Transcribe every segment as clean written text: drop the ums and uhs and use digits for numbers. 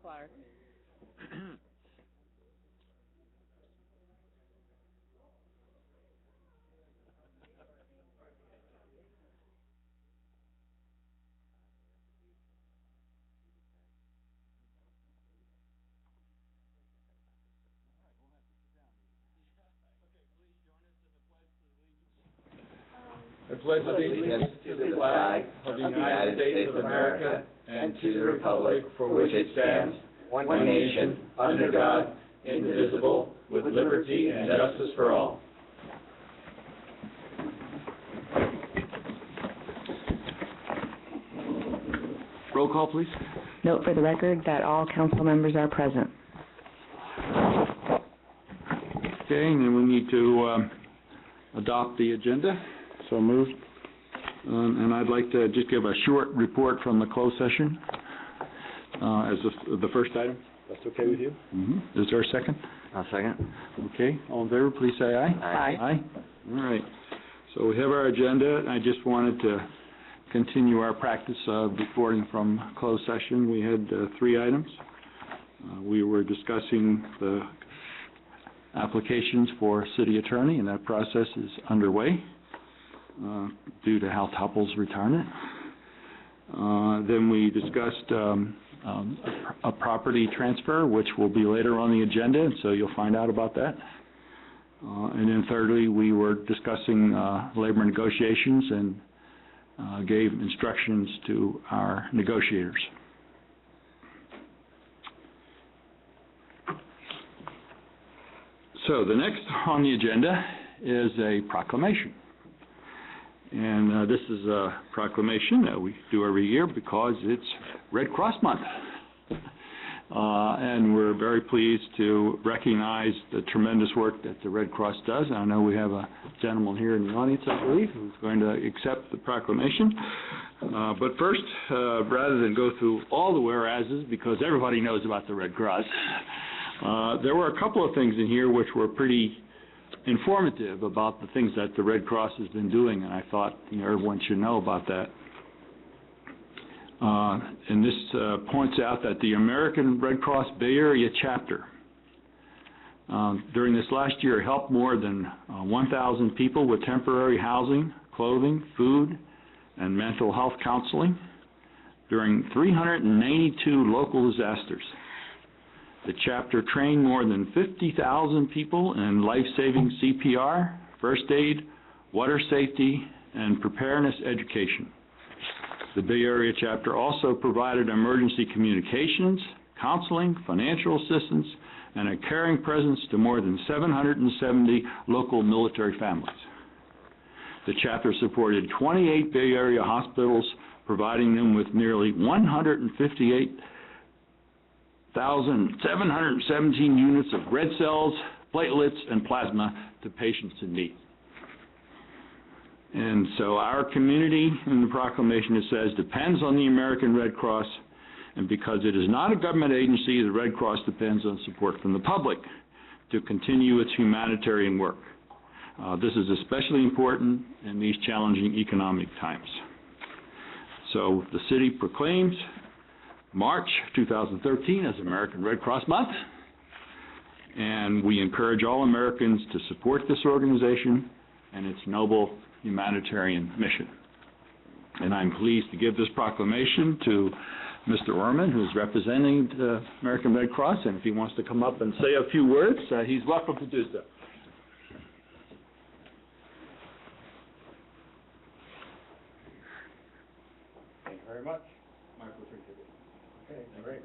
Clark. I pledge allegiance to the flag of the United States of America and to the republic for which it stands, one nation, under God, indivisible, with liberty and justice for all. Roll call, please. Note for the record that all council members are present. Okay, and then we need to adopt the agenda. So moved. And I'd like to just give a short report from the closed session as the first item. That's okay with you? Mm-hmm. Is there a second? I'll second. Okay. All in favor, please say aye. Aye. Aye. All right. So we have our agenda, and I just wanted to continue our practice of reporting from closed session. We had 3 items. We were discussing the applications for city attorney, and that process is underway due to Hal Toppel's retirement. Then we discussed a property transfer, which will be later on the agenda, and so you'll find out about that. And then thirdly, we were discussing labor negotiations and gave instructions to our negotiators. So the next on the agenda is a proclamation. And this is a proclamation that we do every year because it's Red Cross Month. And we're very pleased to recognize the tremendous work that the Red Cross does. I know we have a gentleman here in the audience, I believe, who's going to accept the proclamation. But first, rather than go through all the whereases, because everybody knows about the Red Cross, there were a couple of things in here which were pretty informative about the things that the Red Cross has been doing, and I thought everyone should know about that. And this points out that the American Red Cross Bay Area Chapter during this last year helped more than 1,000 people with temporary housing, clothing, food, and mental health counseling during 392 local disasters. The chapter trained more than 50,000 people in life-saving CPR, first aid, water safety, and preparedness education. The Bay Area chapter also provided emergency communications, counseling, financial assistance, and a caring presence to more than 770 local military families. The chapter supported 28 Bay Area hospitals, providing them with nearly 158,717 units of red cells, platelets, and plasma to patients in need. And so our community, in the proclamation it says, depends on the American Red Cross, and because it is not a government agency, the Red Cross depends on support from the public to continue its humanitarian work. This is especially important in these challenging economic times. So the city proclaims March 2013 as American Red Cross Month, and we encourage all Americans to support this organization and its noble humanitarian mission. And I'm pleased to give this proclamation to Mr. Orman, who's representing the American Red Cross, and if he wants to come up and say a few words, he's welcome to do so. Thank you very much. Okay, great.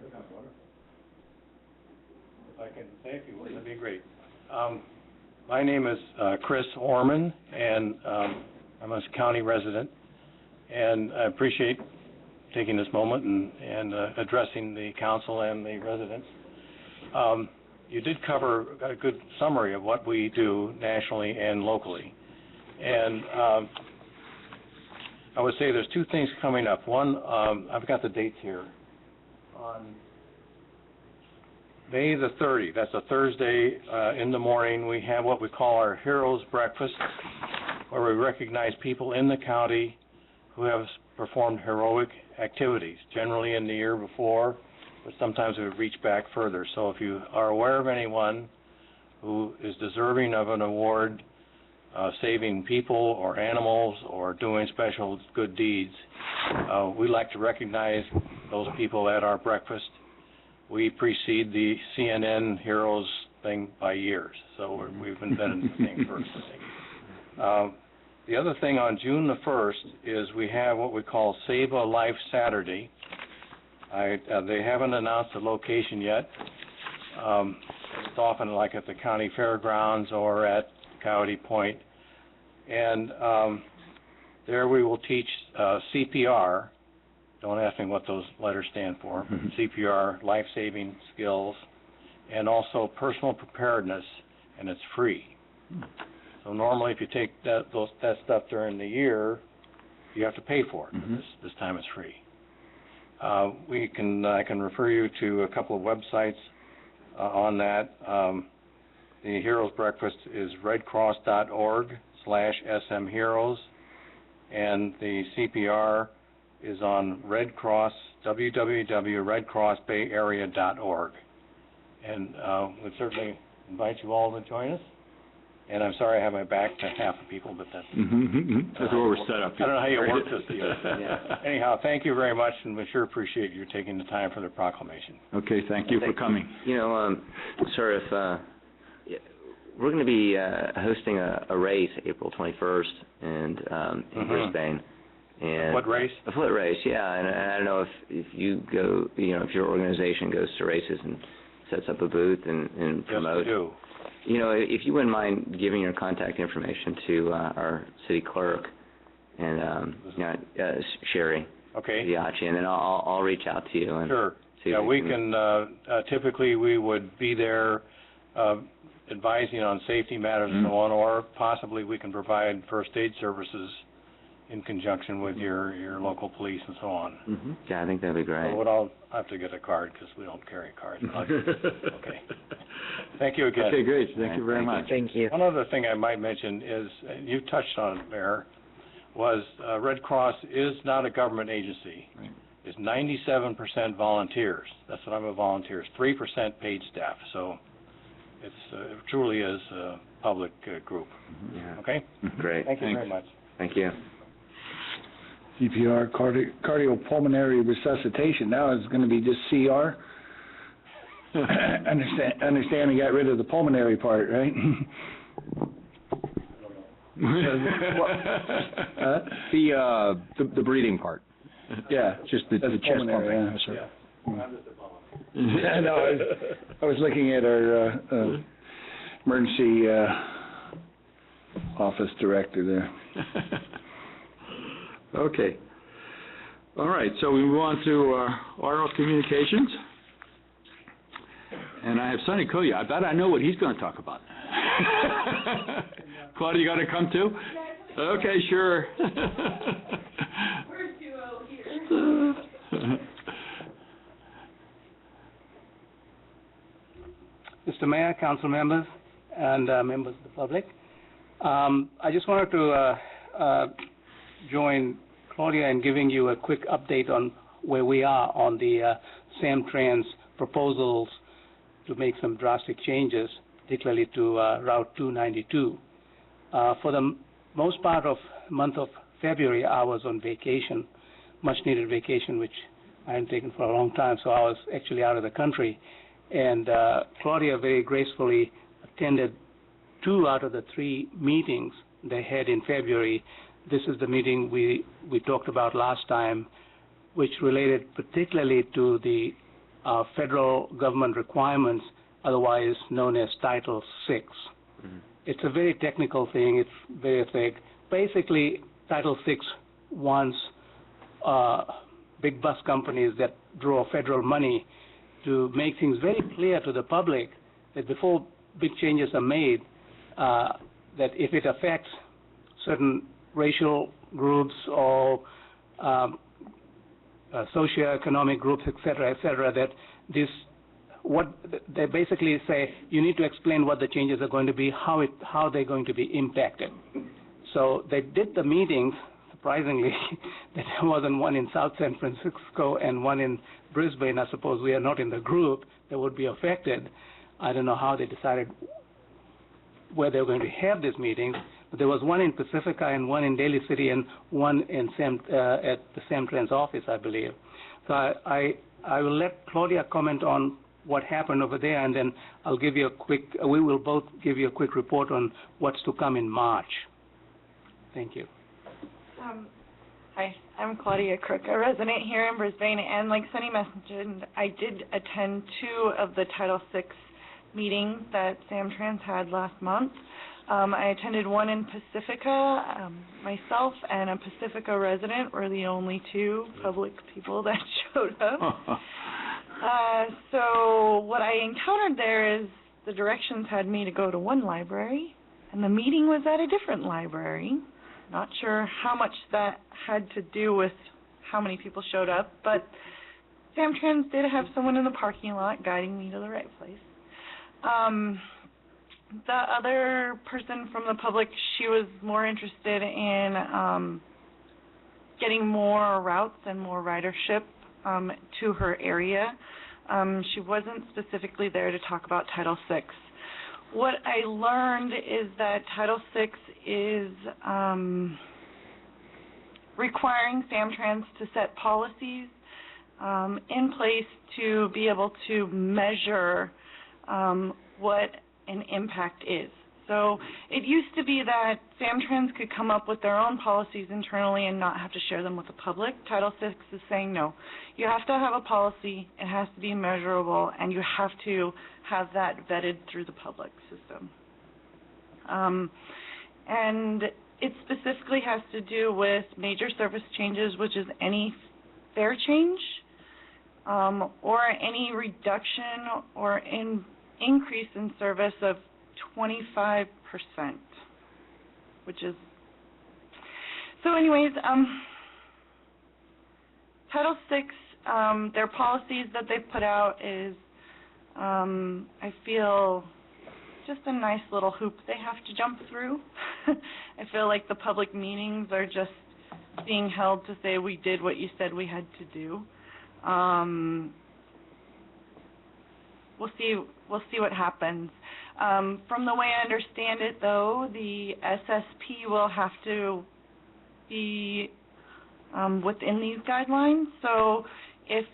If I can say a few words, that'd be great. My name is Chris Orman, and I'm a county resident, and I appreciate taking this moment and addressing the council and the residents. You did cover a good summary of what we do nationally and locally, and I would say there's 2 things coming up. One, I've got the dates here. On May the 30th, that's a Thursday in the morning, we have what we call our Heroes Breakfast, where we recognize people in the county who have performed heroic activities, generally in the year before but sometimes we reach back further. So if you are aware of anyone who is deserving of an award, saving people or animals or doing special good deeds, we like to recognize those people at our breakfast. We precede the CNN Heroes thing by years, so we've invented the thing first, I think. The other thing on June the 1st is we have what we call Save a Life Saturday. They haven't announced the location yet. It's often like at the county fairgrounds or at Coyote Point. And there we will teach CPR. Don't ask me what those letters stand for. CPR, life-saving skills, and also personal preparedness, and it's free. So normally if you take that stuff during the year, you have to pay for it. This time it's free. I can refer you to a couple of websites on that. The Heroes Breakfast is redcross.org/smheroes, and the CPR is on www.redcrossbayarea.org. And we'd certainly invite you all to join us. And I'm sorry I have my back to half the people, but that's... That's where we're set up. I don't know how you work this deal. Anyhow, thank you very much, and we sure appreciate you taking the time for the proclamation. Okay, thank you for coming. You know, sir, if we're going to be hosting a race April 21st in Brisbane. And what race? A foot race, yeah. And I don't know if you go, you know, if your organization goes to races and sets up a booth and promotes. Yes, we do. You know, if you wouldn't mind giving your contact information to our city clerk and Sherry Diachi, and then I'll reach out to you. And sure. See yeah, we can. Typically, we would be there advising on safety matters and so on, or possibly we can provide first aid services in conjunction with your local police and so on. Yeah, I think that'd be great. So I'll have to get a card because we don't carry cards. Okay. Thank you again. Okay, great. Thank you very much. Thank you. One other thing I might mention is, you touched on it, Mayor, was Red Cross is not a government agency. Right. It's 97% volunteers. That's what I'm a volunteer. 3% paid staff. So it truly is a public group. Yeah. Okay? Great. Thank you very much. Thank you. CPR, cardiopulmonary resuscitation. Now it's going to be just CR. Understand we got rid of the pulmonary part, right? The breathing part. Yeah, Just the chest pulmonary, pumping. yeah. Yeah, no, I was looking at our emergency office director there. Okay. All right, so we move on to oral communications. And I have Sonny Kuya. I bet I know what he's going to talk about. Claudia, you got to come too? Okay, sure. Where's 2-0 here? Mr. Mayor, council members, and members of the public. I just wanted to join Claudia in giving you a quick update on where we are on the SAM-Trans proposals to make some drastic changes, particularly to Route 292. For the most part of the month of February, I was on vacation, much-needed vacation, which I hadn't taken for a long time, so I was actually out of the country. And Claudia very gracefully attended 2 out of the 3 meetings they had in February. This is the meeting we talked about last time, which related particularly to the federal government requirements, otherwise known as Title VI. It's a very technical thing. It's very thick. Basically, Title VI wants big bus companies that draw federal money to make things very clear to the public that before big changes are made, that if it affects certain racial groups or socioeconomic groups, et cetera, that this, what they basically say, you need to explain what the changes are going to be, how they're going to be impacted. So they did the meetings, surprisingly, that there wasn't one in South San Francisco and one in Brisbane. I suppose we are not in the group that would be affected. I don't know how they decided where they were going to have these meetings, but there was one in Pacifica and one in Daly City and one in at the Samtrans office, I believe. So I will let Claudia comment on what happened over there, and then I'll give you a quick, we will both give you a quick report on what's to come in March. Thank you. Hi, I'm Claudia Crook, a resident here in Brisbane, and like Sunny mentioned, I did attend 2 of the Title VI meetings that Samtrans had last month. I attended one in Pacifica. Myself and a Pacifica resident were the only 2 public people that showed up. So what I encountered there is the directions had me to go to one library, and the meeting was at a different library. Not sure how much that had to do with how many people showed up, but Samtrans did have someone in the parking lot guiding me to the right place. The other person from the public, she was more interested in getting more routes and more ridership to her area. She wasn't specifically there to talk about Title VI. What I learned is that Title VI is requiring Samtrans to set policies in place to be able to measure what an impact is. So it used to be that Samtrans could come up with their own policies internally and not have to share them with the public. Title VI is saying no. You have to have a policy, it has to be measurable, and you have to have that vetted through the public system. And it specifically has to do with major service changes, which is any fare change or any reduction or increase in service of 25%, which is, so anyways, Title VI, their policies that they've put out is, I feel, just a nice little hoop they have to jump through. I feel like the public meetings are just being held to say we did what you said we had to do. We'll see what happens. From the way I understand it, though, the SSP will have to be within these guidelines. So if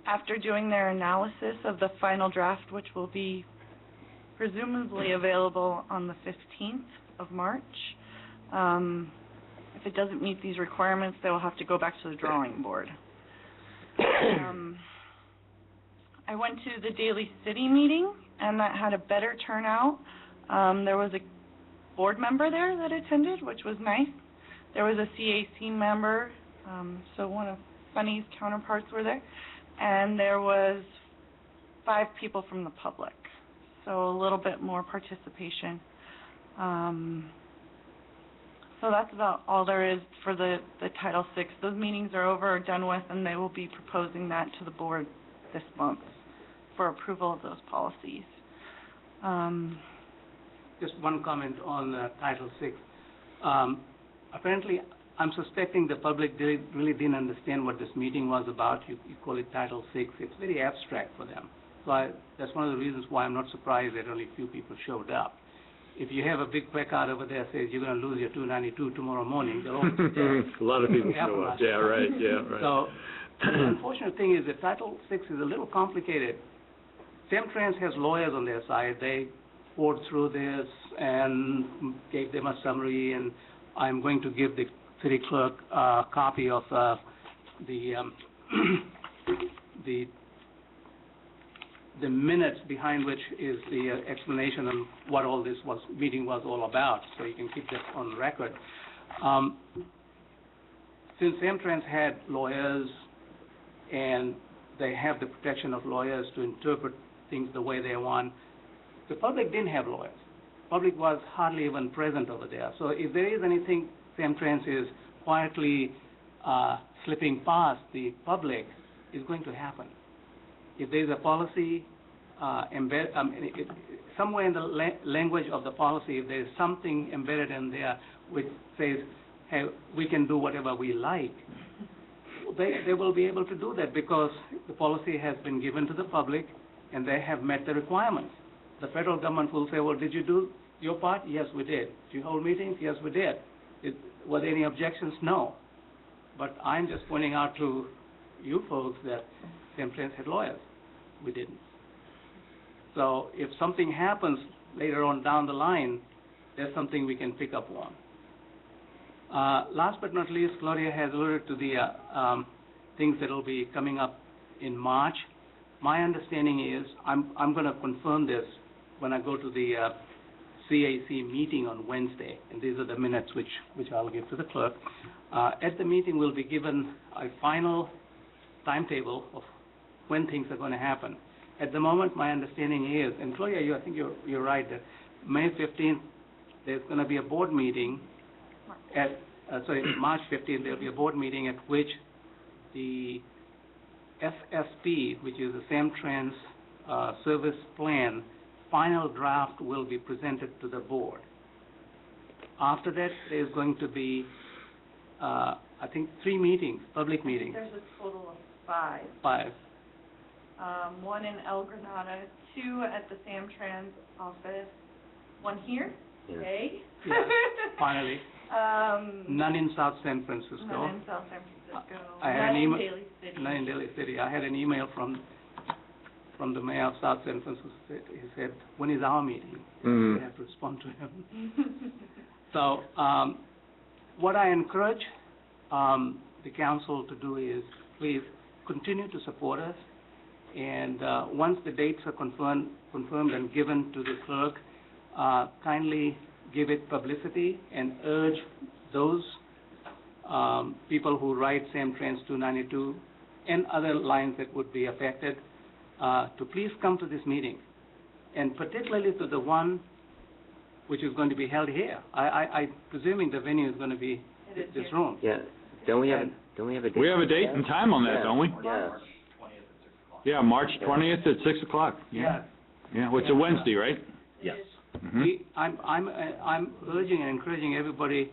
after doing their analysis of the final draft, which will be presumably available on the 15th of March, if it doesn't meet these requirements, they will have to go back to the drawing board. I went to the Daly City meeting, and that had a better turnout. There was a board member there that attended, which was nice. There was a CAC member, so one of Sunny's counterparts were there, and there was 5 people from the public, so a little bit more participation. So that's about all there is for the Title VI. Those meetings are over or done with, and they will be proposing that to the board this month for approval of those policies. Just one comment on Title VI. Apparently, I'm suspecting the public really didn't understand what this meeting was about. You call it Title VI. It's very abstract for them. So that's one of the reasons why I'm not surprised that only a few people showed up. If you have a big placard over there that says you're going to lose your 292 tomorrow morning, they'll all be there. A lot of people show up. Yeah, right. So the unfortunate thing is that Title VI is a little complicated. Samtrans has lawyers on their side. They poured through this and gave them a summary, and I'm going to give the city clerk a copy of the minutes behind which is the explanation on what all this meeting was all about, so you can keep that on record. Since Samtrans had lawyers and they have the protection of lawyers to interpret things the way they want, the public didn't have lawyers. Public was hardly even present over there. So if there is anything Samtrans is quietly slipping past the public, is going to happen. If there is a policy somewhere in the language of the policy, if there is something embedded in there which says hey, we can do whatever we like, they will be able to do that because the policy has been given to the public and they have met the requirements. The federal government will say, well, did you do your part? Yes, we did. Did you hold meetings? Yes, we did. Were there any objections? No. But I'm just pointing out to you folks that Sam Trans had lawyers. We didn't. So if something happens later on down the line, there's something we can pick up on. Last but not least, Claudia has alluded to the things that will be coming up in March. My understanding is, I'm going to confirm this when I go to the CAC meeting on Wednesday, and these are the minutes which I'll give to the clerk. At the meeting, we'll be given a final timetable of when things are going to happen. At the moment, my understanding is, and Claudia, I think you're right, that May 15th, there's going to be a board meeting March 15th, there'll be a board meeting at which the SSP, which is the Sam Trans Service Plan, final draft will be presented to the board. After that, there's going to be, I think, 3 meetings, public meetings. There's a total of 5. 5. One in El Granada, 2 at the Sam Trans office, 1 here, yay. Yeah, finally. None in South San Francisco. None in South San Francisco. I had an email. Daly City. None in Daly City. I had an email from the mayor of South San Francisco. He said, "When is our meeting?" I have to respond to him. So, what I encourage the council to do is, please continue to support us. And once the dates are confirmed and given to the clerk, kindly give it publicity and urge those people who ride Sam Trans 292 and other lines that would be affected to please come to this meeting, and particularly to the one which is going to be held here. I presuming the venue is going to be this room. Yeah. Don't we have a date? We have a date and time on that, don't we? Yeah. Yeah, March 20th at 6 o'clock. Yeah. Yeah, well, it's a Wednesday, right? Yes. I'm urging and encouraging everybody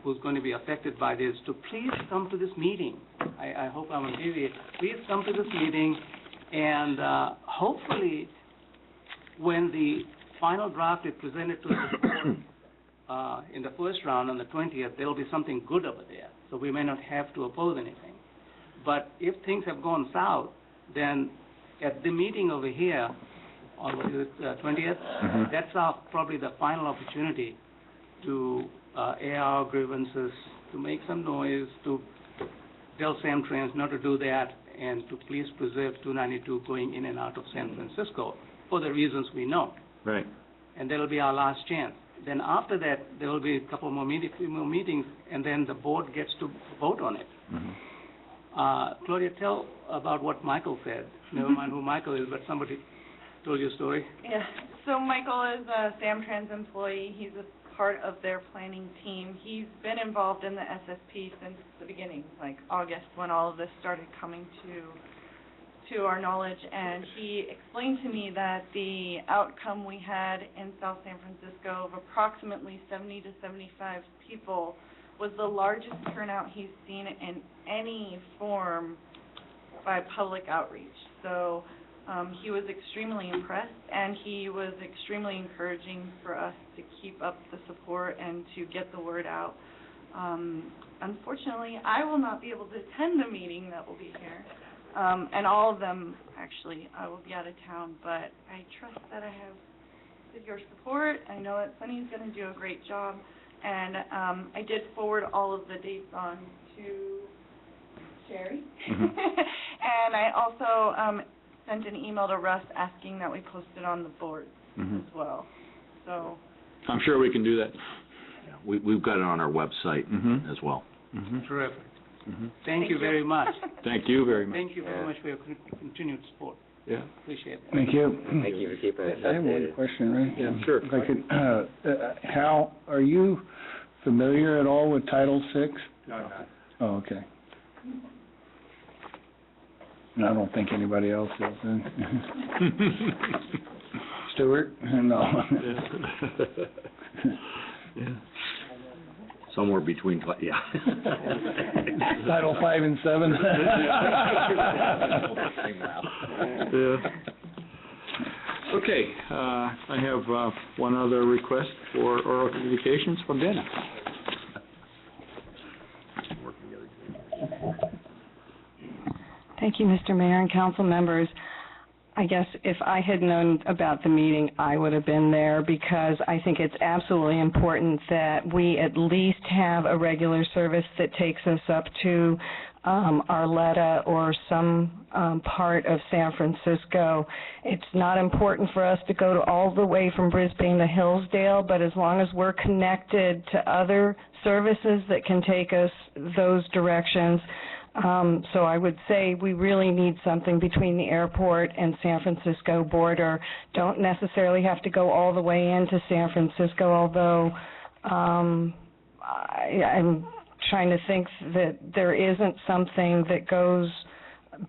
who's going to be affected by this to please come to this meeting. I hope I'm going to give you. Please come to this meeting, and hopefully, when the final draft is presented to the board in the first round on the 20th, there will be something good over there. So we may not have to oppose anything. But if things have gone south, then at the meeting over here, on 20th, that's probably the final opportunity to air our grievances, to make some noise, to tell Sam Trans not to do that, and to please preserve 292 going in and out of San Francisco for the reasons we know. Right. And that will be our last chance. Then after that, there will be a couple more meetings, and then the board gets to vote on it. Claudia, tell about what Michael said. Never mind who Michael is, but somebody told you a story. Yeah, so Michael is a Sam Trans employee. He's a part of their planning team. He's been involved in the SSP since the beginning, like August, when all of this started coming to our knowledge, and he explained to me that the outcome we had in South San Francisco of approximately 70 to 75 people was the largest turnout he's seen in any form by public outreach. So he was extremely impressed, and he was extremely encouraging for us to keep up the support and to get the word out. Unfortunately, I will not be able to attend the meeting that will be here, and all of them, actually, I will be out of town, but I trust that I have your support. I know that Sunny's going to do a great job, and I did forward all of the dates on to Sherry, and I also sent an email to Russ asking that we post it on the board as well. So I'm sure we can do that. We've got it on our website as well. Terrific. Thank you very much. Thank you very much. Thank you very much for your continued support. Yeah. Appreciate it. Thank you. Thank you for keeping us I have one updated. question, right? Yeah, sure. If I could, Hal, are you familiar at all with Title VI? No, I'm not. Oh, okay. And I don't think anybody else is. Stuart? No. Yeah. Somewhere between, yeah. Title 5 and 7. Yeah. Okay, I have one other request for oral communications from Dana. Thank you, Mr. Mayor and council members. I guess if I had known about the meeting, I would have been there, because I think it's absolutely important that we at least have a regular service that takes us up to Arleta or some part of San Francisco. It's not important for us to go all the way from Brisbane to Hillsdale, but as long as we're connected to other services that can take us those directions. So I would say we really need something between the airport and San Francisco border. Don't necessarily have to go all the way into San Francisco, although I'm trying to think that there isn't something that goes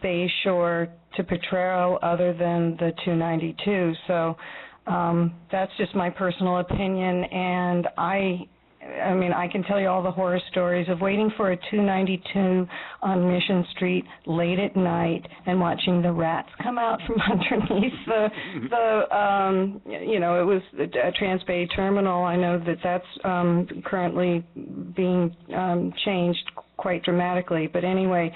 Bayshore to Potrero other than the 292. So that's just my personal opinion, and I mean, I can tell you all the horror stories of waiting for a 292 on Mission Street late at night and watching the rats come out from underneath it was a Trans-Bay Terminal. I know that that's currently being changed quite dramatically. But anyway,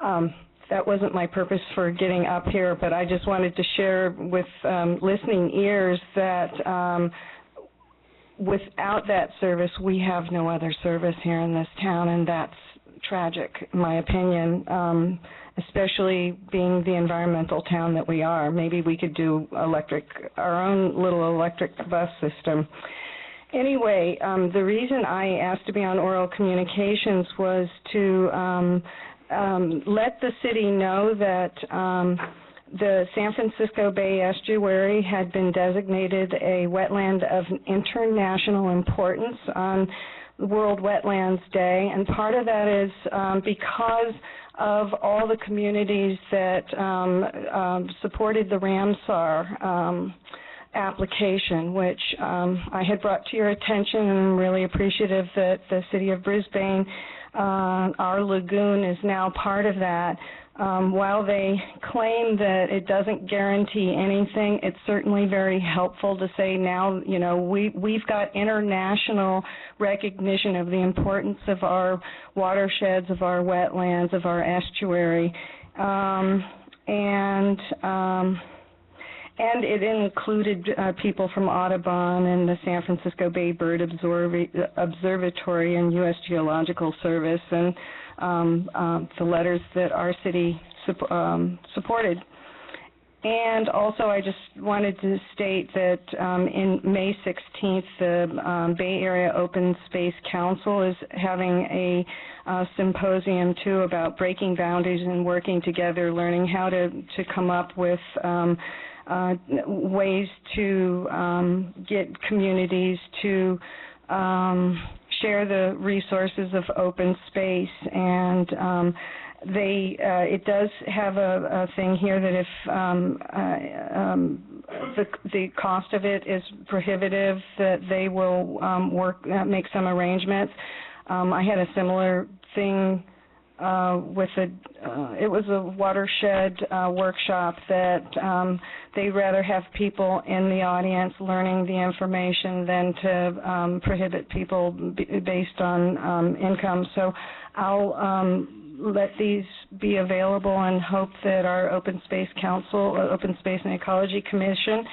that wasn't my purpose for getting up here, but I just wanted to share with listening ears that without that service, we have no other service here in this town, and that's tragic, in my opinion, especially being the environmental town that we are. Maybe we could do our own little electric bus system. Anyway, the reason I asked to be on oral communications was to let the city know that the San Francisco Bay Estuary had been designated a wetland of international importance on World Wetlands Day, and part of that is because of all the communities that supported the Ramsar application, which I had brought to your attention, and I'm really appreciative that the City of Brisbane, our lagoon, is now part of that. While they claim that it doesn't guarantee anything, it's certainly very helpful to say now, we've got international recognition of the importance of our watersheds, of our wetlands, of our estuary, and it included people from Audubon and the San Francisco Bay Bird Observatory and U.S. Geological Service, and the letters that our city supported. And also, I just wanted to state that in May 16th, the Bay Area Open Space Council is having a symposium, too, about breaking boundaries and working together, learning how to come up with ways to get communities to share the resources of open space, and it does have a thing here that if the cost of it is prohibitive, that they will make some arrangements. I had a similar thing it was a watershed workshop that they'd rather have people in the audience learning the information than to prohibit people based on income. So I'll let these be available and hope that our Open Space Council, Open Space and Ecology Committee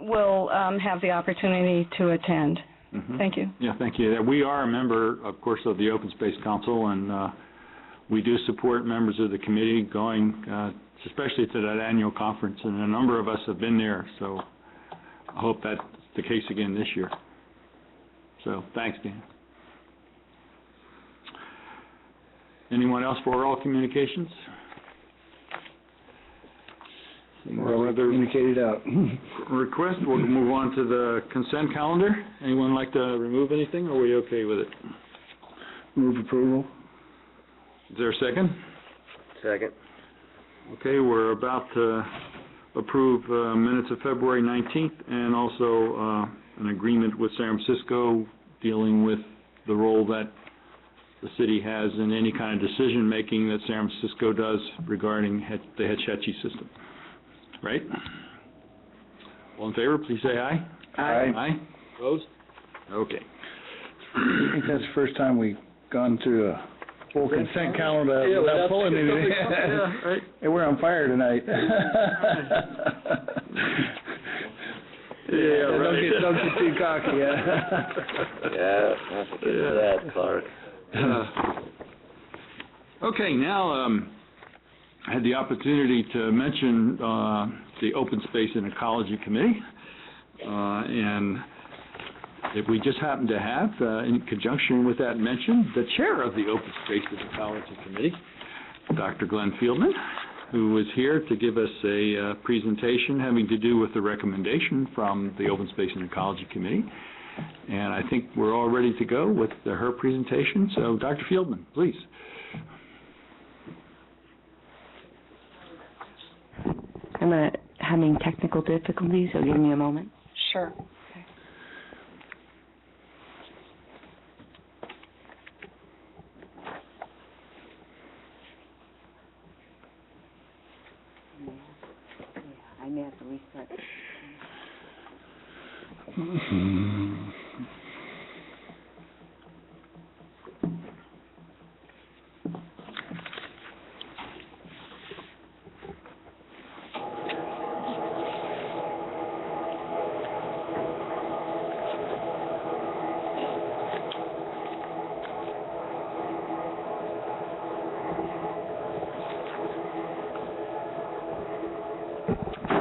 will have the opportunity to attend. Mm-hmm. Thank you. Yeah, thank you. We are a member, of course, of the Open Space Council, and we do support members of the committee going, especially to that annual conference, and a number of us have been there, so I hope that's the case again this year. So, thanks, Dan. Anyone else for oral communications? Well, other indicated out. Request, we'll move on to the consent calendar. Anyone like to remove anything, or are we okay with it? Move approval. Is there a second? Second. Okay, we're about to approve minutes of February 19th and also an agreement with San Francisco dealing with the role that the city has in any kind of decision-making that San Francisco does regarding the Hetch-Hetchy system. Right? All in favor, please say aye. Aye. Aye? Opposed? Okay. I think that's the first time we've gone through a full consent calendar without pulling anything. Yeah, right. Hey, we're on fire tonight. Yeah, right. Don't get too cocky, yeah. Yeah, not to get into that, Clark. Okay, now, I had the opportunity to mention the Open Space and Ecology Committee, and if we just happen to have, in conjunction with that mention, the chair of the Open Space and Ecology Committee, Dr. Glenn Fieldman, who is here to give us a presentation having to do with the recommendation from the Open Space and Ecology Committee. And I think we're all ready to go with her presentation. So, Dr. Fieldman, please. I'm having technical difficulties, so give me a moment. Sure. I may have to restart.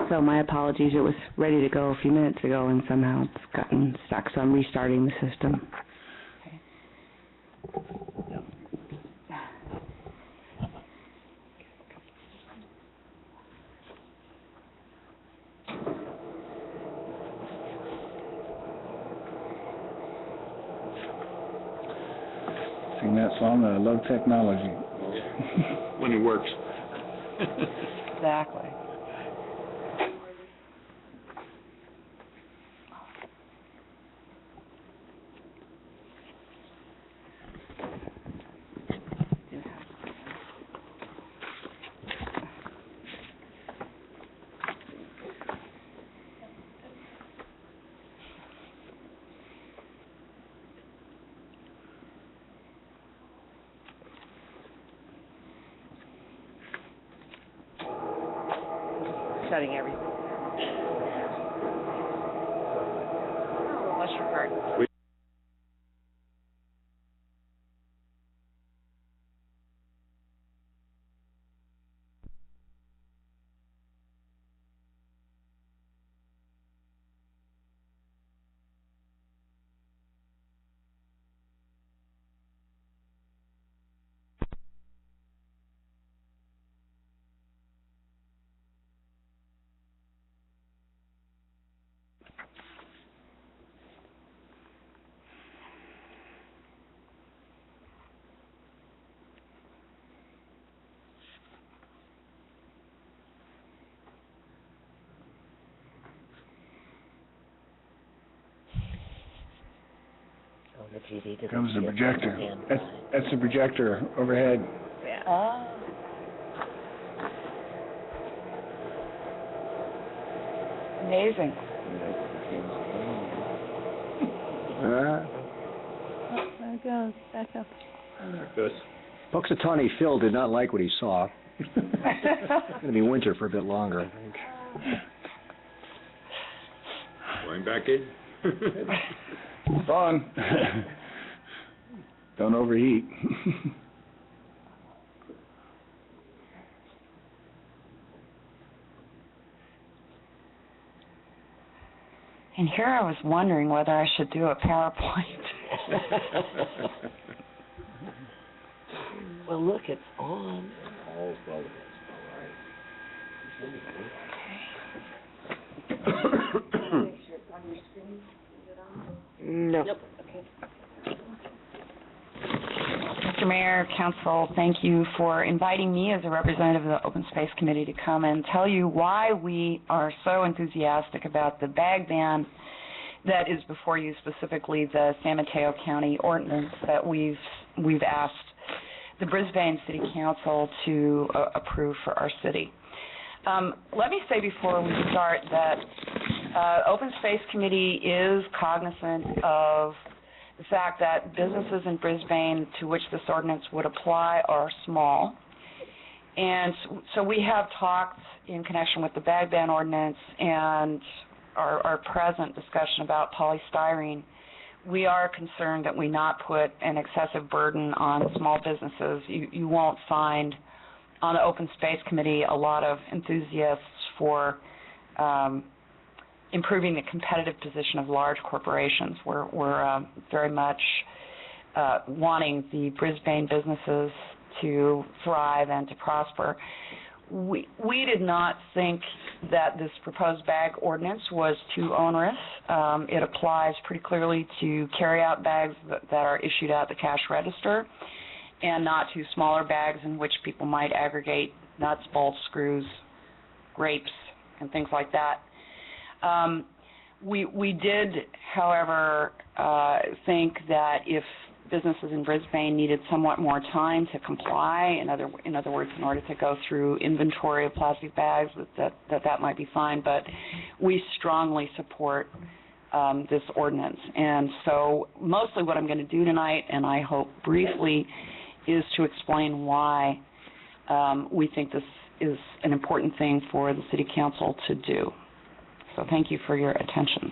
So my apologies, it was ready to go a few minutes ago and somehow it's gotten stuck, so I'm restarting the system. Sing that song, I love technology. When it works. Exactly. Shutting everything. Bless your heart. Here comes the projector. That's the projector overhead. Yeah. Oh. Amazing. There it goes, back up. There it goes. Puxatawny Phil did not like what he saw. It's going to be winter for a bit longer, I think. Going back in. It's on. Don't overheat. And here I was wondering whether I should do a PowerPoint. Well, look, it's on. Oh, well, No. Mr. Mayor, Council, thank you for inviting me as a representative of the Open Space Committee to come and tell you why we are so enthusiastic about the bag ban that is before you, specifically the San Mateo County ordinance that we've asked the Brisbane City Council to approve for our city. Let me say before we start that Open Space Committee is cognizant of the fact that businesses in Brisbane to which this ordinance would apply are small. And so we have talked in connection with the bag ban ordinance and our present discussion about polystyrene. We are concerned that we not put an excessive burden on small businesses. You won't find on the Open Space Committee a lot of enthusiasts for improving the competitive position of large corporations. We're very much wanting the Brisbane businesses to thrive and to prosper. We did not think that this proposed bag ordinance was too onerous. It applies pretty clearly to carry-out bags that are issued at the cash register and not to smaller bags in which people might aggregate nuts, bolts, screws, grapes, and things like that. We did, however, think that if businesses in Brisbane needed somewhat more time to comply, in other words, in order to go through inventory of plastic bags, that might be fine, but we strongly support this ordinance. And so mostly what I'm going to do tonight, and I hope briefly, is to explain why we think this is an important thing for the City Council to do. So thank you for your attention.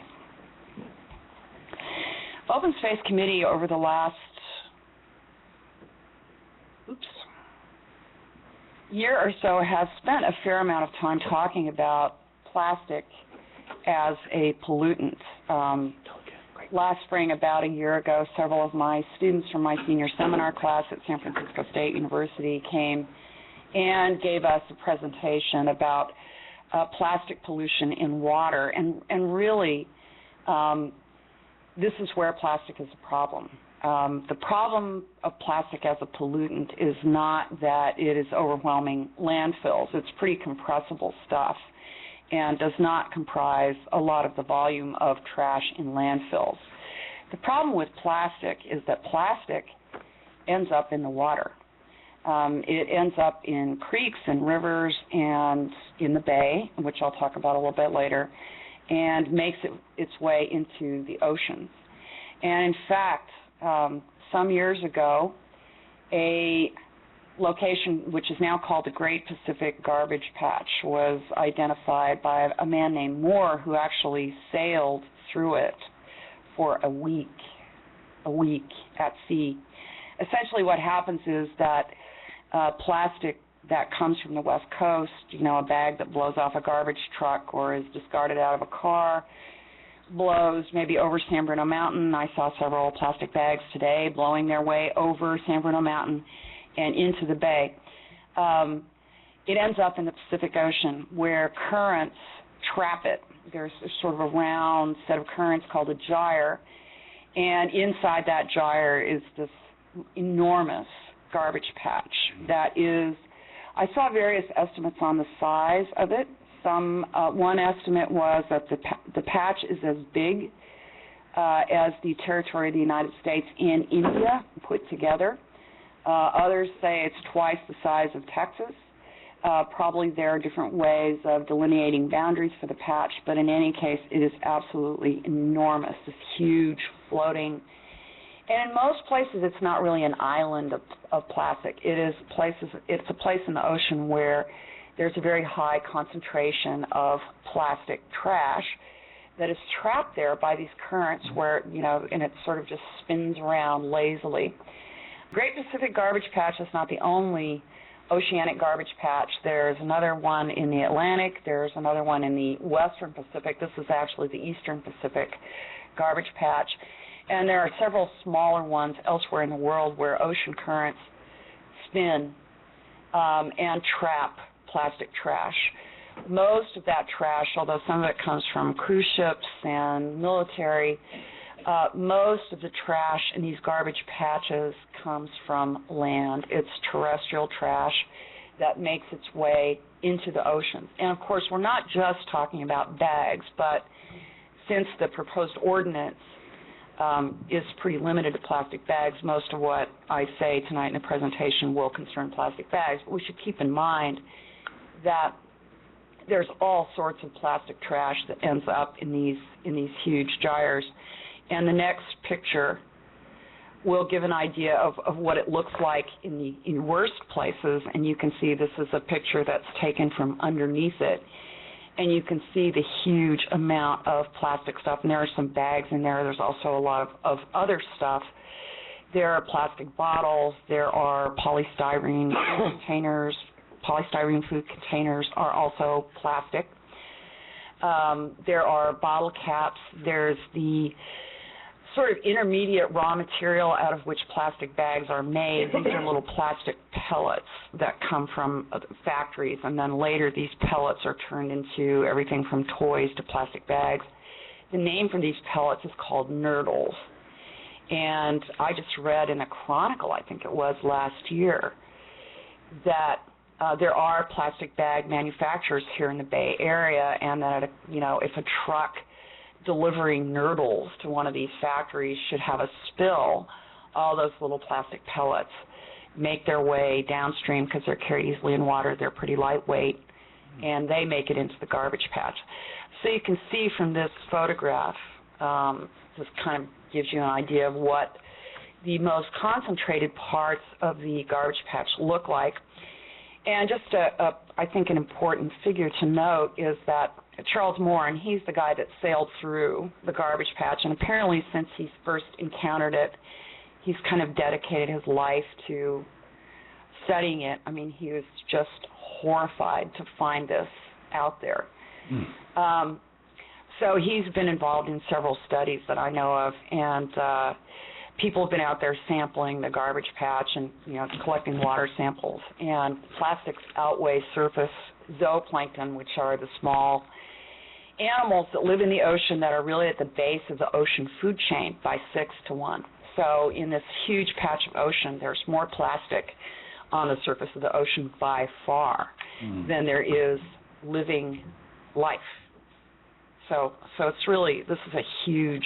Open Space Committee over the last year or so has spent a fair amount of time talking about plastic as a pollutant. Last spring, about a year ago, several of my students from my senior seminar class at San Francisco State University came and gave us a presentation about plastic pollution in water, and really this is where plastic is a problem. The problem of plastic as a pollutant is not that it is overwhelming landfills. It's pretty compressible stuff and does not comprise a lot of the volume of trash in landfills. The problem with plastic is that plastic ends up in the water. It ends up in creeks and rivers and in the bay, which I'll talk about a little bit later, and makes its way into the oceans. And in fact, some years ago, a location which is now called the Great Pacific Garbage Patch was identified by a man named Moore, who actually sailed through it for a week at sea. Essentially what happens is that plastic that comes from the West Coast, a bag that blows off a garbage truck or is discarded out of a car, blows maybe over San Bruno Mountain. I saw several plastic bags today blowing their way over San Bruno Mountain and into the bay. It ends up in the Pacific Ocean where currents trap it. There's sort of a round set of currents called a gyre, and inside that gyre is this enormous garbage patch that is, I saw various estimates on the size of it. One estimate was that the patch is as big as the territory of the United States and India put together. Others say it's twice the size of Texas. Probably there are different ways of delineating boundaries for the patch, but in any case, it is absolutely enormous, this huge floating. And in most places, it's not really an island of plastic. It's a place in the ocean where there's a very high concentration of plastic trash that is trapped there by these currents where, and it sort of just spins around lazily. Great Pacific Garbage Patch is not the only oceanic garbage patch. There's another one in the Atlantic. There's another one in the Western Pacific. This is actually the Eastern Pacific Garbage Patch. And there are several smaller ones elsewhere in the world where ocean currents spin and trap plastic trash. Most of that trash, although some of it comes from cruise ships and military, most of the trash in these garbage patches comes from land. It's terrestrial trash that makes its way into the oceans. And of course, we're not just talking about bags, but since the proposed ordinance is pretty limited to plastic bags, most of what I say tonight in the presentation will concern plastic bags. But we should keep in mind that there's all sorts of plastic trash that ends up in these huge gyres. And the next picture will give an idea of what it looks like in the worst places. And you can see this is a picture that's taken from underneath it. And you can see the huge amount of plastic stuff. And there are some bags in there. There's also a lot of other stuff. There are plastic bottles. There are polystyrene containers. Polystyrene food containers are also plastic. There are bottle caps. There's the sort of intermediate raw material out of which plastic bags are made. These are little plastic pellets that come from factories, and then later these pellets are turned into everything from toys to plastic bags. The name for these pellets is called nurdles. And I just read in a Chronicle, I think it was last year, that there are plastic bag manufacturers here in the Bay Area, and that if a truck delivering nurdles to one of these factories should have a spill, all those little plastic pellets make their way downstream because they're carried easily in water. They're pretty lightweight, and they make it into the garbage patch. So you can see from this photograph, this kind of gives you an idea of what the most concentrated parts of the garbage patch look like. And just I think an important figure to note is that Charles Moore, and he's the guy that sailed through the garbage patch, and apparently since he first encountered it, he's kind of dedicated his life to studying it. I mean, he was just horrified to find this out there. So he's been involved in several studies that I know of, and people have been out there sampling the garbage patch and collecting water samples. And plastics outweigh surface zooplankton, which are the small animals that live in the ocean that are really at the base of the ocean food chain, by 6 to 1. So in this huge patch of ocean, there's more plastic on the surface of the ocean by far than there is living life. So it's really, this is a huge,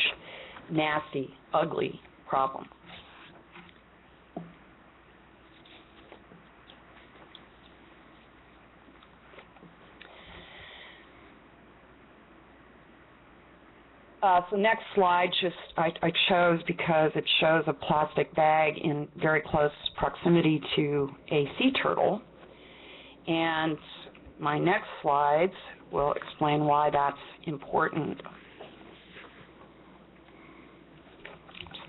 nasty, ugly problem. So next slide, I chose because it shows a plastic bag in very close proximity to a sea turtle. And my next slides will explain why that's important.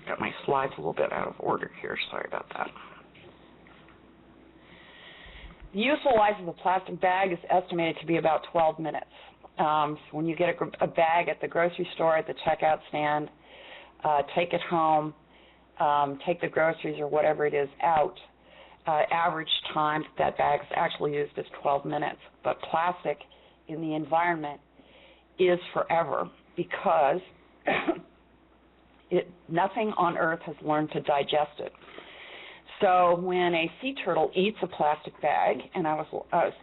Got my slides a little bit out of order here, sorry about that. The useful life of a plastic bag is estimated to be about 12 minutes. When you get a bag at the grocery store, at the checkout stand, take it home, take the groceries or whatever it is out, average time that bag is actually used is 12 minutes. But plastic in the environment is forever because nothing on Earth has learned to digest it. So when a sea turtle eats a plastic bag, and I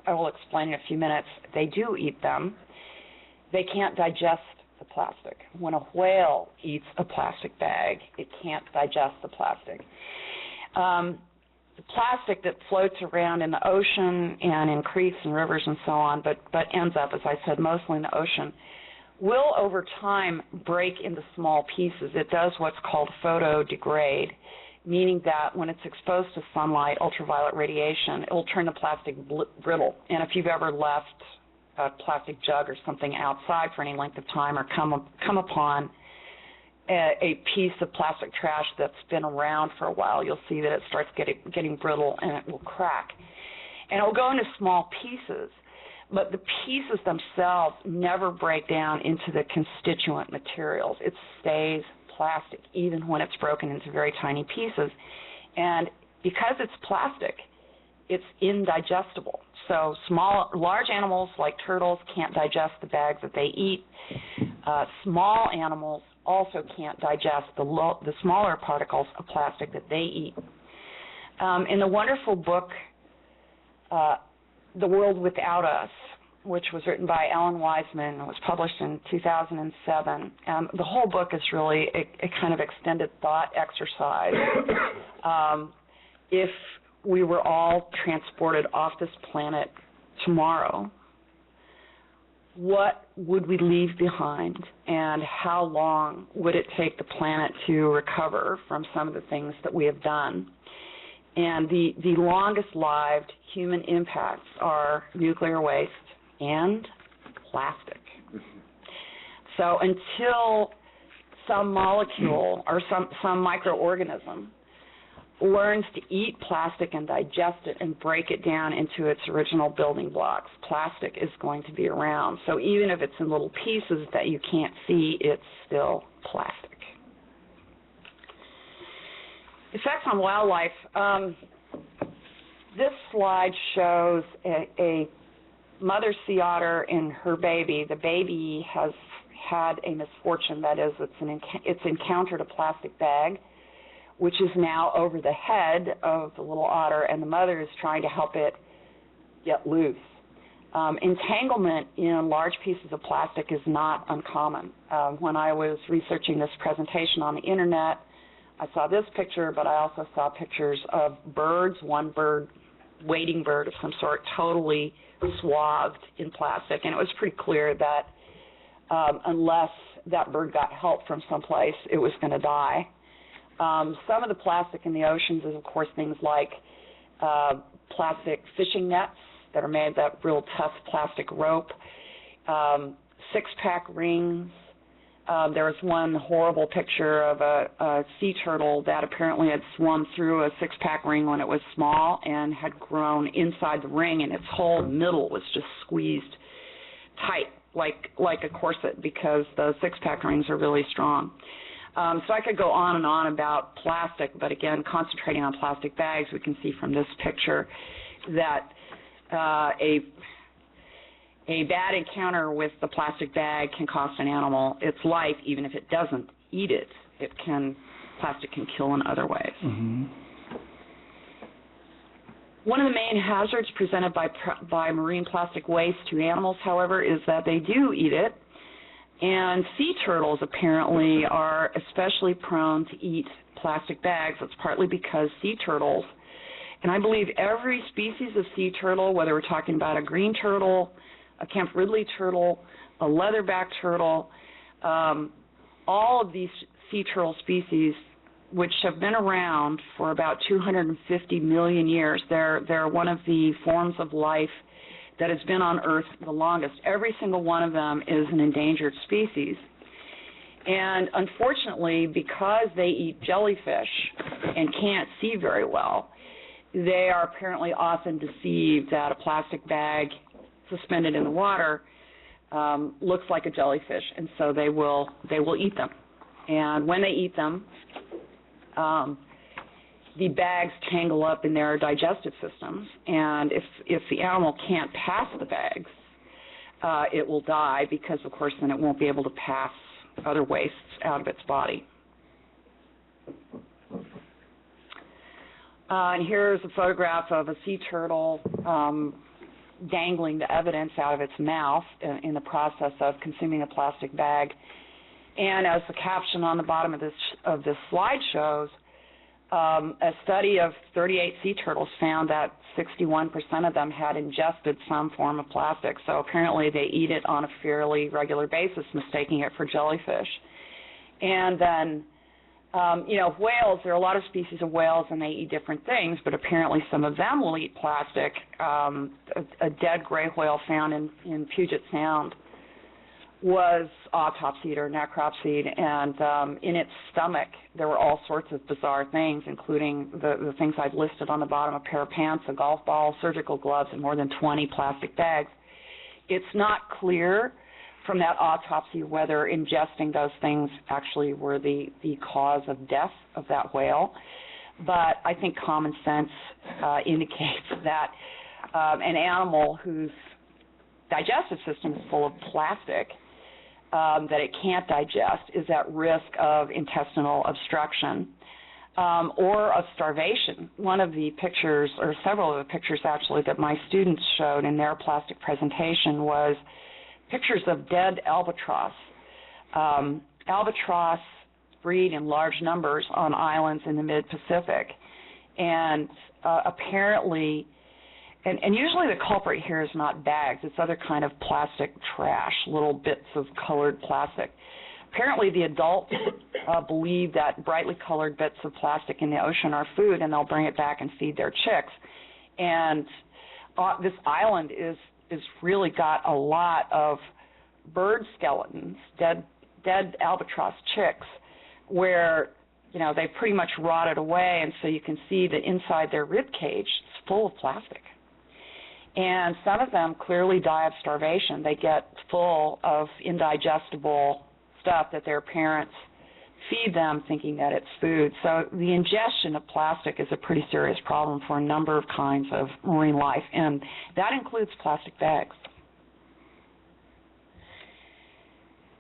will explain in a few minutes, they do eat them, they can't digest the plastic. When a whale eats a plastic bag, it can't digest the plastic. The plastic that floats around in the ocean and in creeks and rivers and so on, but ends up, as I said, mostly in the ocean, will over time break into small pieces. It does what's called photodegrade, meaning that when it's exposed to sunlight, ultraviolet radiation, it will turn the plastic brittle. And if you've ever left a plastic jug or something outside for any length of time or come upon a piece of plastic trash that's been around for a while, you'll see that it starts getting brittle and it will crack. And it will go into small pieces, but the pieces themselves never break down into the constituent materials. It stays plastic even when it's broken into very tiny pieces. And because it's plastic, it's indigestible. So large animals like turtles can't digest the bags that they eat. Small animals also can't digest the smaller particles of plastic that they eat. In the wonderful book, The World Without Us, which was written by Ellen Wiseman and was published in 2007. The whole book is really a kind of extended thought exercise. If we were all transported off this planet tomorrow, what would we leave behind, and how long would it take the planet to recover from some of the things that we have done? And the longest-lived human impacts are nuclear waste and plastic. So until some molecule or some microorganism learns to eat plastic and digest it and break it down into its original building blocks, plastic is going to be around. So even if it's in little pieces that you can't see, it's still plastic. Effects on wildlife. This slide shows a mother sea otter and her baby. The baby has had a misfortune, that is, it's encountered a plastic bag, which is now over the head of the little otter, and the mother is trying to help it get loose. Entanglement in large pieces of plastic is not uncommon. When I was researching this presentation on the internet, I saw this picture, but I also saw pictures of birds, one bird, wading bird of some sort, totally swathed in plastic, and it was pretty clear that unless that bird got help from someplace, it was going to die. Some of the plastic in the oceans is, of course, things like plastic fishing nets that are made of that real tough plastic rope, six-pack rings. There was one horrible picture of a sea turtle that apparently had swum through a six-pack ring when it was small and had grown inside the ring, and its whole middle was just squeezed tight like a corset because the six-pack rings are really strong. So I could go on and on about plastic, but again, concentrating on plastic bags, we can see from this picture that a bad encounter with the plastic bag can cost an animal its life, even if it doesn't eat it. Plastic can kill in other ways. Mm-hmm. One of the main hazards presented by marine plastic waste to animals, however, is that they do eat it. And sea turtles apparently are especially prone to eat plastic bags. That's partly because sea turtles, and I believe every species of sea turtle, whether we're talking about a green turtle, a Camp Ridley turtle, a leatherback turtle, all of these sea turtle species, which have been around for about 250 million years, they're one of the forms of life that has been on Earth the longest. Every single one of them is an endangered species. And unfortunately, because they eat jellyfish and can't see very well, they are apparently often deceived that a plastic bag suspended in the water looks like a jellyfish, and so they will eat them. And when they eat them, the bags tangle up in their digestive systems, and if the animal can't pass the bags, it will die because, of course, then it won't be able to pass other wastes out of its body. And here's a photograph of a sea turtle dangling the evidence out of its mouth in the process of consuming a plastic bag. And as the caption on the bottom of this slide shows, a study of 38 sea turtles found that 61% of them had ingested some form of plastic. So apparently they eat it on a fairly regular basis, mistaking it for jellyfish. And then, whales, there are a lot of species of whales and they eat different things, but apparently some of them will eat plastic. A dead gray whale found in Puget Sound was autopsied or necropsied, and in its stomach there were all sorts of bizarre things, including the things I've listed on the bottom: a pair of pants, a golf ball, surgical gloves, and more than 20 plastic bags. It's not clear from that autopsy whether ingesting those things actually were the cause of death of that whale, but I think common sense indicates that an animal whose digestive system is full of plastic that it can't digest is at risk of intestinal obstruction. or of starvation. One of the pictures, or several of the pictures actually, that my students showed in their plastic presentation was pictures of dead albatross. Albatross breed in large numbers on islands in the mid-Pacific, and apparently, and usually the culprit here is not bags, it's other kind of plastic trash, little bits of colored plastic. Apparently the adults believe that brightly colored bits of plastic in the ocean are food, and they'll bring it back and feed their chicks. And this island is really got a lot of bird skeletons, dead albatross chicks, where they pretty much rotted away, and so you can see that inside their rib cage is full of plastic. And some of them clearly die of starvation. They get full of indigestible stuff that their parents feed them thinking that it's food. So the ingestion of plastic is a pretty serious problem for a number of kinds of marine life, and that includes plastic bags.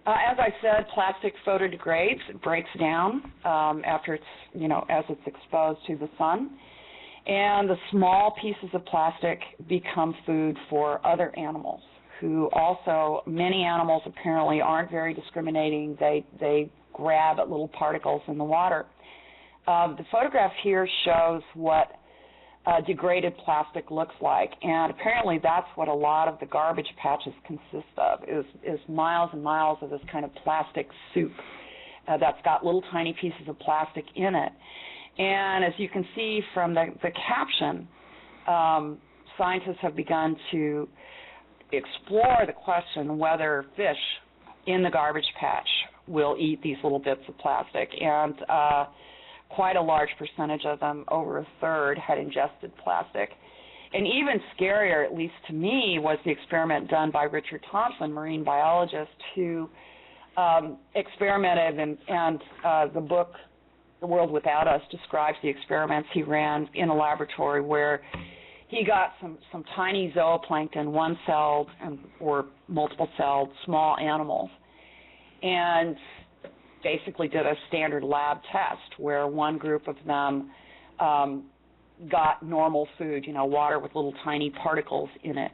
As I said, plastic photodegrades. It breaks down after it's, as it's exposed to the sun. And the small pieces of plastic become food for other animals who also, many animals apparently aren't very discriminating. They grab at little particles in the water. The photograph here shows what degraded plastic looks like, and apparently that's what a lot of the garbage patches consist of, is miles and miles of this kind of plastic soup that's got little tiny pieces of plastic in it. And as you can see from the caption, scientists have begun to explore the question whether fish in the garbage patch will eat these little bits of plastic, and quite a large percentage of them, over a third, had ingested plastic. And even scarier, at least to me, was the experiment done by Richard Thompson, marine biologist, who experimented, and the book The World Without Us describes the experiments he ran in a laboratory where he got some tiny zooplankton, one-celled or multiple-celled small animals, and basically did a standard lab test where one group of them got normal food, water with little tiny particles in it,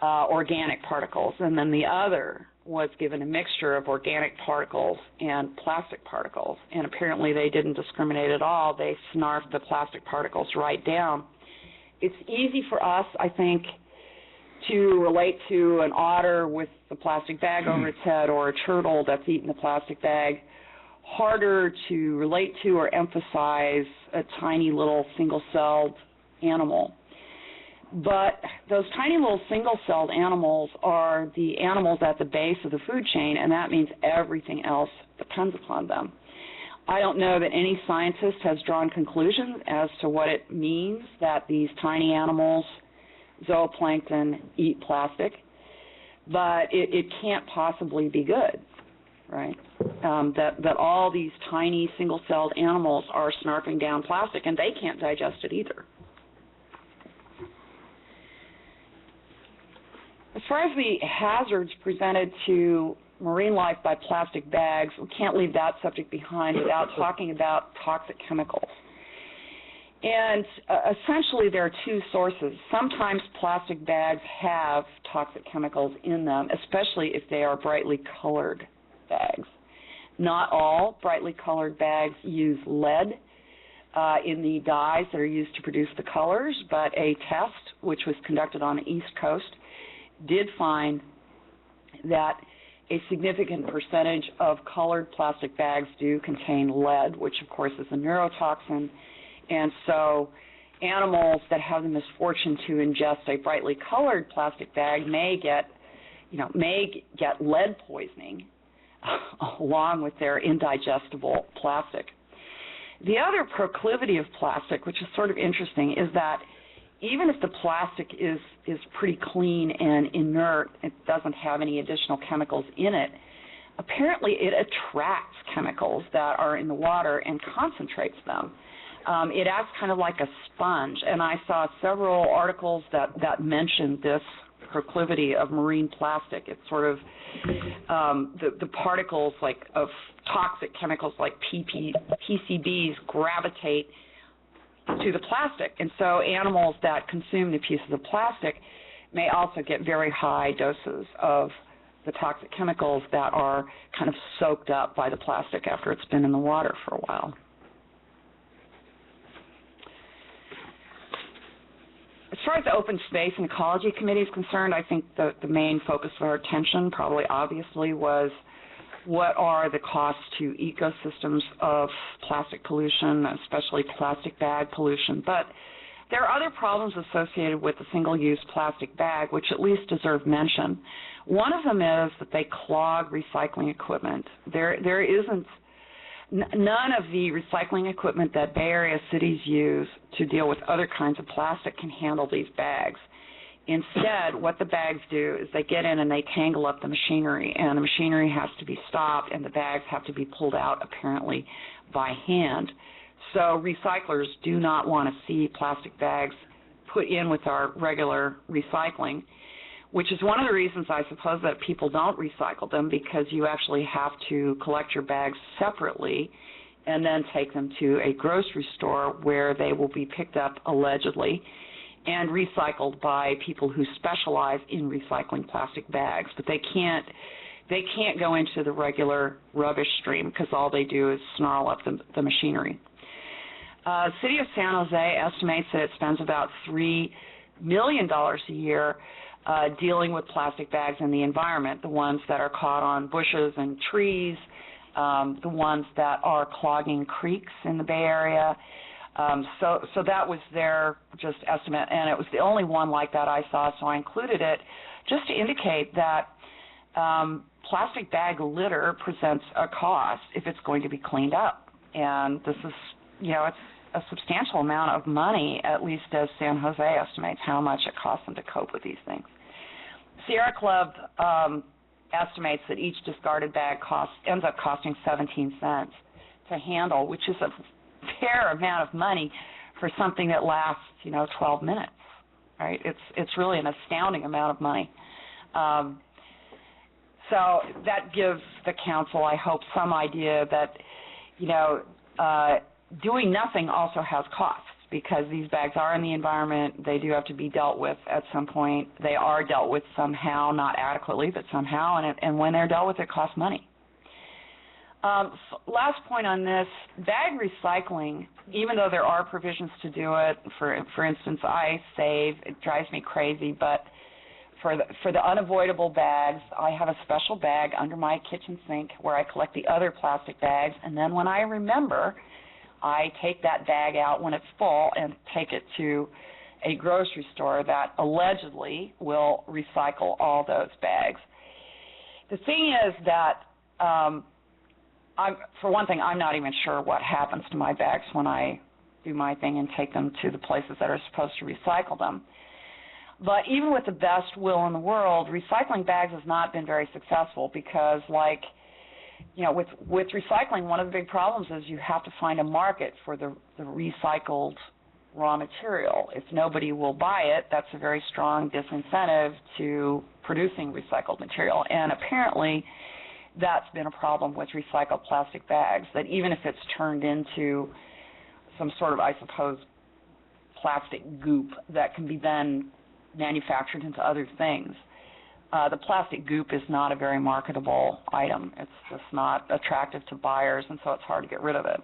organic particles, and then the other was given a mixture of organic particles and plastic particles, and apparently they didn't discriminate at all. They snarfed the plastic particles right down. It's easy for us, I think, to relate to an otter with the plastic bag over its head or a turtle that's eaten the plastic bag. Harder to relate to or emphasize a tiny little single-celled animal. But those tiny little single-celled animals are the animals at the base of the food chain, and that means everything else depends upon them. I don't know that any scientist has drawn conclusions as to what it means that these tiny animals, zooplankton, eat plastic, but it can't possibly be good, right? That all these tiny single-celled animals are snarfing down plastic, and they can't digest it either. As far as the hazards presented to marine life by plastic bags, we can't leave that subject behind without talking about toxic chemicals. And essentially there are two sources. Sometimes plastic bags have toxic chemicals in them, especially if they are brightly colored bags. Not all brightly colored bags use lead in the dyes that are used to produce the colors, but a test which was conducted on the East Coast did find that a significant percentage of colored plastic bags do contain lead, which of course is a neurotoxin, and so animals that have the misfortune to ingest a brightly colored plastic bag may get lead poisoning along with their indigestible plastic. The other proclivity of plastic, which is sort of interesting, is that even if the plastic is pretty clean and inert, it doesn't have any additional chemicals in it, apparently it attracts chemicals that are in the water and concentrates them. It acts kind of like a sponge, and I saw several articles that mentioned this proclivity of marine plastic. It's sort of the particles like of toxic chemicals like PCBs gravitate to the plastic, and so animals that consume the pieces of plastic may also get very high doses of the toxic chemicals that are kind of soaked up by the plastic after it's been in the water for a while. As far as the Open Space and Ecology Committee is concerned, I think the main focus of our attention probably obviously was what are the costs to ecosystems of plastic pollution, especially plastic bag pollution. But there are other problems associated with the single-use plastic bag which at least deserve mention. One of them is that they clog recycling equipment. There isn't none of the recycling equipment that Bay Area cities use to deal with other kinds of plastic can handle these bags. Instead, what the bags do is they get in and they tangle up the machinery, and the machinery has to be stopped, and the bags have to be pulled out, apparently, by hand. So recyclers do not want to see plastic bags put in with our regular recycling, which is one of the reasons, I suppose, that people don't recycle them, because you actually have to collect your bags separately and then take them to a grocery store where they will be picked up, allegedly, and recycled by people who specialize in recycling plastic bags. But they can't go into the regular rubbish stream because all they do is snarl up the machinery. City of San Jose estimates that it spends about $3 million a year dealing with plastic bags in the environment, the ones that are caught on bushes and trees, the ones that are clogging creeks in the Bay Area. So that was their just estimate, and it was the only one like that I saw, so I included it just to indicate that plastic bag litter presents a cost if it's going to be cleaned up. And this is, it's a substantial amount of money, at least as San Jose estimates how much it costs them to cope with these things. Sierra Club estimates that each discarded bag ends up costing 17 cents to handle, which is a fair amount of money for something that lasts, 12 minutes, right? It's really an astounding amount of money. So that gives the council, I hope, some idea that, doing nothing also has costs, because these bags are in the environment. They do have to be dealt with at some point. They are dealt with somehow, not adequately, but somehow, and when they're dealt with, it costs money. Last point on this, bag recycling, even though there are provisions to do it, for instance, I save, it drives me crazy, but for the unavoidable bags, I have a special bag under my kitchen sink where I collect the other plastic bags, and then when I remember, I take that bag out when it's full and take it to a grocery store that allegedly will recycle all those bags. The thing is that, for one thing, I'm not even sure what happens to my bags when I do my thing and take them to the places that are supposed to recycle them. But even with the best will in the world, recycling bags has not been very successful because, with recycling, one of the big problems is you have to find a market for the recycled raw material. If nobody will buy it, that's a very strong disincentive to producing recycled material. And apparently, that's been a problem with recycled plastic bags, that even if it's turned into some sort of, I suppose, plastic goop that can be then manufactured into other things, the plastic goop is not a very marketable item. It's just not attractive to buyers, and so it's hard to get rid of it.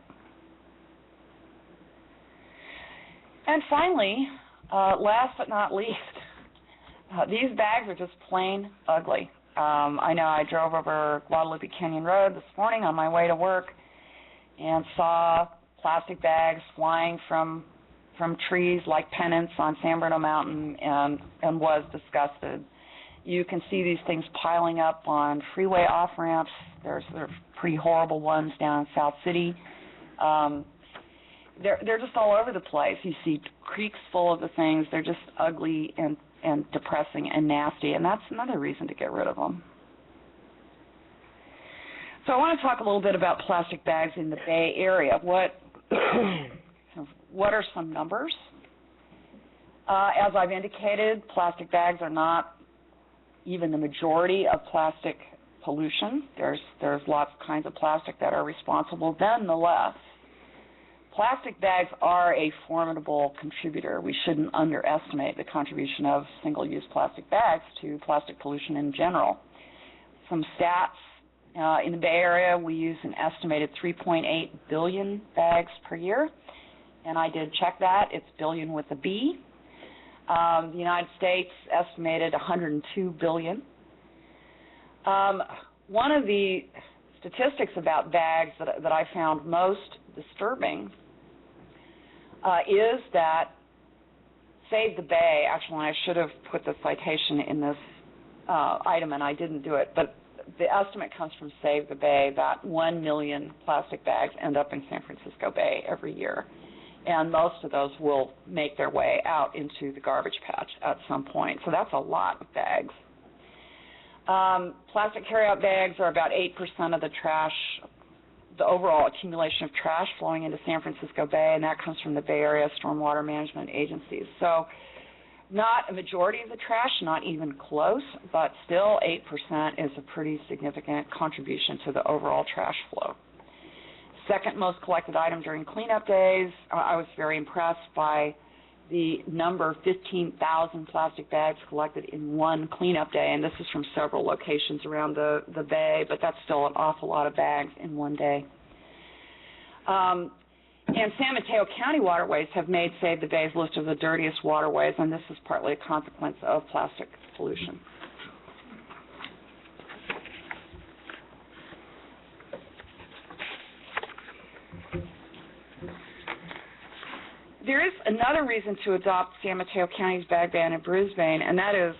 And finally, last but not least, these bags are just plain ugly. I know I drove over Guadalupe Canyon Road this morning on my way to work and saw plastic bags flying from trees like pennants on San Bernardino Mountain and was disgusted. You can see these things piling up on freeway off-ramps. There are pretty horrible ones down in South City. They're just all over the place. You see creeks full of the things. They're just ugly and depressing and nasty, and that's another reason to get rid of them. So I want to talk a little bit about plastic bags in the Bay Area. What are some numbers? As I've indicated, plastic bags are not even the majority of plastic pollution. There's lots of kinds of plastic that are responsible. Nonetheless, plastic bags are a formidable contributor. We shouldn't underestimate the contribution of single-use plastic bags to plastic pollution in general. Some stats, in the Bay Area, we use an estimated 3.8 billion bags per year, and I did check that. It's billion with a B. The United States estimated 102 billion. One of the statistics about bags that I found most disturbing is that Save the Bay, actually I should have put the citation in this item and I didn't do it, but the estimate comes from Save the Bay that 1 million plastic bags end up in San Francisco Bay every year. And most of those will make their way out into the garbage patch at some point. So that's a lot of bags. Plastic carryout bags are about 8% of the trash, the overall accumulation of trash flowing into San Francisco Bay, and that comes from the Bay Area stormwater management agencies. So not a majority of the trash, not even close, but still 8% is a pretty significant contribution to the overall trash flow. Second most collected item during cleanup days, I was very impressed by the number, 15,000 plastic bags collected in one cleanup day, and this is from several locations around the Bay, but that's still an awful lot of bags in one day. And San Mateo County waterways have made Save the Bay's list of the dirtiest waterways, and this is partly a consequence of plastic pollution. There is another reason to adopt San Mateo County's bag ban in Brisbane, and that is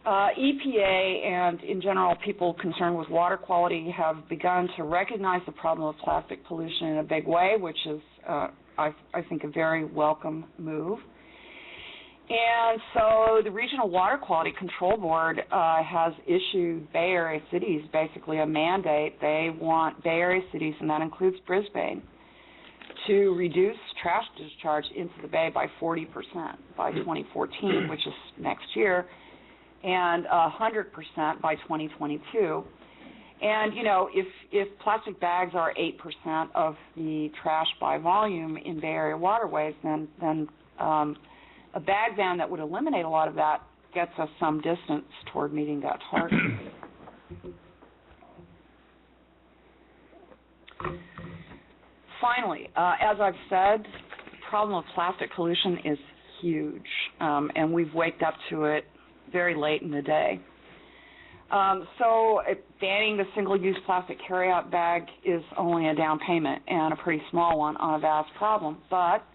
EPA and, in general, people concerned with water quality have begun to recognize the problem of plastic pollution in a big way, which is, I think, a very welcome move. And so the Regional Water Quality Control Board has issued Bay Area cities basically a mandate. They want Bay Area cities, and that includes Brisbane, to reduce trash discharge into the Bay by 40% by 2014, which is next year, and 100% by 2022. And, you know, if plastic bags are 8% of the trash by volume in Bay Area waterways, then a bag ban that would eliminate a lot of that gets us some distance toward meeting that target. Finally, as I've said, the problem of plastic pollution is huge, and we've waked up to it very late in the day. So banning the single-use plastic carryout bag is only a down payment, and a pretty small one on a vast problem. But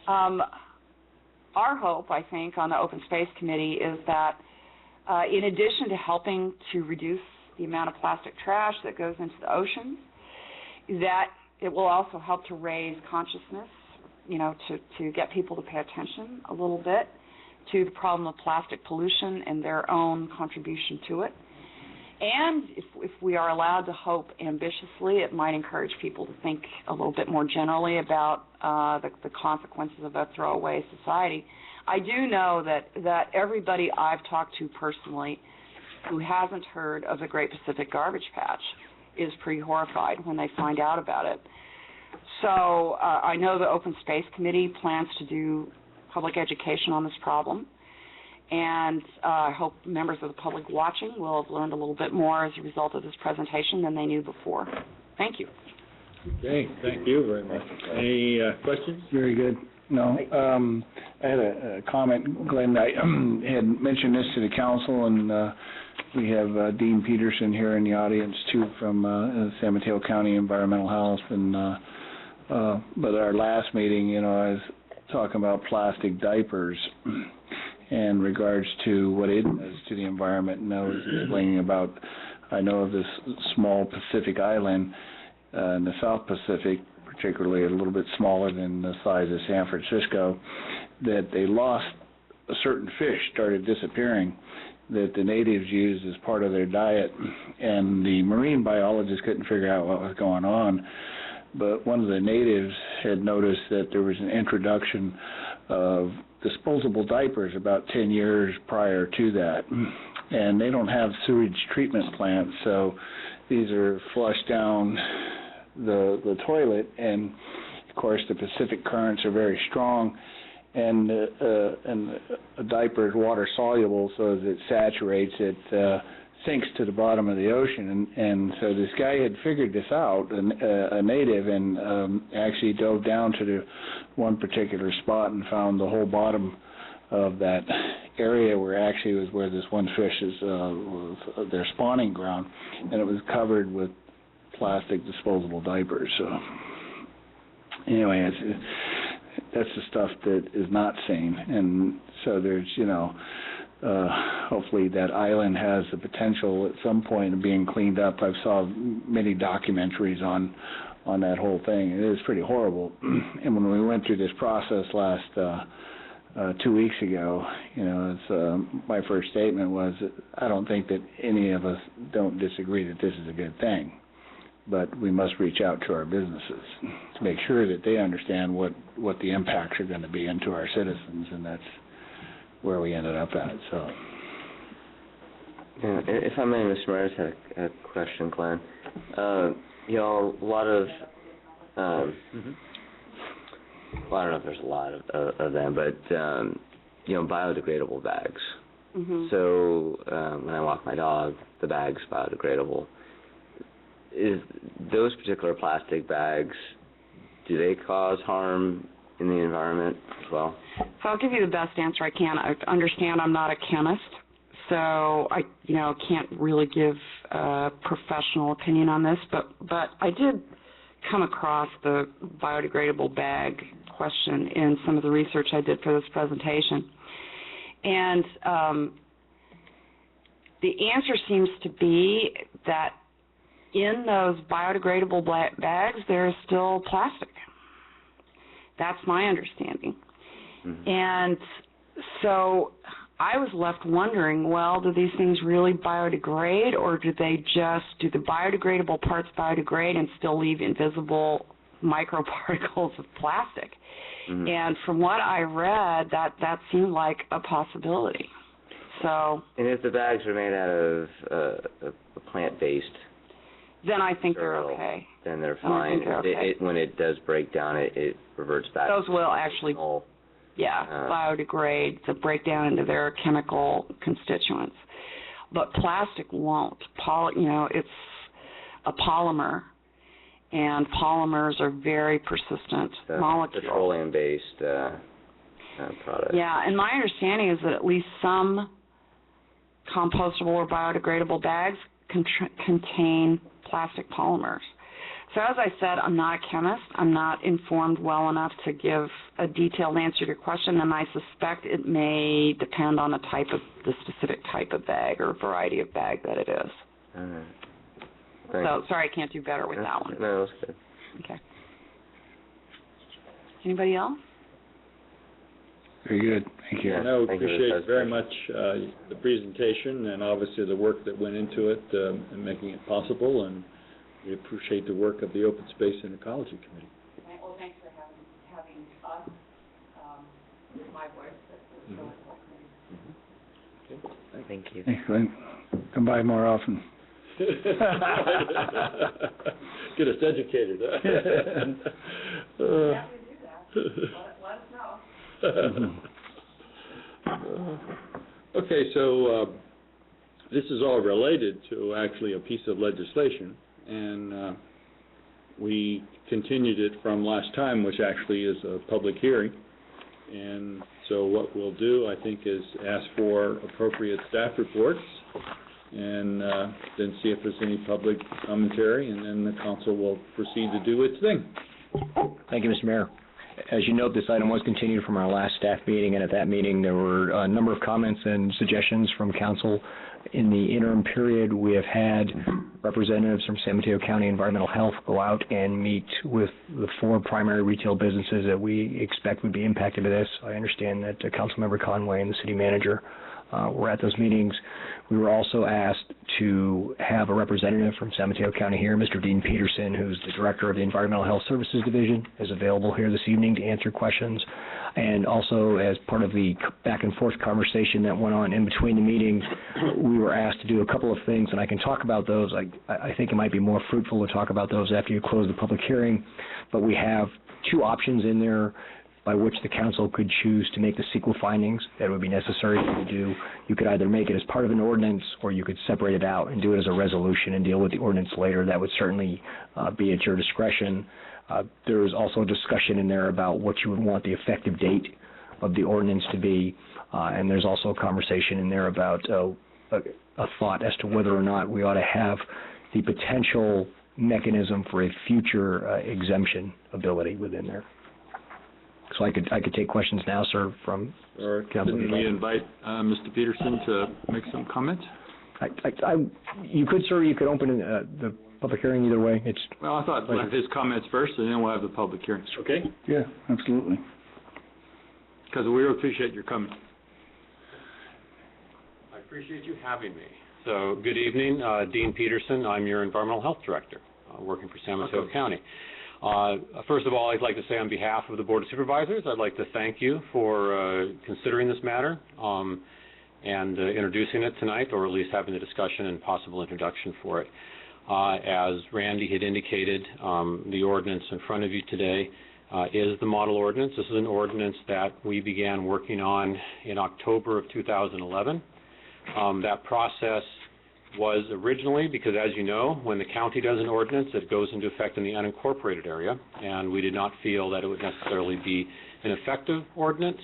our hope, I think, on the Open Space Committee is that in addition to helping to reduce the amount of plastic trash that goes into the oceans, that it will also help to raise consciousness, you know, to get people to pay attention a little bit to the problem of plastic pollution and their own contribution to it. And if we are allowed to hope ambitiously, it might encourage people to think a little bit more generally about the consequences of a throwaway society. I do know that everybody I've talked to personally who hasn't heard of the Great Pacific Garbage Patch is pretty horrified when they find out about it. So I know the Open Space Committee plans to do public education on this problem, and I hope members of the public watching will have learned a little bit more as a result of this presentation than they knew before. Thank you. Okay, thank you very much. Any questions? Very good. No, I had a comment, Glenn. I had mentioned this to the council, and we have Dean Peterson here in the audience too from San Mateo County Environmental Health. And but our last meeting, you know, I was talking about plastic diapers in regards to what it does to the environment, and I was explaining about, I know of this small Pacific island in the South Pacific, particularly a little bit smaller than the size of San Francisco, that they lost a certain fish, started disappearing, that the natives used as part of their diet, and the marine biologists couldn't figure out what was going on. But one of the natives had noticed that there was an introduction of disposable diapers about 10 years prior to that. and they don't have sewage treatment plants, so these are flushed down the toilet, and of course the Pacific currents are very strong, and a diaper is water soluble, so as it saturates, it sinks to the bottom of the ocean, and so this guy had figured this out, a native, and actually dove down to the one particular spot and found the whole bottom of that area where actually was where this one fish is was their spawning ground, and it was covered with plastic disposable diapers. So anyway, that's the stuff that is not seen, and so there's, hopefully that island has the potential at some point of being cleaned up. I've saw many documentaries on that whole thing. It is pretty horrible. And when we went through this process last 2 weeks ago, my first statement was that I don't think that any of us don't disagree that this is a good thing, but we must reach out to our businesses to make sure that they understand what the impacts are going to be into our citizens, and that's where we ended up at. So, yeah, if I may, Mr. Myers, had a question, Glenn. A lot of, well, I don't know if there's a lot of them, but biodegradable bags. Mm-hmm. So when I walk my dog, the bag's biodegradable. Is those particular plastic bags, do they cause harm in the environment as well? So I'll give you the best answer I can. I understand I'm not a chemist, so I can't really give a professional opinion on this, but I did come across the biodegradable bag question in some of the research I did for this presentation. And the answer seems to be that in those biodegradable bags, there is still plastic. That's my understanding. Mm-hmm. And so I was left wondering, well, do these things really biodegrade, or do the biodegradable parts biodegrade and still leave invisible microparticles of plastic? Mm-hmm. And from what I read, that seemed like a possibility. So. And if the bags are made out of a plant-based, then I think they're okay. Then they're fine. When it does break down, it reverts back. Those will actually, biodegrade, to break down into their chemical constituents. But plastic won't. It's a polymer, and polymers are very persistent molecules. Petroleum-based products. Yeah, and my understanding is that at least some compostable or biodegradable bags contain plastic polymers. So as I said, I'm not a chemist. I'm not informed well enough to give a detailed answer to your question, and I suspect it may depend on the specific type of bag or variety of bag that it is. All right. So sorry, I can't do better with that one. No, that's good. Okay. Anybody else? Very good. Thank you. I appreciate very much the presentation and obviously the work that went into it and making it possible, and we appreciate the work of the Open Space and Ecology Committee. Well, thanks for having us with my voice. That's so important. Okay. Thank you. Thanks, Glenn. Come by more often. Get us educated. Yeah, we do that. Let us know. Okay, so this is all related to actually a piece of legislation, and we continued it from last time, which actually is a public hearing. And so what we'll do, I think, is ask for appropriate staff reports and then see if there's any public commentary, and then the council will proceed to do its thing. Thank you, Mr. Mayor. As you note, this item was continued from our last staff meeting, and at that meeting there were a number of comments and suggestions from council. In the interim period, we have had representatives from San Mateo County Environmental Health go out and meet with the 4 primary retail businesses that we expect would be impacted by this. I understand that Councilmember Conway and the city manager were at those meetings. We were also asked to have a representative from San Mateo County here. Mr. Dean Peterson, who's the director of the Environmental Health Services Division, is available here this evening to answer questions. And also, as part of the back and forth conversation that went on in between the meetings, we were asked to do a couple of things, and I can talk about those. I think it might be more fruitful to talk about those after you close the public hearing, but we have two options in there by which the council could choose to make the CEQA findings that would be necessary to do. You could either make it as part of an ordinance, or you could separate it out and do it as a resolution and deal with the ordinance later. That would certainly be at your discretion. There is also a discussion in there about what you would want the effective date of the ordinance to be, and there's also a conversation in there about a thought as to whether or not we ought to have the potential mechanism for a future exemption ability within there. So I could take questions now, sir, from council. Can we invite Mr. Peterson to make some comments? You could, sir. You could open the public hearing either way. Well, I thought we'll have his comments first, and then we'll have the public hearing. Okay? Yeah, absolutely. Because we appreciate your comment. I appreciate you having me. So, good evening, Dean Peterson. I'm your Environmental Health Director, working for San Mateo County. First of all, I'd like to say on behalf of the Board of Supervisors, I'd like to thank you for considering this matter and introducing it tonight, or at least having the discussion and possible introduction for it. As Randy had indicated, the ordinance in front of you today is the model ordinance. This is an ordinance that we began working on in October of 2011. That process was originally, because as you know, when the county does an ordinance, it goes into effect in the unincorporated area, and we did not feel that it would necessarily be an effective ordinance,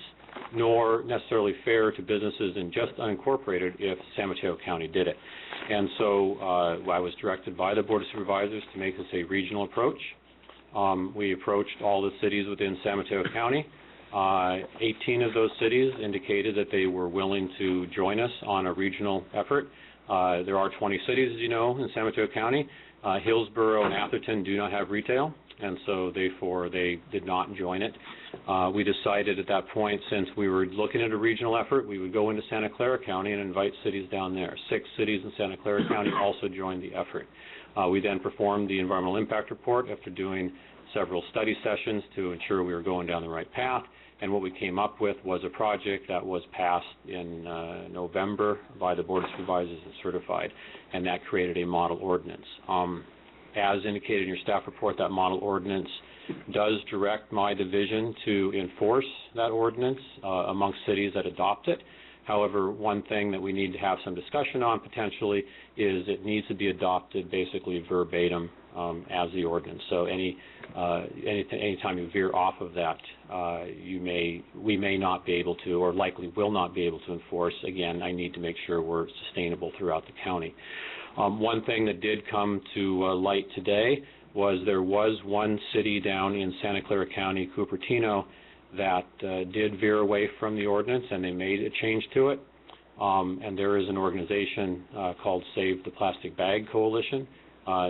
nor necessarily fair to businesses in just unincorporated if San Mateo County did it. And so I was directed by the Board of Supervisors to make this a regional approach. We approached all the cities within San Mateo County. 18 of those cities indicated that they were willing to join us on a regional effort. There are 20 cities, as you know, in San Mateo County. Hillsborough and Atherton do not have retail, and so therefore they did not join it. We decided at that point, since we were looking at a regional effort, we would go into Santa Clara County and invite cities down there. 6 cities in Santa Clara County also joined the effort. We then performed the environmental impact report after doing several study sessions to ensure we were going down the right path. And what we came up with was a project that was passed in November by the Board of Supervisors and certified, and that created a model ordinance. As indicated in your staff report, that model ordinance does direct my division to enforce that ordinance amongst cities that adopt it. However, one thing that we need to have some discussion on potentially is it needs to be adopted basically verbatim as the ordinance. So anytime you veer off of that, we may not be able to, or likely will not be able to enforce. Again, I need to make sure we're sustainable throughout the county. One thing that did come to light today was there was one city down in Santa Clara County, Cupertino, that did veer away from the ordinance, and they made a change to it. And there is an organization called Save the Plastic Bag Coalition.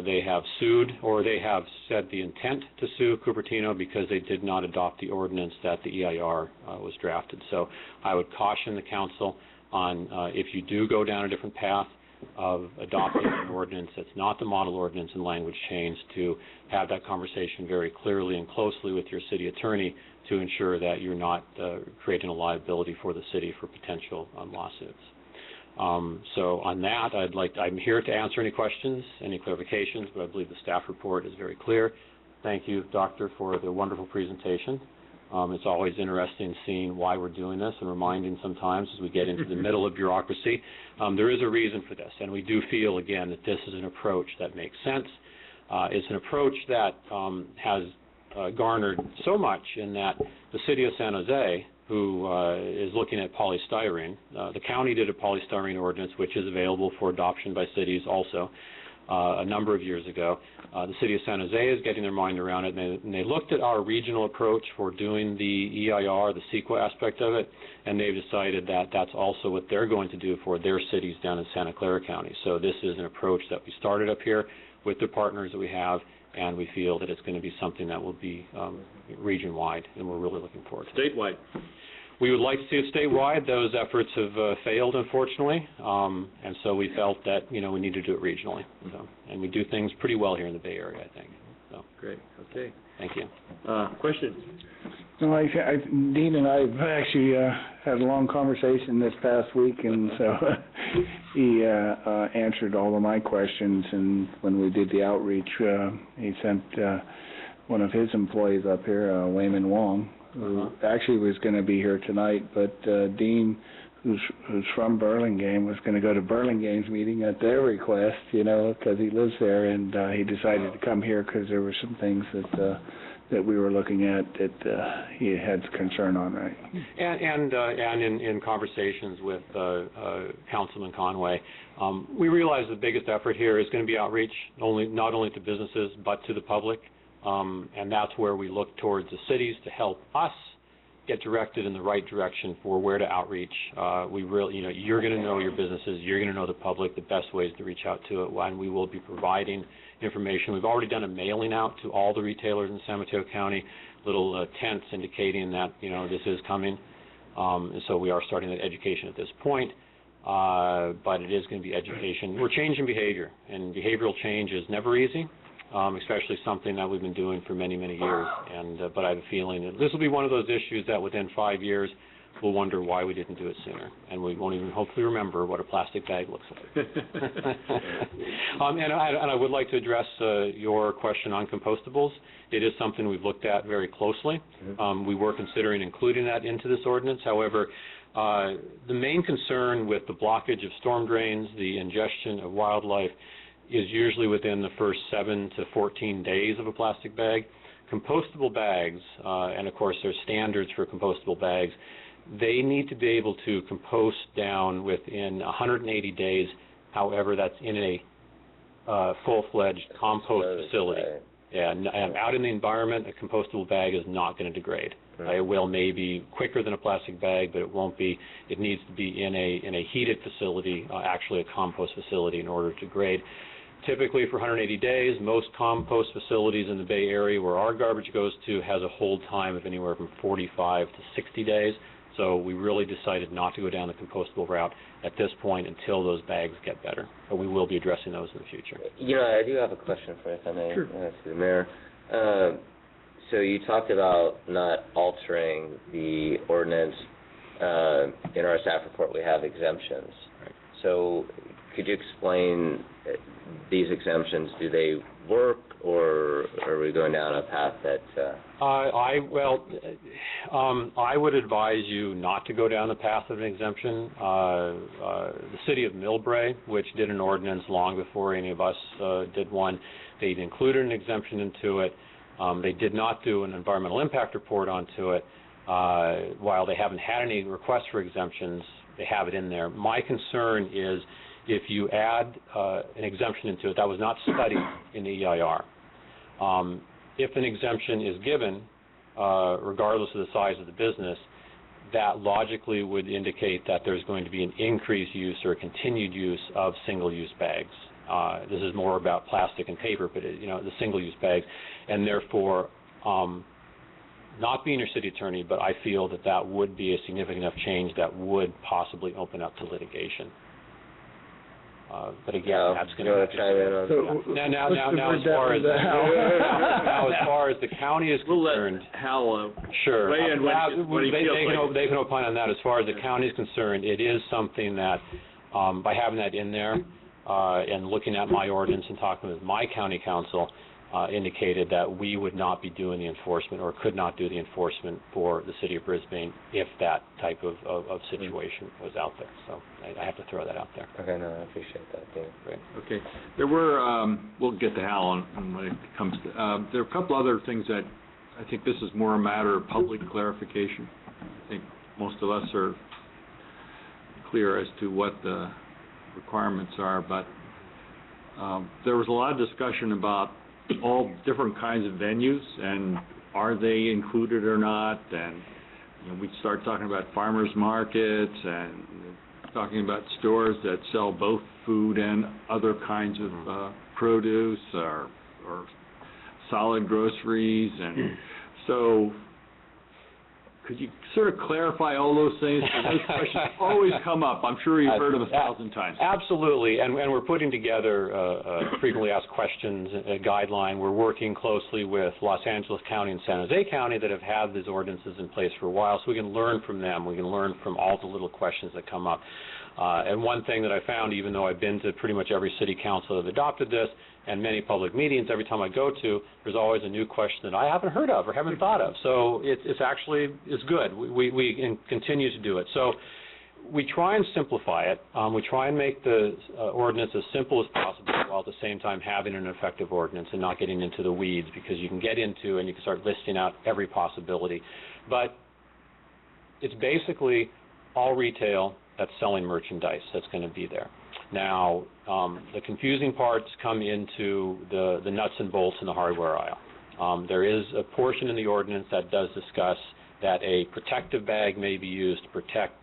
They have sued, or they have said the intent to sue Cupertino because they did not adopt the ordinance that the EIR was drafted. So I would caution the council on if you do go down a different path of adopting an ordinance that's not the model ordinance and language change, to have that conversation very clearly and closely with your city attorney to ensure that you're not creating a liability for the city for potential lawsuits. So on that, I'm here to answer any questions, any clarifications, but I believe the staff report is very clear. Thank you, Doctor, for the wonderful presentation. It's always interesting seeing why we're doing this and reminding sometimes as we get into the middle of bureaucracy. There is a reason for this, and we do feel, again, that this is an approach that makes sense. It's an approach that has garnered so much in that the city of San Jose, who is looking at polystyrene, the county did a polystyrene ordinance which is available for adoption by cities also a number of years ago. The city of San Jose is getting their mind around it, and they looked at our regional approach for doing the EIR, the CEQA aspect of it, and they've decided that that's also what they're going to do for their cities down in Santa Clara County. So this is an approach that we started up here with the partners that we have, and we feel that it's going to be something that will be region-wide, and we're really looking forward to it. Statewide. We would like to see it statewide. Those efforts have failed, unfortunately, and so we felt that, we need to do it regionally. So, and we do things pretty well here in the Bay Area, I think. So. Great. Okay. Thank you. Questions? No, Dean and I have actually had a long conversation this past week, and so he answered all of my questions. And when we did the outreach, he sent one of his employees up here, Wayman Wong, who actually was going to be here tonight, but Dean, who's from Burlingame, was going to go to Burlingame's meeting at their request, because he lives there, and he decided to come here because there were some things that we were looking at that he had concern on, right? And in conversations with Councilman Conway, we realize the biggest effort here is going to be outreach, not only to businesses but to the public, and that's where we look towards the cities to help us get directed in the right direction for where to outreach. We really, you're going to know your businesses, you're going to know the public, the best ways to reach out to it, and we will be providing information. We've already done a mailing out to all the retailers in San Mateo County, little tents indicating that, this is coming. And so we are starting that education at this point, but it is going to be education. We're changing behavior, and behavioral change is never easy. Especially something that we've been doing for many, many years. But I have a feeling that this will be one of those issues that within 5 years we'll wonder why we didn't do it sooner, and we won't even hopefully remember what a plastic bag looks like. And I would like to address your question on compostables. It is something we've looked at very closely. We were considering including that into this ordinance. However, the main concern with the blockage of storm drains, the ingestion of wildlife, is usually within the first 7 to 14 days of a plastic bag. Compostable bags, and of course there's standards for compostable bags, they need to be able to compost down within 180 days. However, that's in a full-fledged compost facility. Yeah, and out in the environment, a compostable bag is not going to degrade. It will maybe quicker than a plastic bag, but it won't be. It needs to be in a heated facility, actually a compost facility, in order to degrade. Typically for 180 days, most compost facilities in the Bay Area where our garbage goes to has a hold time of anywhere from 45 to 60 days. So we really decided not to go down the compostable route at this point until those bags get better. But we will be addressing those in the future. I do have a question for you, if I may, to the Mayor. So you talked about not altering the ordinance. In our staff report, we have exemptions. Right. So could you explain these exemptions? Do they work, or are we going down a path that... I would advise you not to go down the path of an exemption. The city of Millbrae, which did an ordinance long before any of us did one, they included an exemption into it. They did not do an environmental impact report onto it. While they haven't had any requests for exemptions, they have it in there. My concern is if you add an exemption into it, that was not studied in the EIR. If an exemption is given, regardless of the size of the business, that logically would indicate that there's going to be an increased use or continued use of single-use bags. This is more about plastic and paper, but the single-use bags, and therefore, not being your city attorney, but I feel that that would be a significant enough change that would possibly open up to litigation. But again, that's going to chime in on now as far as the county is concerned, Hal sure. weigh in what he feels like. They can opine on that. As far as the county is concerned, it is something that by having that in there and looking at my ordinance and talking with my county council, indicated that we would not be doing the enforcement or could not do the enforcement for the city of Brisbane if that type of situation was out there. So I have to throw that out there. Okay, no, I appreciate that, Dave. Great. Okay. There were, we'll get to Hal on when it comes to, there are a couple other things that I think this is more a matter of public clarification. I think most of us are clear as to what the requirements are, but there was a lot of discussion about all different kinds of venues and are they included or not, and we start talking about farmers markets and talking about stores that sell both food and other kinds of produce or solid groceries, and so Could you sort of clarify all those things? Those questions always come up. I'm sure you've heard them 1,000 times. Absolutely, and we're putting together a frequently asked questions a guideline. We're working closely with Los Angeles County and San Jose County that have had these ordinances in place for a while, so we can learn from them. We can learn from all the little questions that come up. And one thing that I found, even though I've been to pretty much every city council that have adopted this, and many public meetings, every time I go to, there's always a new question that I haven't heard of or haven't thought of. So it's actually good. We continue to do it. So we try and simplify it. We try and make the ordinance as simple as possible while at the same time having an effective ordinance and not getting into the weeds, because you can get into and you can start listing out every possibility. But it's basically all retail that's selling merchandise that's going to be there. Now, the confusing parts come into the nuts and bolts in the hardware aisle. There is a portion in the ordinance that does discuss that a protective bag may be used to protect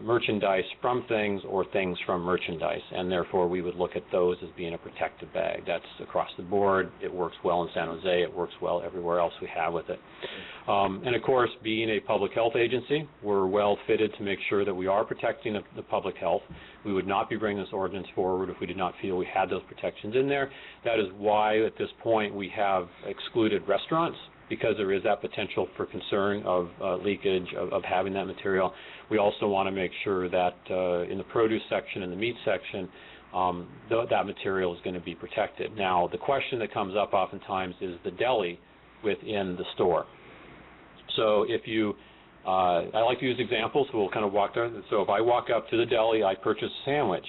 merchandise from things or things from merchandise, and therefore we would look at those as being a protective bag. That's across the board. It works well in San Jose. It works well everywhere else we have with it. And of course, being a public health agency, we're well fitted to make sure that we are protecting the public health. We would not be bringing this ordinance forward if we did not feel we had those protections in there. That is why at this point we have excluded restaurants, because there is that potential for concern of leakage of having that material. We also want to make sure that in the produce section and the meat section, that material is going to be protected. Now, the question that comes up oftentimes is the deli within the store. So if you, I like to use examples, so we'll kind of walk there. So if I walk up to the deli, I purchase a sandwich,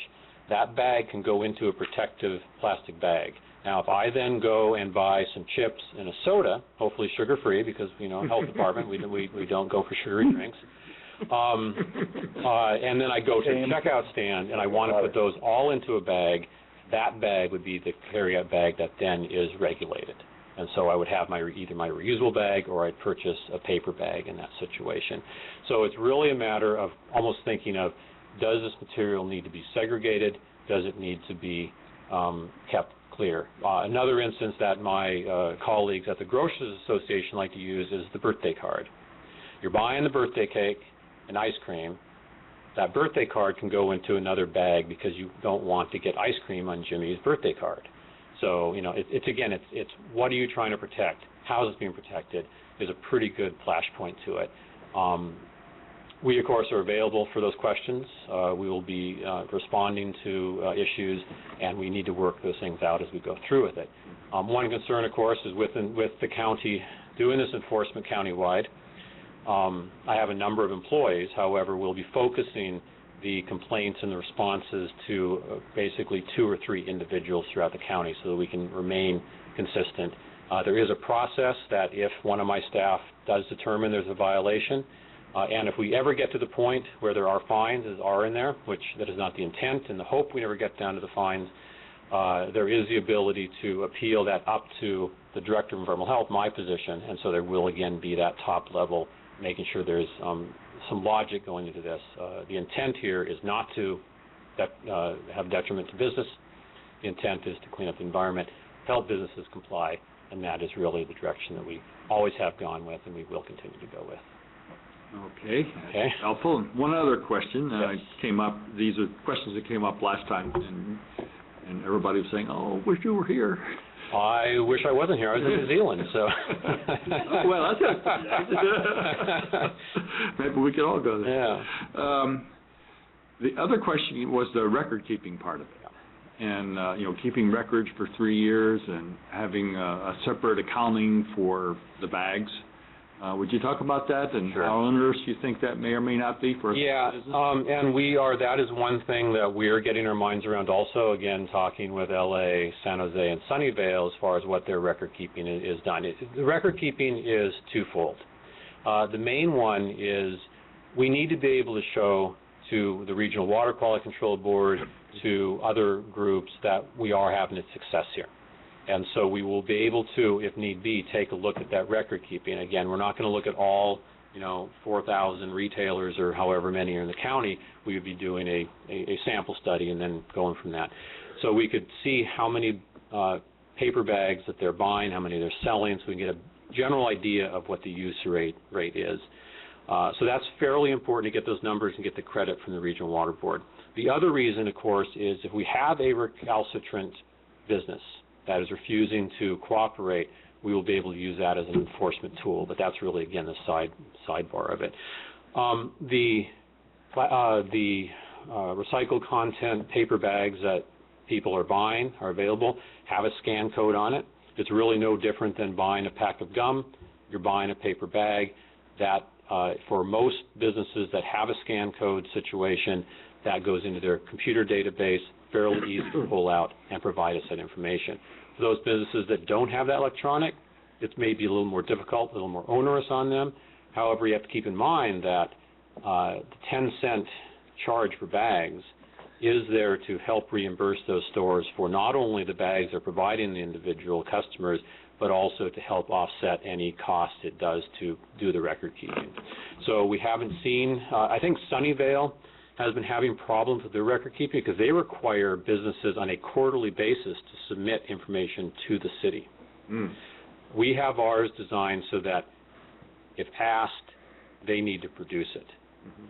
that bag can go into a protective plastic bag. Now, if I then go and buy some chips and a soda, hopefully sugar-free, because, health department, we don't go for sugary drinks, and then I go to the checkout stand and I want to put those all into a bag, that bag would be the carry-out bag that then is regulated. And so I would have either my reusable bag or I'd purchase a paper bag in that situation. So it's really a matter of almost thinking of, does this material need to be segregated? Does it need to be kept clear? Another instance that my colleagues at the Grocers Association like to use is the birthday card. You're buying the birthday cake and ice cream. That birthday card can go into another bag because you don't want to get ice cream on Jimmy's birthday card. So, it's what are you trying to protect? How is it being protected? There's a pretty good flashpoint to it. We, of course, are available for those questions. We will be responding to issues, and we need to work those things out as we go through with it. One concern, of course, is with the county doing this enforcement countywide. I have a number of employees. However, we'll be focusing the complaints and the responses to basically 2 or 3 individuals throughout the county so that we can remain consistent. There is a process that if one of my staff does determine there's a violation, and if we ever get to the point where there are fines, as are in there, which that is not the intent and the hope we never get down to the fines, there is the ability to appeal that up to the Director of Environmental Health, my position, and so there will again be that top level, making sure there's some logic going into this. The intent here is not to have detriment to business. The intent is to clean up the environment, help businesses comply, and that is really the direction that we always have gone with and we will continue to go with. Okay. Helpful. One other question came up. These are questions that came up last time, and everybody was saying, "Oh, wish you were here." I wish I wasn't here. I was in New Zealand, so. Well, that's good. Maybe we could all go there. Yeah. The other question was the record-keeping part of it, and keeping records for 3 years and having a separate accounting for the bags. Would you talk about that and how onerous you think that may or may not be for a business? And that is one thing that we're getting our minds around also, again, talking with LA, San Jose, and Sunnyvale as far as what their record keeping is done. The record keeping is twofold. The main one is we need to be able to show to the Regional Water Quality Control Board, to other groups that we are having a success here. And so we will be able to, if need be, take a look at that record keeping. Again, we're not going to look at all, 4,000 retailers or however many are in the county. We would be doing a sample study and then going from that. So we could see how many paper bags that they're buying, how many they're selling, so we can get a general idea of what the use rate is. So that's fairly important to get those numbers and get the credit from the Regional Water Board. The other reason, of course, is if we have a recalcitrant business that is refusing to cooperate, we will be able to use that as an enforcement tool, but that's really, again, the sidebar of it. The recycled content paper bags that people are buying are available, have a scan code on it. It's really no different than buying a pack of gum. You're buying a paper bag. That, for most businesses that have a scan code situation, that goes into their computer database, fairly easy to pull out and provide us that information. For those businesses that don't have that electronic, it may be a little more difficult, a little more onerous on them. However, you have to keep in mind that the 10-cent charge for bags is there to help reimburse those stores for not only the bags they're providing the individual customers, but also to help offset any cost it does to do the record keeping. So we haven't seen, I think Sunnyvale has been having problems with their record keeping because they require businesses on a quarterly basis to submit information to the city. We have ours designed so that if asked, they need to produce it.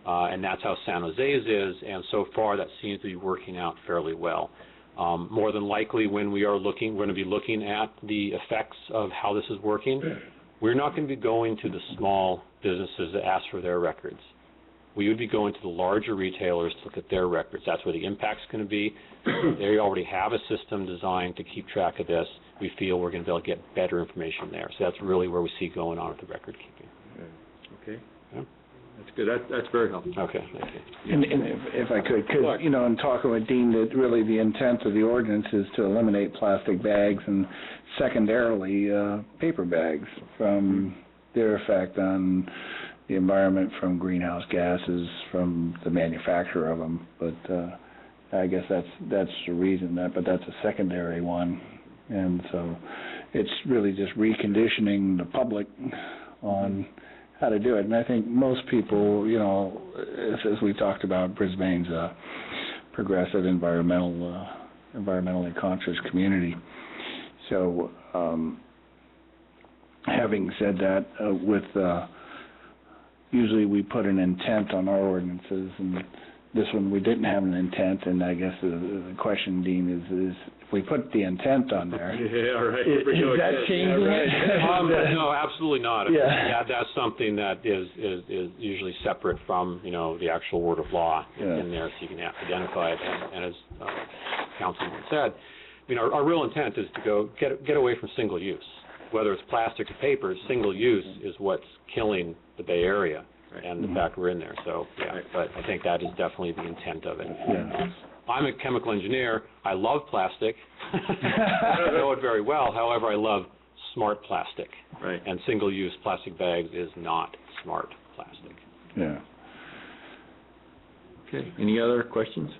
And that's how San Jose's is, and so far that seems to be working out fairly well. More than likely, when we're going to be looking at the effects of how this is working, we're not going to be going to the small businesses that ask for their records. We would be going to the larger retailers to look at their records. That's where the impact's going to be. They already have a system designed to keep track of this. We feel we're going to be able to get better information there. So that's really where we see going on with the record keeping. Okay. Yeah. That's good. That's very helpful. Okay, thank you. And if I could, you know, in talking with Dean, that really the intent of the ordinance is to eliminate plastic bags and secondarily paper bags from their effect on the environment from greenhouse gases from the manufacture of them. But I guess that's the reason but that's a secondary one. And so it's really just reconditioning the public on how to do it. And I think most people, you know, as we talked about, Brisbane's a progressive environmentally conscious community. So having said that, usually we put an intent on our ordinances, and this one we didn't have an intent, and I guess the question, Dean, is if we put the intent on there, yeah, right. Is that changing it? No, absolutely not. Yeah. That's something that is usually separate from, you know, the actual word of law in there, so you can identify it. And as Councilman said, I mean, our real intent is to go get away from single use. Whether it's plastic or paper, single use is what's killing the Bay Area, and the fact we're in there. So, yeah, but I think that is definitely the intent of it. Yeah. I'm a chemical engineer. I love plastic. I know it very well. However, I love smart plastic. Right. And single-use plastic bags is not smart plastic. Yeah. Okay. Any other questions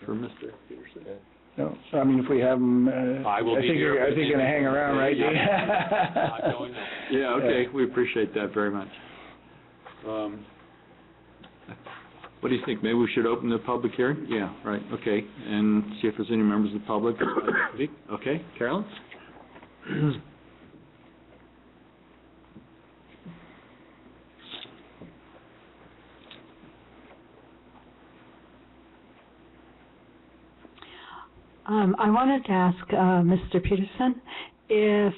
for Mr. Peterson? No. So, I mean, if we have them, I will be here. I think you're going to hang around, right? I'm going there. Yeah, okay. We appreciate that very much. What do you think? Maybe we should open the public hearing? Yeah, right. Okay. And see if there's any members of the public. Okay. Carolyn? I wanted to ask Mr. Peterson if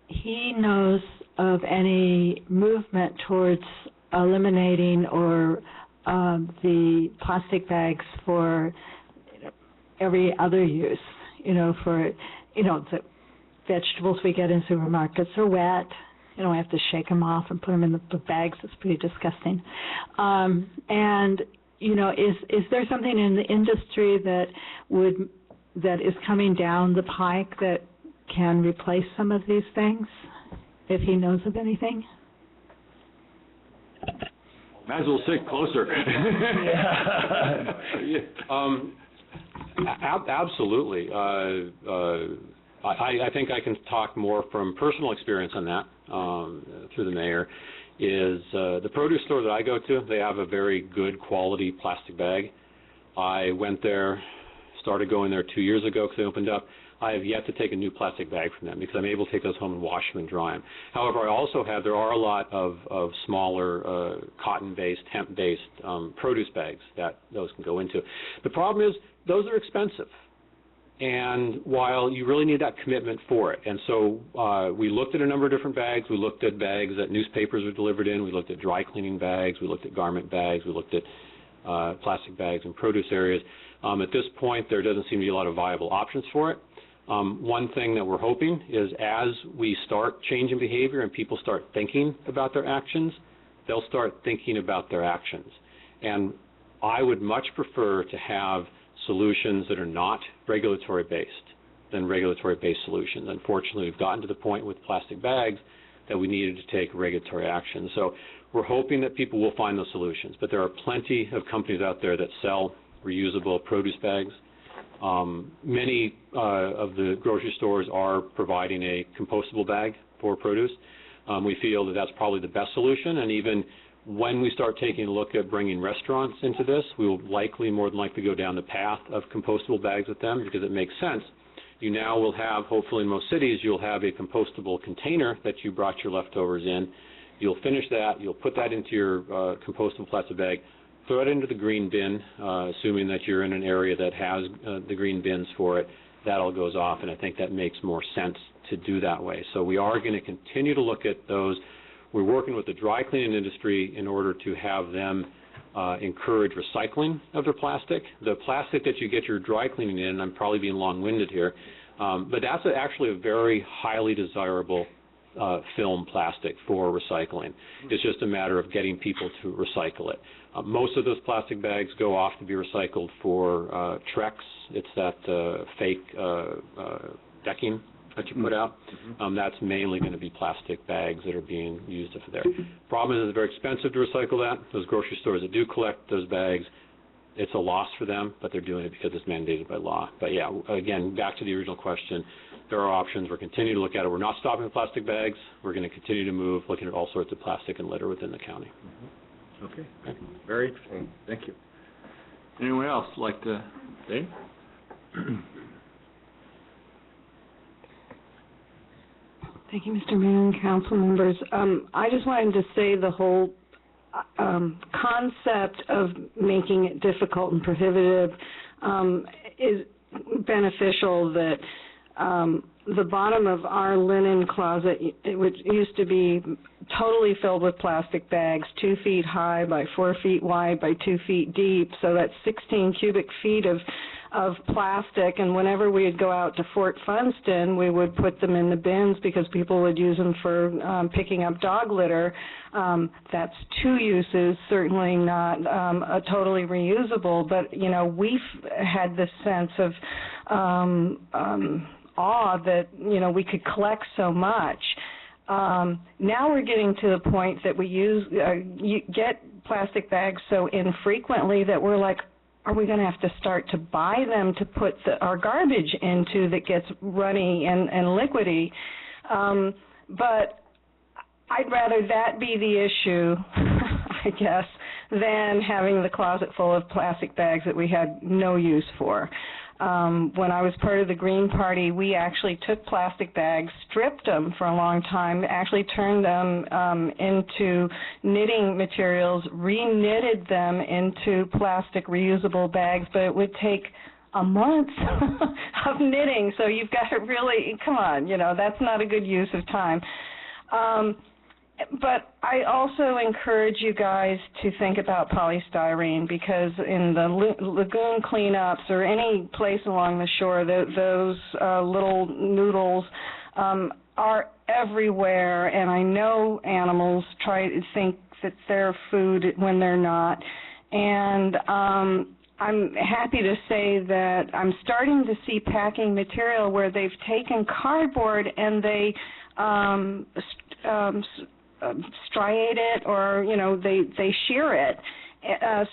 he knows of any movement towards eliminating or the plastic bags for every other use, for, the vegetables we get in supermarkets are wet. We have to shake them off and put them in the bags. It's pretty disgusting. And, is there something in the industry that is coming down the pike that can replace some of these things, if he knows of anything? Might as well sit closer. Absolutely. I think I can talk more from personal experience on that through the mayor. Is the produce store that I go to, they have a very good quality plastic bag. I went there, started going there 2 years ago because they opened up. I have yet to take a new plastic bag from them because I'm able to take those home and wash them and dry them. However, I also have, there are a lot of smaller cotton-based, hemp-based produce bags that those can go into. The problem is those are expensive. And while you really need that commitment for it, and so we looked at a number of different bags. We looked at bags that newspapers were delivered in. We looked at dry cleaning bags. We looked at garment bags. We looked at plastic bags in produce areas. At this point, there doesn't seem to be a lot of viable options for it. One thing that we're hoping is as we start changing behavior and people start thinking about their actions, they'll start thinking about their actions. And I would much prefer to have solutions that are not regulatory-based than regulatory-based solutions. Unfortunately, we've gotten to the point with plastic bags that we needed to take regulatory action. So we're hoping that people will find those solutions. But there are plenty of companies out there that sell reusable produce bags. Many of the grocery stores are providing a compostable bag for produce. We feel that that's probably the best solution, and even when we start taking a look at bringing restaurants into this, we will more than likely go down the path of compostable bags with them because it makes sense. You now will have, hopefully in most cities, you'll have a compostable container that you brought your leftovers in. You'll finish that, you'll put that into your compostable plastic bag, throw it into the green bin, assuming that you're in an area that has the green bins for it. That all goes off, and I think that makes more sense to do that way. So we are going to continue to look at those. We're working with the dry cleaning industry in order to have them encourage recycling of their plastic. The plastic that you get your dry cleaning in, I'm probably being long-winded here, but that's actually a very highly desirable film plastic for recycling. It's just a matter of getting people to recycle it. Most of those plastic bags go off to be recycled for Trex. It's that fake decking that you put out. That's mainly going to be plastic bags that are being used for there. Problem is it's very expensive to recycle that. Those grocery stores that do collect those bags, it's a loss for them, but they're doing it because it's mandated by law. But yeah, again, back to the original question, there are options. We're continuing to look at it. We're not stopping with plastic bags. We're going to continue to move, looking at all sorts of plastic and litter within the county. Okay. Very interesting. Thank you. Anyone else like to say? Thank you, Mr. Mayor and council members. I just wanted to say the whole concept of making it difficult and prohibitive is beneficial. That the bottom of our linen closet, which used to be totally filled with plastic bags, 2 feet high by 4 feet wide by 2 feet deep, so that's 16 cubic feet of plastic, and whenever we'd go out to Fort Funston, we would put them in the bins because people would use them for picking up dog litter. That's 2 uses, certainly not a totally reusable, but, you know, we've had this sense of awe that, you know, we could collect so much. Now we're getting to the point that we get plastic bags so infrequently that we're like, are we going to have to start to buy them to put our garbage into that gets runny and liquidy? But I'd rather that be the issue, I guess, than having the closet full of plastic bags that we had no use for. When I was part of the Green Party, we actually took plastic bags, stripped them for a long time, actually turned them into knitting materials, re-knitted them into plastic reusable bags, but it would take a month of knitting, so you've got to really, come on, you know, that's not a good use of time. But I also encourage you guys to think about polystyrene, because in the lagoon cleanups or any place along the shore, those little noodles are everywhere, and I know animals try to think that they're food when they're not. And I'm happy to say that I'm starting to see packing material where they've taken cardboard and they striate it, or, you know, they shear it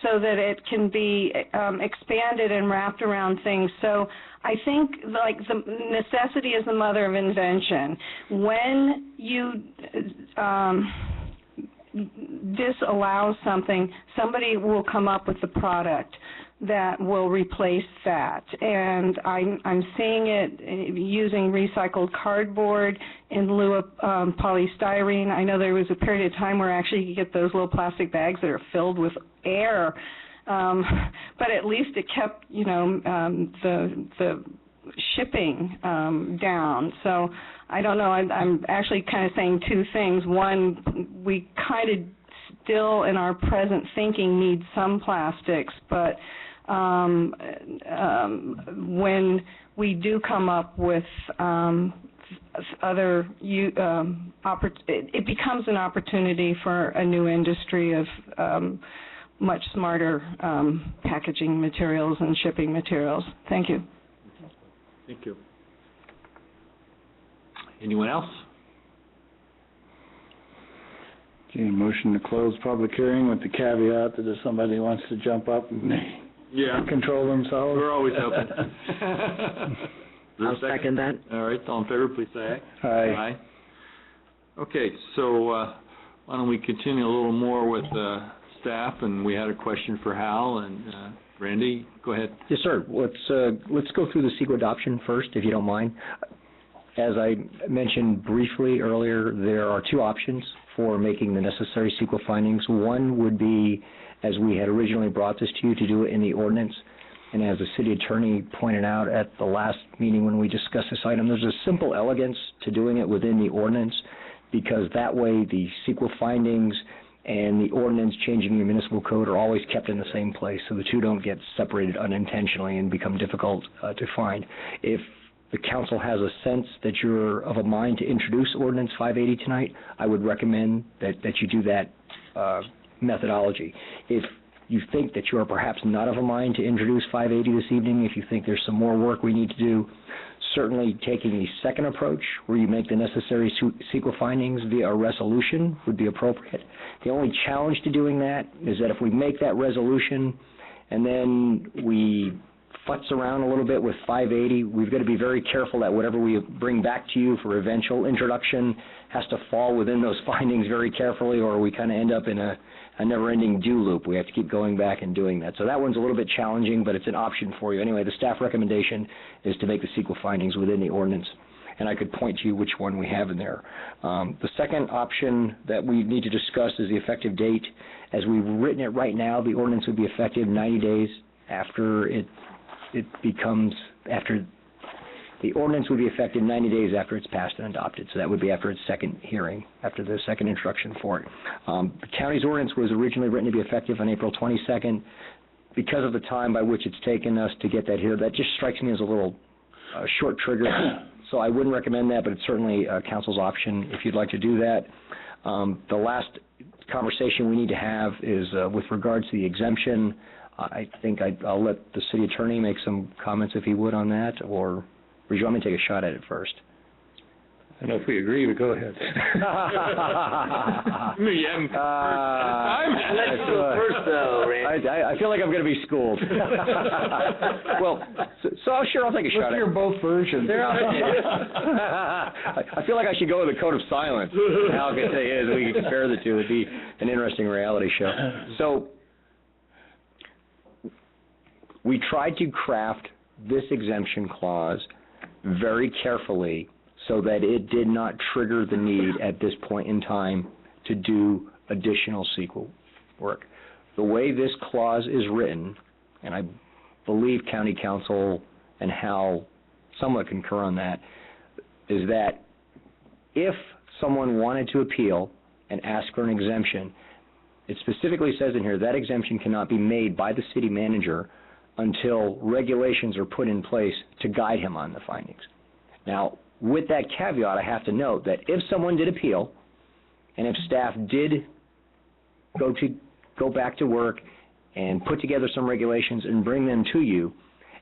so that it can be expanded and wrapped around things. So I think, like, the necessity is the mother of invention. When you this allows something, somebody will come up with the product that will replace that. And I'm seeing it using recycled cardboard in lieu of polystyrene. I know there was a period of time where actually you could get those little plastic bags that are filled with air, but at least it kept, the shipping down. So I don't know, I'm actually kind of saying two things. One, we kind of still in our present thinking need some plastics, but when we do come up with other, it becomes an opportunity for a new industry of much smarter packaging materials and shipping materials. Thank you. Thank you. Anyone else? Okay, motion to close public hearing with the caveat that if somebody wants to jump up and control themselves. We're always open. I'll second that. All right, all in favor, please say aye. Aye. Okay, so why don't we continue a little more with staff, and we had a question for Hal and Randy. Go ahead. Yes, sir. Let's go through the CEQA adoption first, if you don't mind. As I mentioned briefly earlier, there are two options for making the necessary CEQA findings. One would be, as we had originally brought this to you, to do it in the ordinance. And as the city attorney pointed out at the last meeting when we discussed this item, there's a simple elegance to doing it within the ordinance, because that way the CEQA findings and the ordinance changing your municipal code are always kept in the same place, so the two don't get separated unintentionally and become difficult to find. If the council has a sense that you're of a mind to introduce Ordinance 580 tonight, I would recommend that you do that methodology. If you think that you are perhaps not of a mind to introduce 580 this evening, if you think there's some more work we need to do, certainly taking the second approach, where you make the necessary CEQA findings via a resolution, would be appropriate. The only challenge to doing that is that if we make that resolution and then we futz around a little bit with 580, we've got to be very careful that whatever we bring back to you for eventual introduction has to fall within those findings very carefully, or we kind of end up in a never-ending do loop. We have to keep going back and doing that. So that one's a little bit challenging, but it's an option for you. Anyway, the staff recommendation is to make the CEQA findings within the ordinance, and I could point to you which one we have in there. The second option that we need to discuss is the effective date. As we've written it right now, the ordinance would be effective 90 days after the ordinance would be effective 90 days after it's passed and adopted. So that would be after its second hearing, after the second introduction for it. The county's ordinance was originally written to be effective on April 22nd. Because of the time by which it's taken us to get that here, that just strikes me as a little short trigger. So I wouldn't recommend that, but it's certainly council's option if you'd like to do that. The last conversation we need to have is with regards to the exemption. I think I'll let the city attorney make some comments if he would on that, or would you want me to take a shot at it first? I know if we agree, we go ahead. Let's go first, though, Randy. I feel like I'm going to be schooled. Well, so sure, I'll take a shot at it. Let's hear both versions. I feel like I should go with a code of silence. How I can say is we can compare the two. It'd be an interesting reality show. So we tried to craft this exemption clause very carefully so that it did not trigger the need at this point in time to do additional CEQA work. The way this clause is written, and I believe County Council and Hal somewhat concur on that, is that if someone wanted to appeal and ask for an exemption, it specifically says in here that exemption cannot be made by the city manager until regulations are put in place to guide him on the findings. Now, with that caveat, I have to note that if someone did appeal, and if staff did go back to work and put together some regulations and bring them to you,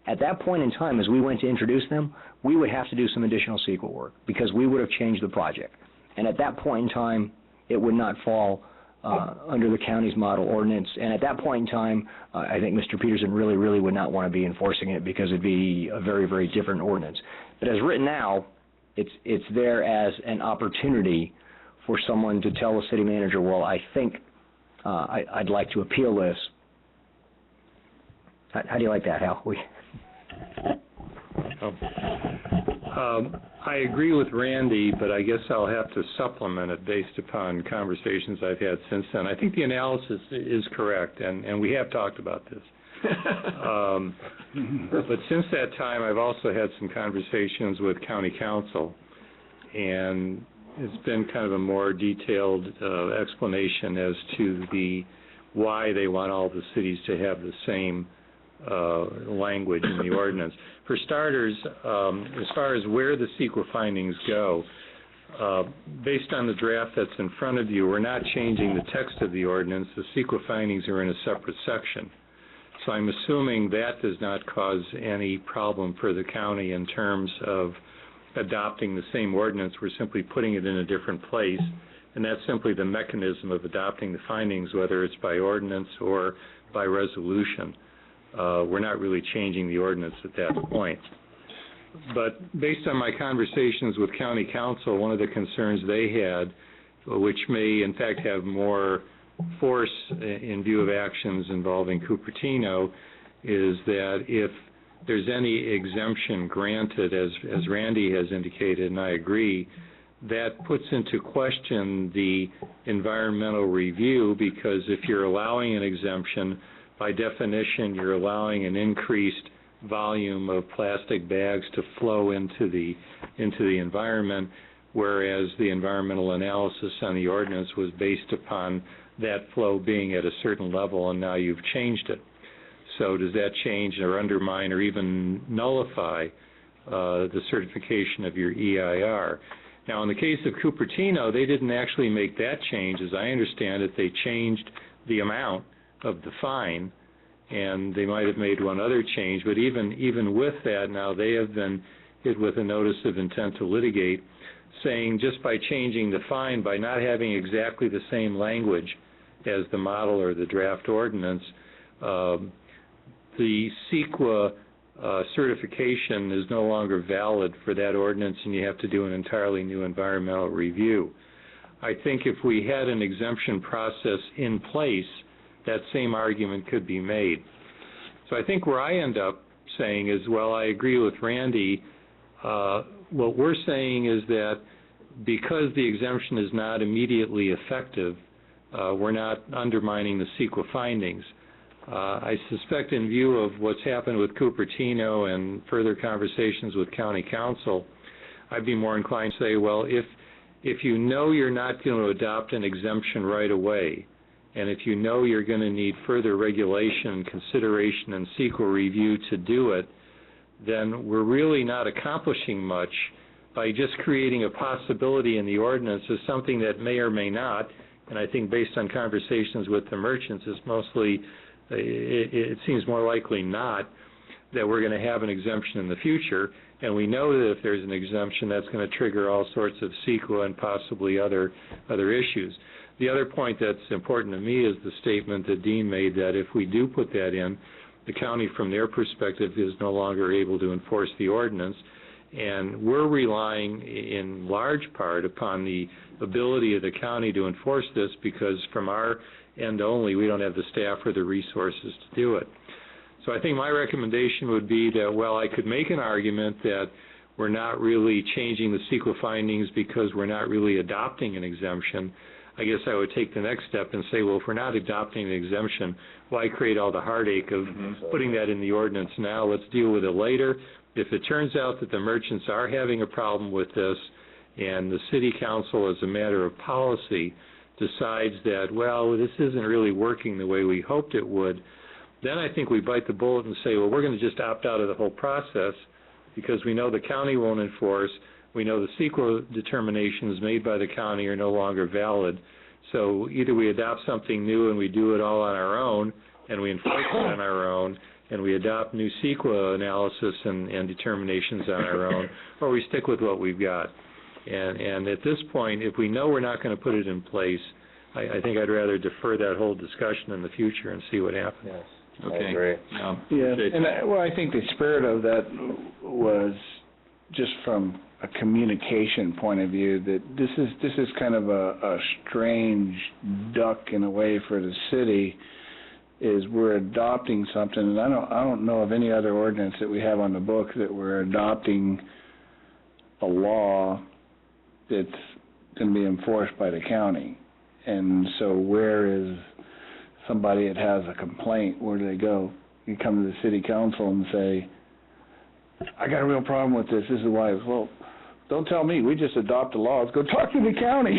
at that point in time, as we went to introduce them, we would have to do some additional CEQA work because we would have changed the project. And at that point in time, it would not fall under the county's model ordinance. And at that point in time, I think Mr. Peterson really would not want to be enforcing it because it'd be a very different ordinance. But as written now, it's there as an opportunity for someone to tell the city manager, well, I think I'd like to appeal this. How do you like that, Hal? I agree with Randy, but I guess I'll have to supplement it based upon conversations I've had since then. I think the analysis is correct, and we have talked about this. But since that time, I've also had some conversations with county council, and it's been kind of a more detailed explanation as to why they want all the cities to have the same language in the ordinance. For starters, as far as where the CEQA findings go, based on the draft that's in front of you, we're not changing the text of the ordinance. The CEQA findings are in a separate section. So I'm assuming that does not cause any problem for the county in terms of adopting the same ordinance. We're simply putting it in a different place, and that's simply the mechanism of adopting the findings, whether it's by ordinance or by resolution. We're not really changing the ordinance at that point. But based on my conversations with county council, one of the concerns they had, which may in fact have more force in view of actions involving Cupertino, is that if there's any exemption granted, as Randy has indicated, and I agree, that puts into question the environmental review, because if you're allowing an exemption, by definition, you're allowing an increased volume of plastic bags to flow into the environment, whereas the environmental analysis on the ordinance was based upon that flow being at a certain level, and now you've changed it. So does that change or undermine or even nullify the certification of your EIR? Now, in the case of Cupertino, they didn't actually make that change. As I understand it, they changed the amount of the fine, and they might have made one other change, but even with that, now they have been hit with a notice of intent to litigate, saying just by changing the fine, by not having exactly the same language as the model or the draft ordinance, the CEQA certification is no longer valid for that ordinance, and you have to do an entirely new environmental review. I think if we had an exemption process in place, that same argument could be made. So I think where I end up saying is, well, I agree with Randy. What we're saying is that because the exemption is not immediately effective, we're not undermining the CEQA findings. I suspect in view of what's happened with Cupertino and further conversations with county council, I'd be more inclined to say, well, if you know you're not going to adopt an exemption right away, and if you know you're going to need further regulation, consideration, and CEQA review to do it, then we're really not accomplishing much by just creating a possibility in the ordinance of something that may or may not, and I think based on conversations with the merchants, it's mostly, it seems more likely not, that we're going to have an exemption in the future, and we know that if there's an exemption, that's going to trigger all sorts of CEQA and possibly other issues. The other point that's important to me is the statement that Dean made that if we do put that in, the county from their perspective is no longer able to enforce the ordinance, and we're relying in large part upon the ability of the county to enforce this, because from our end only, we don't have the staff or the resources to do it. So I think my recommendation would be that, well, I could make an argument that we're not really changing the CEQA findings because we're not really adopting an exemption. I guess I would take the next step and say, well, if we're not adopting an exemption, why create all the heartache of putting that in the ordinance now? Let's deal with it later. If it turns out that the merchants are having a problem with this, and the city council, as a matter of policy, decides that, well, this isn't really working the way we hoped it would, then I think we bite the bullet and say, well, we're going to just opt out of the whole process, because we know the county won't enforce. We know the CEQA determinations made by the county are no longer valid. So either we adopt something new and we do it all on our own, and we enforce it on our own, and we adopt new CEQA analysis and determinations on our own, or we stick with what we've got. And at this point, if we know we're not going to put it in place, I think I'd rather defer that whole discussion in the future and see what happens. Yes. Okay. I agree. Yeah, and I think the spirit of that was just from a communication point of view, that this is kind of a strange duck in a way for the city, is we're adopting something, and I don't know of any other ordinance that we have on the book that we're adopting a law that's going to be enforced by the county. And so where is somebody that has a complaint, where do they go? You come to the city council and say, I got a real problem with this is why. Well, don't tell me, we just adopt the laws, go talk to the county.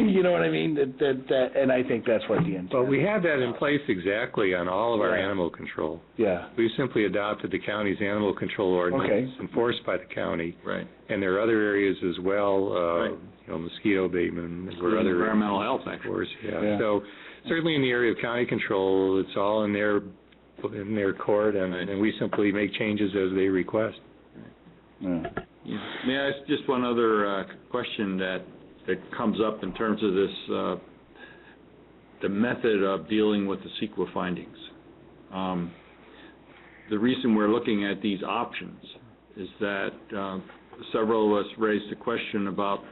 You know what I mean? And I think that's what the intent. But we have that in place exactly on all of our Yeah. animal control. Yeah. We simply adopted the county's animal control ordinance, enforced by the county. Right. And there are other areas as well, Right. Mosquito abatement, or other environmental health, of course, Yeah. So certainly in the area of county control, it's all in their court, and we simply make changes as they request. Yeah. Yeah. May I ask just one other question that comes up in terms of this, the method of dealing with the CEQA findings? The reason we're looking at these options is that several of us raised the question about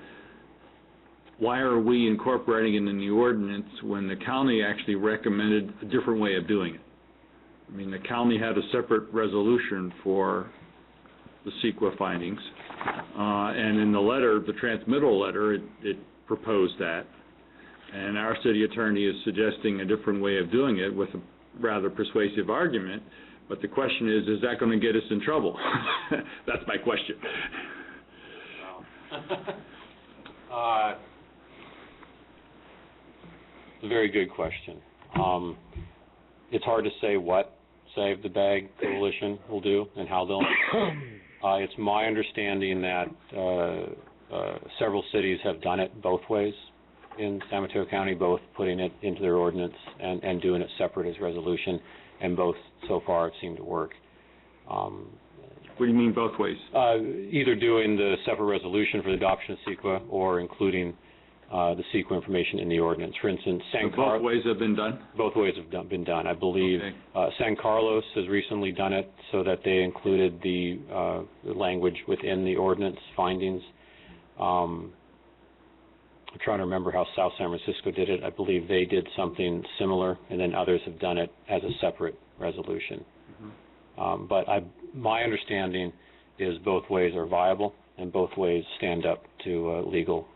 why are we incorporating it in the ordinance when the county actually recommended a different way of doing it? I mean, the county had a separate resolution for the CEQA findings, and in the letter, the transmittal letter, it proposed that, and our city attorney is suggesting a different way of doing it with a rather persuasive argument, but the question is that going to get us in trouble? That's my question. It's a very good question. It's hard to say what Save the Bag Coalition will do and how they'll. It's my understanding that several cities have done it both ways in San Mateo County, both putting it into their ordinance and doing it separate as resolution, and both so far have seemed to work. What do you mean both ways? Either doing the separate resolution for the adoption of CEQA or including the CEQA information in the ordinance. For instance, both ways have been done? Both ways have been done. I believe San Carlos has recently done it so that they included the language within the ordinance findings. I'm trying to remember how South San Francisco did it. I believe they did something similar, and then others have done it as a separate resolution. But my understanding is both ways are viable, and both ways stand up to legal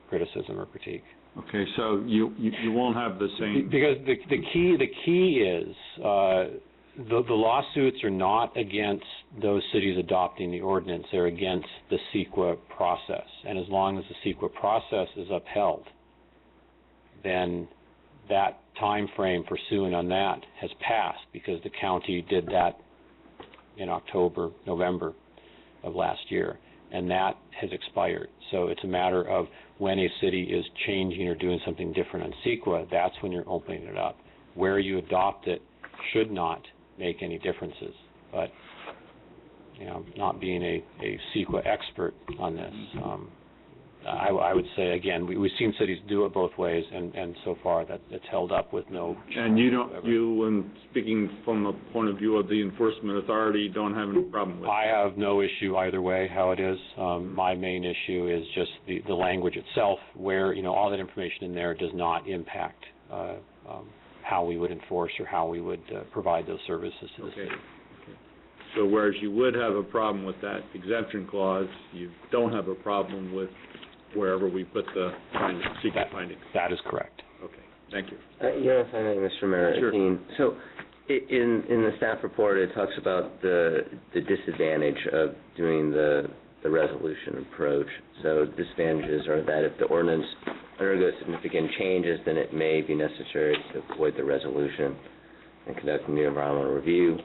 criticism or critique. Okay, so you won't have the same. Because the key is the lawsuits are not against those cities adopting the ordinance; they're against the CEQA process. And as long as the CEQA process is upheld, then that time frame for suing on that has passed, because the county did that in October, November of last year, and that has expired. So it's a matter of when a city is changing or doing something different on CEQA, that's when you're opening it up. Where you adopt it should not make any differences. But, not being a CEQA expert on this, I would say, again, we've seen cities do it both ways, and so far that it's held up with no. And and speaking from the point of view of the enforcement authority, don't have any problem with it? I have no issue either way, how it is. My main issue is just the language itself, where, all that information in there does not impact how we would enforce or how we would provide those services to the city. So whereas you would have a problem with that exemption clause, you don't have a problem with wherever we put the CEQA findings? That is correct. Okay, thank you. Yes, I know, Mr. Mayor. Sure. So in the staff report, it talks about the disadvantage of doing the resolution approach. So disadvantages are that if the ordinance undergoes significant changes, then it may be necessary to avoid the resolution and conduct a new environmental review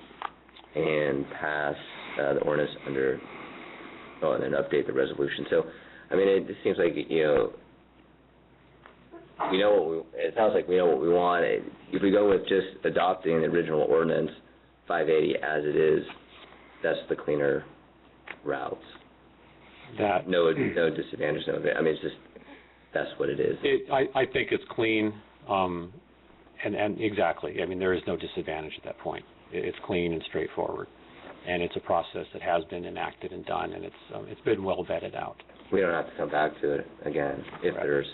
and pass the ordinance and then update the resolution. So, it just seems like, it sounds like we know what we want. If we go with just adopting the original ordinance, 580 as it is, that's the cleaner route. No disadvantage, it's just, that's what it is. I think it's clean, and exactly. There is no disadvantage at that point. It's clean and straightforward. and it's a process that has been enacted and done, and it's been well vetted out. We don't have to come back to it again if there's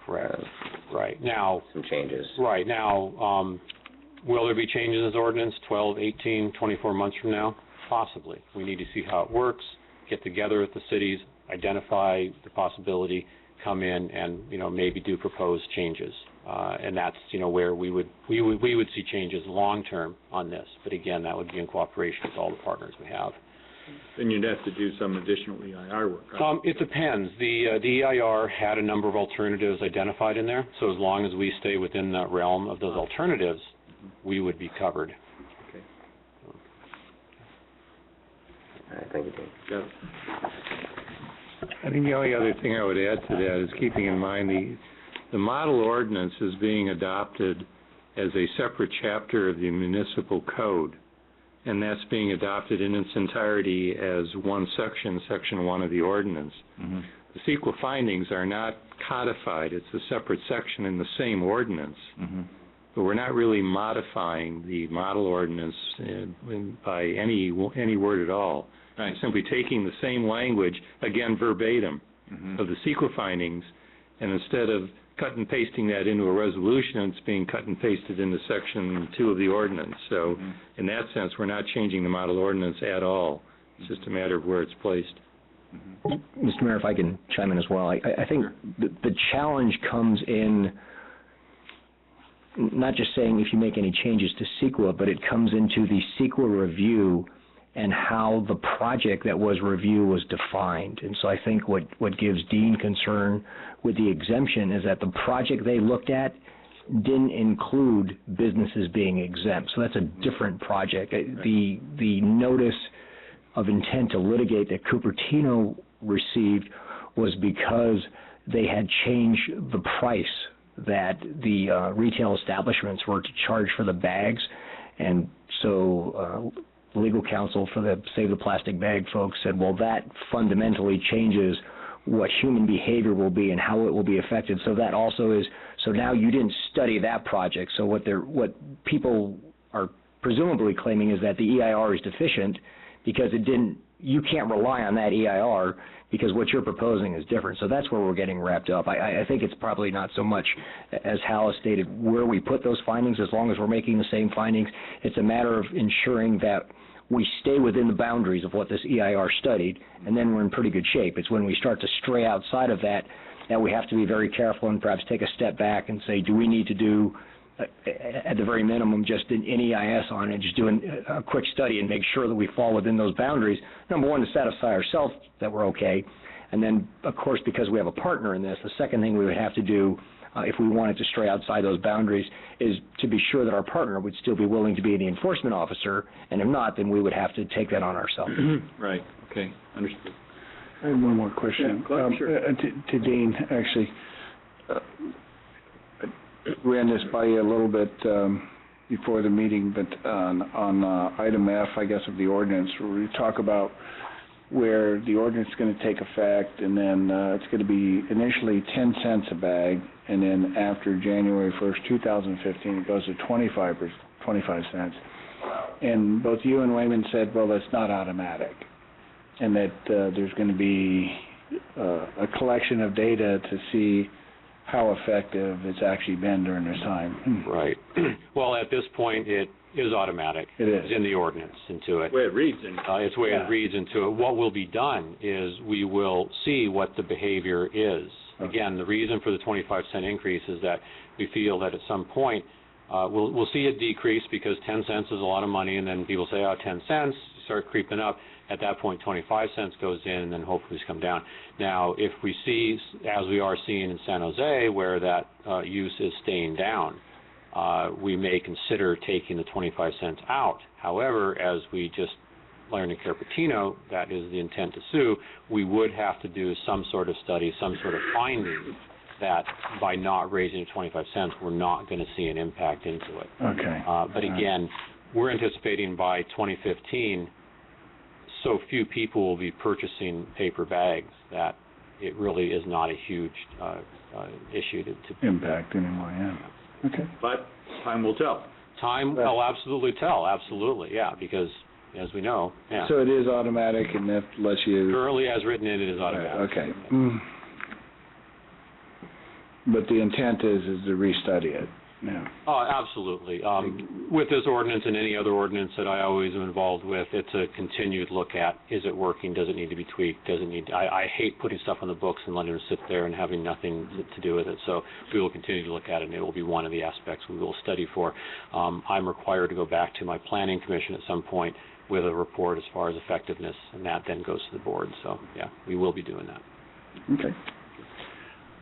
right now some changes. Right now, will there be changes in this ordinance 12, 18, 24 months from now? Possibly. We need to see how it works, get together with the cities, identify the possibility, come in and, maybe do proposed changes. And that's, where we would see changes long term on this. But again, that would be in cooperation with all the partners we have. Then you'd have to do some additional EIR work. It depends. The EIR had a number of alternatives identified in there, so as long as we stay within the realm of those alternatives, we would be covered. Okay. All right, thank you, Dean. Got it. I think the only other thing I would add to that is keeping in mind the model ordinance is being adopted as a separate chapter of the municipal code, and that's being adopted in its entirety as one section, Section 1 of the ordinance. Mm-hmm. The CEQA findings are not codified. It's a separate section in the same ordinance. Mm-hmm. But we're not really modifying the model ordinance by any word at all. Right. Simply taking the same language, again verbatim, Mm-hmm. of the CEQA findings, and instead of cut and pasting that into a resolution, it's being cut and pasted into Section 2 of the ordinance. So Mm-hmm. in that sense, we're not changing the model ordinance at all. It's just a matter of where it's placed. Mm-hmm. Mr. Mayor, if I can chime in as well, I think the challenge comes in not just saying if you make any changes to CEQA, but it comes into the CEQA review and how the project that was reviewed was defined. And so I think what gives Dean concern with the exemption is that the project they looked at didn't include businesses being exempt. So that's a different project. The notice of intent to litigate that Cupertino received was because they had changed the price that the retail establishments were to charge for the bags. And so legal counsel for the Save the Plastic Bag folks said, well, that fundamentally changes what human behavior will be and how it will be affected. So that also is, so now you didn't study that project. So what people are presumably claiming is that the EIR is deficient because you can't rely on that EIR because what you're proposing is different. So that's where we're getting wrapped up. I think it's probably not so much, as Hal has stated, where we put those findings. As long as we're making the same findings, it's a matter of ensuring that we stay within the boundaries of what this EIR studied, and then we're in pretty good shape. It's when we start to stray outside of that we have to be very careful and perhaps take a step back and say, do we need to do, at the very minimum, just an EIS on it, just doing a quick study and make sure that we fall within those boundaries, number one, to satisfy ourselves that we're okay, and then, of course, because we have a partner in this, the second thing we would have to do if we wanted to stray outside those boundaries is to be sure that our partner would still be willing to be the enforcement officer, and if not, then we would have to take that on ourselves. Right. Okay. Understood. I have one more question. Yeah, sure. To Dean, actually. Ran this by you a little bit before the meeting, but on item F, I guess, of the ordinance, where we talk about where the ordinance is going to take effect, and then it's going to be initially 10 cents a bag, and then after January 1st, 2015, it goes to 25 cents. And both you and Wayman said, well, that's not automatic, and that there's going to be a collection of data to see how effective it's actually been during this time. Right. Well, at this point, it is automatic. It is. It's in the ordinance into it. The way it reads into it. It's the way it reads into it. What will be done is we will see what the behavior is. Again, the reason for the 25-cent increase is that we feel that at some point we'll see it decrease because 10 cents is a lot of money, and then people say, 10 cents, start creeping up. At that point, 25 cents goes in, and then hopefully it's come down. Now, if we see, as we are seeing in San Jose, where that use is staying down, we may consider taking the 25 cents out. However, as we just learned in Cupertino, that is the intent to sue, we would have to do some sort of study, some sort of finding that by not raising it 25 cents, we're not going to see an impact into it. Okay. But again, we're anticipating by 2015, so few people will be purchasing paper bags that it really is not a huge issue to impact anymore, yeah. Okay. But time will tell. Time will absolutely tell, absolutely, yeah, because as we know, yeah. So it is automatic, and that lets you... Currently, as written in, it is automatic. Okay. But the intent is to restudy it. Yeah. Oh, absolutely. With this ordinance and any other ordinance that I always am involved with, it's a continued look at, is it working, does it need to be tweaked, does it need... I hate putting stuff on the books and letting it sit there and having nothing to do with it, so we will continue to look at it, and it will be one of the aspects we will study for. I'm required to go back to my planning commission at some point with a report as far as effectiveness, and that then goes to the board, so yeah, we will be doing that. Okay.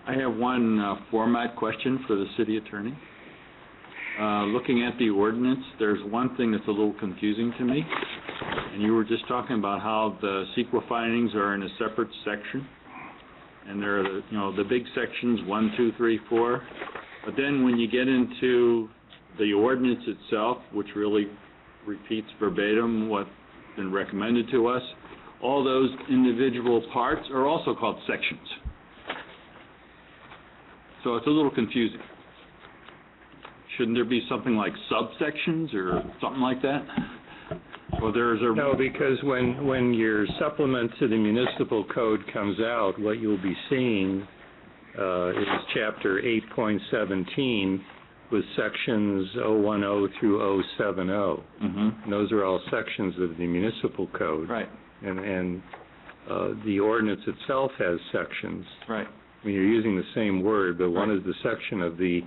I have one format question for the city attorney. Looking at the ordinance, there's one thing that's a little confusing to me, and you were just talking about how the CEQA findings are in a separate section, and there are the big sections 1, 2, 3, 4. But then when you get into the ordinance itself, which really repeats verbatim what's been recommended to us, all those individual parts are also called sections. So it's a little confusing. Shouldn't there be something like subsections or something like that? Or there's a... No, because when your supplement to the municipal code comes out, what you'll be seeing is Chapter 8.17 with sections 010 through 070. And those are all sections of the municipal code. Right. And the ordinance itself has sections. Right. I mean, you're using the same word, but one is the section of the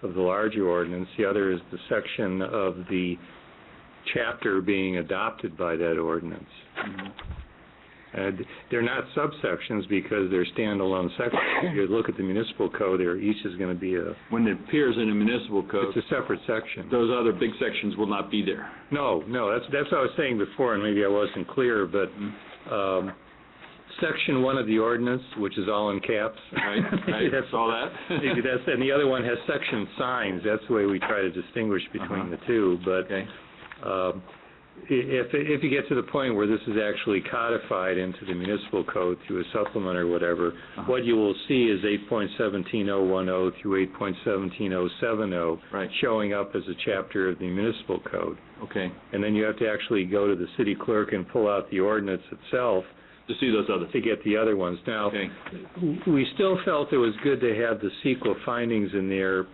larger ordinance, the other is the section of the chapter being adopted by that ordinance. They're not subsections because they're standalone sections. If you look at the municipal code, each is going to be a... When it appears in a municipal code... It's a separate section. Those other big sections will not be there. No, that's what I was saying before, and maybe I wasn't clear, but... Section 1 of the ordinance, which is all in caps. Right, that's all that. And the other one has section signs. That's the way we try to distinguish between the two. But if you get to the point where this is actually codified into the municipal code through a supplement or whatever, what you will see is 8.17010 through 8.17070 showing up as a chapter of the municipal code. Okay. And then you have to actually go to the city clerk and pull out the ordinance itself to see those other, to get the other ones. Now, we still felt it was good to have the CEQA findings in there.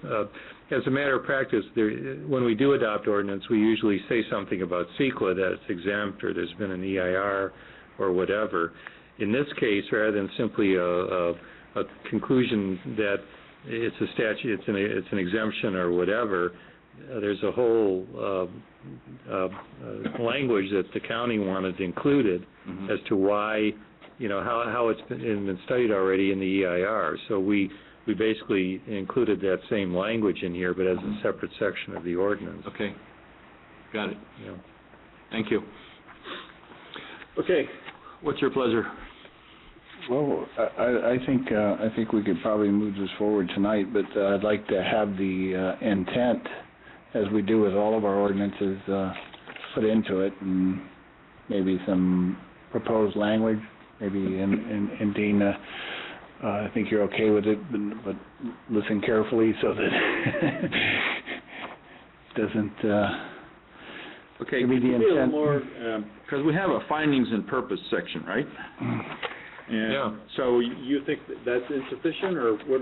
As a matter of practice, when we do adopt ordinance, we usually say something about CEQA, that it's exempt or there's been an EIR or whatever. In this case, rather than simply a conclusion that it's a statute, it's an exemption or whatever, there's a whole language that the county wanted included as to why, how it's been studied already in the EIR. So we basically included that same language in here, but as a separate section of the ordinance. Okay. Got it. Yeah. Thank you. Okay. What's your pleasure? Well, I think we could probably move this forward tonight, but I'd like to have the intent, as we do with all of our ordinances, put into it, and maybe some proposed language, maybe, and Dean, I think you're okay with it, but listen carefully so that doesn't okay, be the intent. More, because we have a findings and purpose section, right? And so you think that's insufficient, or what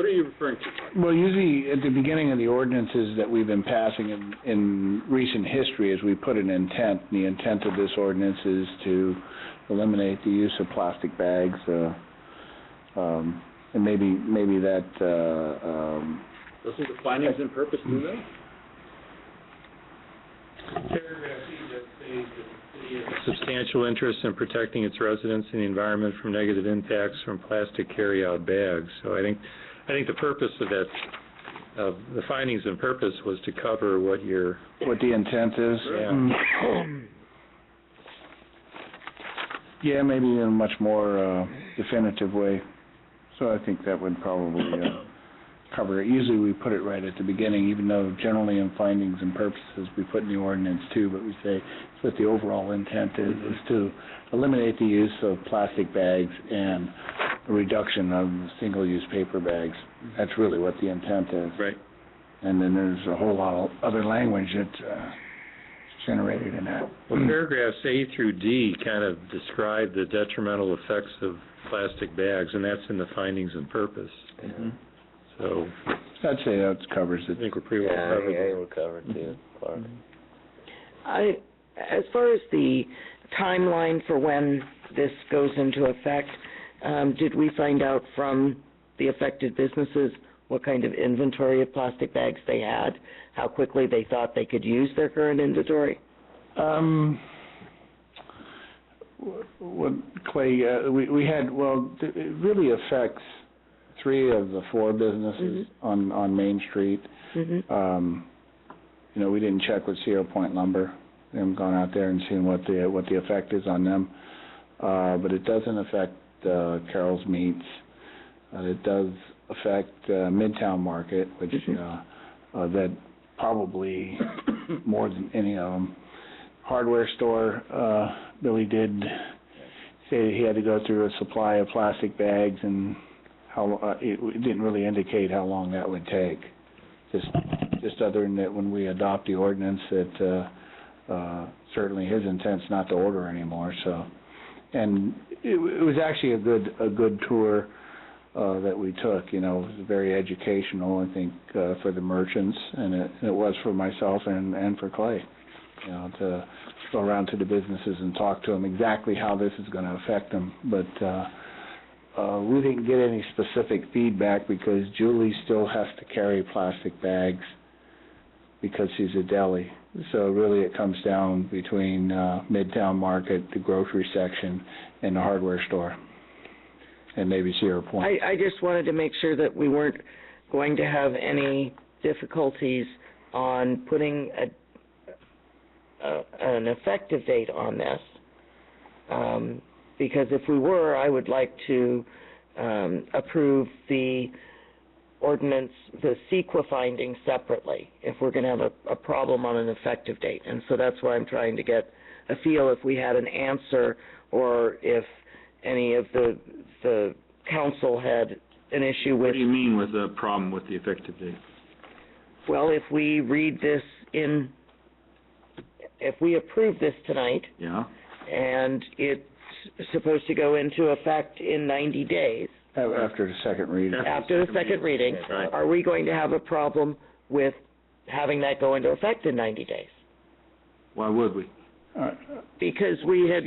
are you referring to? Well, usually at the beginning of the ordinances that we've been passing in recent history, as we put an intent, the intent of this ordinance is to eliminate the use of plastic bags, and maybe that... Doesn't the findings and purpose do that? Paragraph E that says that the city has substantial interest in protecting its residents and the environment from negative impacts from plastic carry-out bags. So I think the purpose of that, the findings and purpose, was to cover what the intent is. Yeah. Yeah, maybe in a much more definitive way. So I think that would probably cover it. Usually we put it right at the beginning, even though generally in findings and purposes we put in the ordinance too, but we say what the overall intent is to eliminate the use of plastic bags and a reduction of single-use paper bags. That's really what the intent is. Right. And then there's a whole lot of other language that generated in that. Well, paragraphs A through D kind of describe the detrimental effects of plastic bags, and that's in the findings and purpose. Mm-hmm. So I'd say that covers it. I think we're pretty well covered. Yeah, we're covered too, Clark. As far as the timeline for when this goes into effect, did we find out from the affected businesses what kind of inventory of plastic bags they had, how quickly they thought they could use their current inventory? What Clay, we had, well, it really affects 3 of the 4 businesses on Main Street. You know, we didn't check with Sierra Point Lumber. We haven't gone out there and seen what the effect is on them. But it doesn't affect Carol's Meats. It does affect Midtown Market, which that probably more than any of them. Hardware store, Billy did say that he had to go through a supply of plastic bags, and how it didn't really indicate how long that would take. Just other than that, when we adopt the ordinance, that certainly his intent's not to order anymore. So, and it was actually a good tour that we took. You know, it was very educational, I think, for the merchants, and it was for myself and for Clay. You know, to go around to the businesses and talk to them exactly how this is going to affect them. But we didn't get any specific feedback because Julie still has to carry plastic bags because she's a deli. So really it comes down between Midtown Market, the grocery section, and the hardware store, and maybe Sierra Point. I just wanted to make sure that we weren't going to have any difficulties on putting an effective date on this, because if we were, I would like to approve the ordinance, the CEQA findings separately, if we're going to have a problem on an effective date. And so that's why I'm trying to get a feel if we had an answer, or if any of the council had an issue with... What do you mean with a problem with the effective date? Well, if we read this if we approve this tonight, and it's supposed to go into effect in 90 days. After the second reading. After the second reading, right. Are we going to have a problem with having that go into effect in 90 days? Why would we? Because we had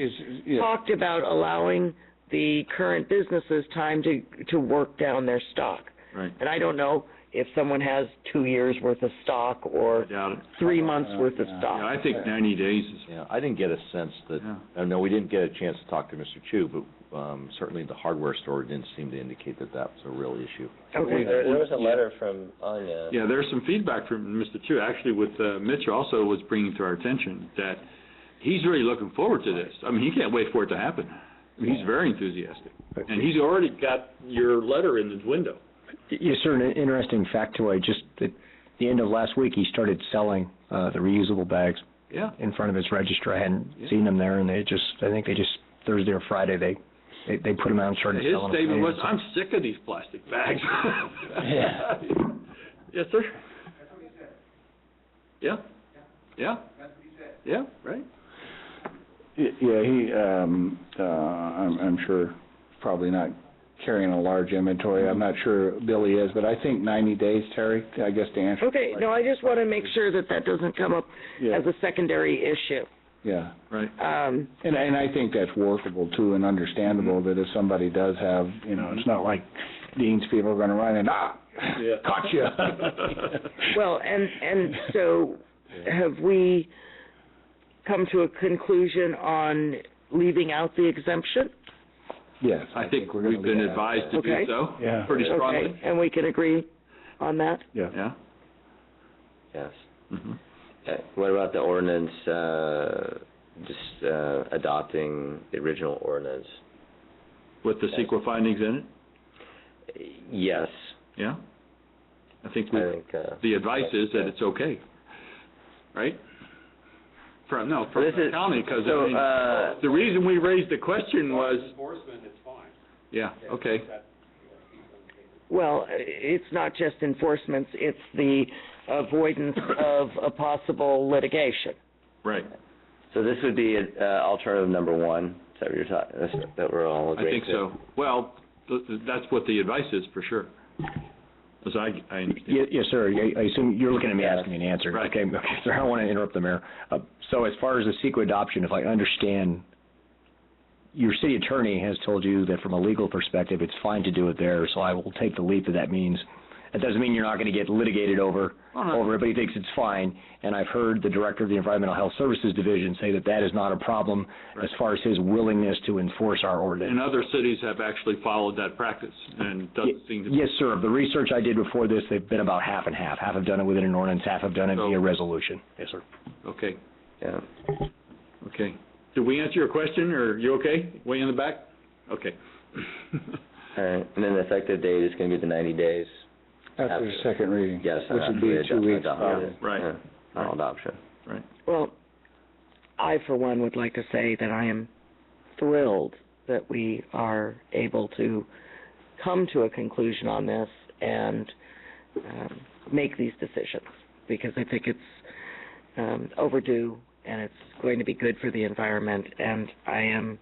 talked about allowing the current businesses time to work down their stock. Right. And I don't know if someone has 2 years worth of stock or 3 months worth of stock. Yeah, I think 90 days is... Yeah, I didn't get a sense that, I know we didn't get a chance to talk to Mr. Chu, but certainly the hardware store didn't seem to indicate that that was a real issue. Okay. There was a letter from Anya. Yeah, there's some feedback from Mr. Chu, actually, with Mitch also was bringing to our attention that he's really looking forward to this. I mean, he can't wait for it to happen. I mean, he's very enthusiastic. And he's already got your letter in his window. Yes, sir. An interesting factoid, just at the end of last week, he started selling the reusable bags in front of his register. I hadn't seen them there, and I think they just, Thursday or Friday, they put them out and started selling them. His statement was, I'm sick of these plastic bags. Yeah. Yes, sir? That's what he said. Yeah? Yeah? That's what he said. Yeah, right. Yeah, he, I'm sure, probably not carrying a large inventory. I'm not sure Billy is, but I think 90 days, Terry, I guess, to answer. Okay, no, I just want to make sure that doesn't come up as a secondary issue. Yeah. Right. And I think that's workable, too, and understandable that if somebody does have, you know, it's not like Dean's people are going to run and, caught you. Well, and so have we come to a conclusion on leaving out the exemption? Yes. I think we've been advised to do so pretty strongly. Okay, and we can agree on that? Yeah. Yes. What about the ordinance, adopting the original ordinance? With the CEQA findings in it? Yes. Yeah? I think the advice is that it's okay, right? From the county, because the reason we raised the question was... Enforcement, it's fine. Yeah, okay. Well, it's not just enforcement, it's the avoidance of a possible litigation. Right. So this would be alternative number one, is that what you're talking, that we're all I agreeing think so. Well, that's what the advice is, for sure. As I understand. Yes, sir. I assume you're looking at me asking me an answer. Right. Okay, sir, I don't want to interrupt the mayor. So as far as the CEQA adoption, if I understand, your city attorney has told you that from a legal perspective, it's fine to do it there, so I will take the leap that means. That doesn't mean you're not going to get litigated over it, but he thinks it's fine. And I've heard the director of the Environmental Health Services Division say that that is not a problem as far as his willingness to enforce our ordinance. And other cities have actually followed that practice, and it doesn't seem to be... Yes, sir. The research I did before this, they've been about half and half. Half have done it within an ordinance, half have done it via resolution. Yes, sir. Okay. Yeah. Okay. Did we answer your question, or you okay? Way in the back? Okay. All right, and then the effective date is going to be the 90 days. After the second reading. Yes, which would be 2 weeks. Right. Yeah, final adoption. Right. Well, I, for one, would like to say that I am thrilled that we are able to come to a conclusion on this and make these decisions, because I think it's overdue and it's going to be good for the environment, and I am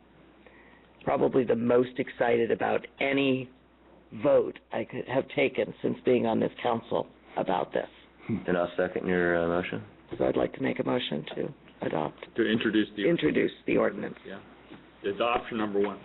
probably the most excited about any vote I could have taken since being on this council about this. And I'll second your motion. So I'd like to make a motion to adopt. To introduce the ordinance. Yeah. The adoption number one.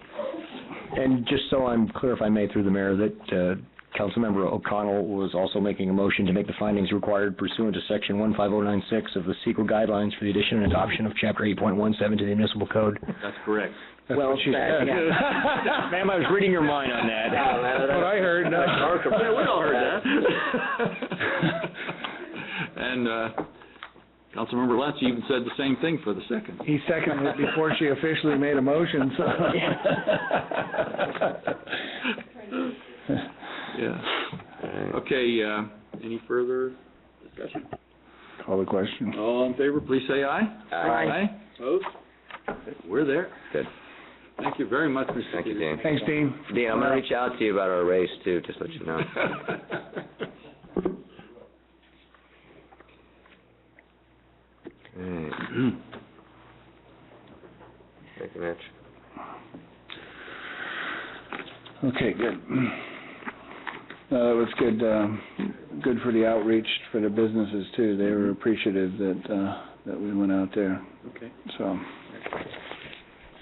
And just so I'm clear, if I may, through the mayor, that Councilmember O'Connell was also making a motion to make the findings required pursuant to Section 15096 of the CEQA guidelines for the addition and adoption of Chapter 8.17 to the Municipal Code. That's correct. Well said, yeah. Ma'am, I was reading your mind on that. That's what I heard. Yeah, we all heard that. And Councilmember Lentz even said the same thing for the second. He seconded it before she officially made a motion, so. Yeah. Okay, any further discussion? Call the question. All in favor, please say aye. Aye. Opposed? We're there. Good. Thank you very much, Mr. Thank you, Dean. Thanks, Dean. Dean, I'm going to reach out to you about our race, too, just to let you know. Thank you, Mitch. Okay, good. It was good, good for the outreach for the businesses too. They were appreciative that we went out there. Okay.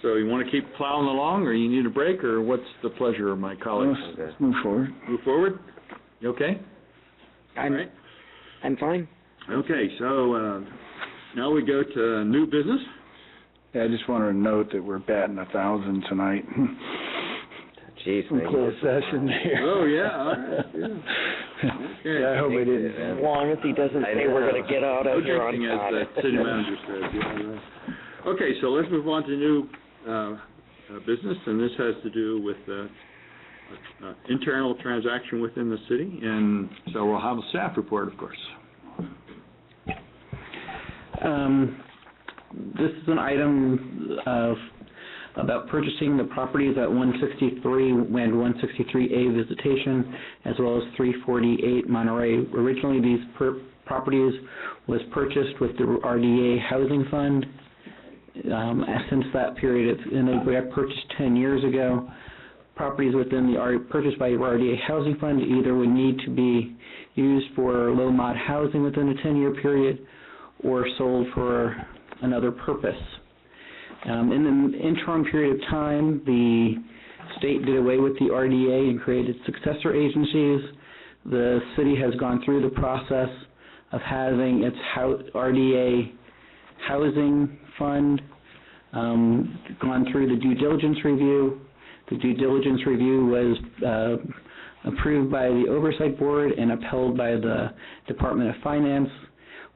So you want to keep plowing along, or you need a break, or what's the pleasure of my colleagues? Let's move forward. Move forward? You okay? I'm fine. Okay, so now we go to new business. Yeah, I just wanted to note that we're batting 1,000 tonight. Jeez, Some closed session here. Oh, yeah, all right, yeah. Okay. Yeah, I hope we didn't. As long as he doesn't say we're going to get out of here on time. As the city manager said, yeah, right. Okay, so let's move on to new business, and this has to do with internal transaction within the city, and so we'll have a staff report, of course. This is an item about purchasing the properties at 163 and 163A Visitation, as well as 348 Monterey. Originally, these properties was purchased with the RDA Housing Fund. Since that period, we have purchased 10 years ago. Properties within the purchased by the RDA Housing Fund either would need to be used for low-mod housing within a 10-year period or sold for another purpose. In the interim period of time, the state did away with the RDA and created successor agencies. The city has gone through the process of having its RDA housing fund, gone through the due diligence review. The due diligence review was approved by the Oversight Board and upheld by the Department of Finance.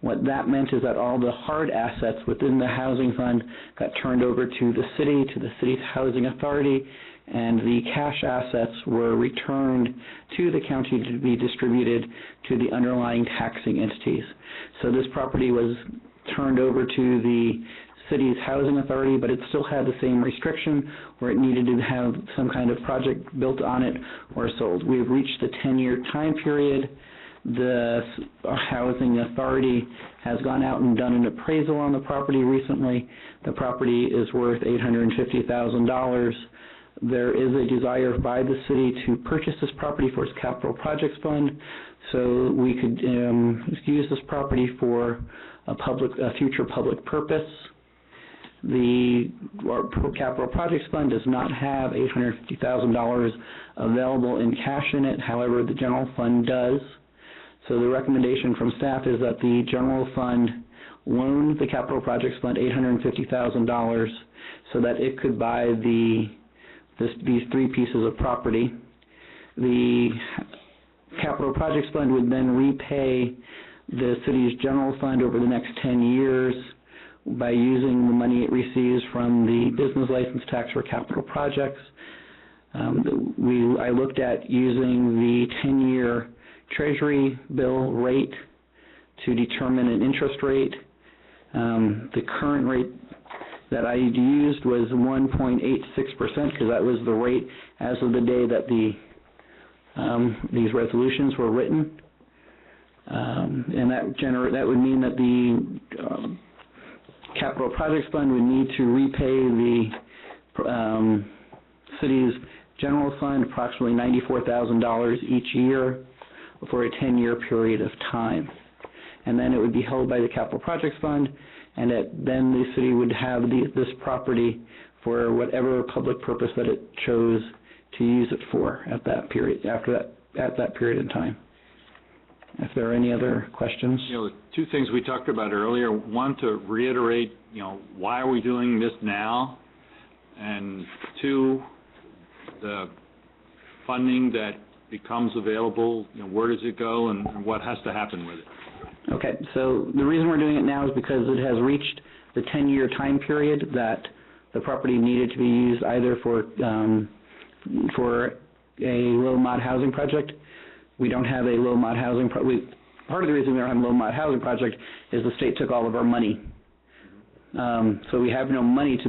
What that meant is that all the hard assets within the housing fund got turned over to the city's housing authority, and the cash assets were returned to the county to be distributed to the underlying taxing entities. So this property was turned over to the city's housing authority, but it still had the same restriction where it needed to have some kind of project built on it or sold. We've reached the 10-year time period The Housing Authority has gone out and done an appraisal on the property recently. The property is worth $850,000. There is a desire by the city to purchase this property for its capital projects fund, so we could use this property for a future public purpose. The capital projects fund does not have $850,000 available in cash in it. However, the general fund does. So the recommendation from staff is that the general fund loan the capital projects fund $850,000 so that it could buy these 3 pieces of property. The capital projects fund would then repay the city's general fund over the next 10 years by using the money it receives from the business license tax for capital projects. I looked at using the 10-year Treasury bill rate to determine an interest rate. The current rate that I used was 1.86% because that was the rate as of the day that these resolutions were written. And that would mean that the capital projects fund would need to repay the city's general fund approximately $94,000 each year for a 10-year period of time. And then it would be held by the capital projects fund, and then the city would have this property for whatever public purpose that it chose to use it for at that period, at that period in time. If there are any other questions? The 2 things we talked about earlier, one, to reiterate, why are we doing this now? And 2, the funding that becomes available, where does it go and what has to happen with it? Okay, so the reason we're doing it now is because it has reached the 10-year time period that the property needed to be used either for a low-mod housing project. We don't have a low-mod housing part of the reason we don't have a low-mod housing project is the state took all of our money. So we have no money to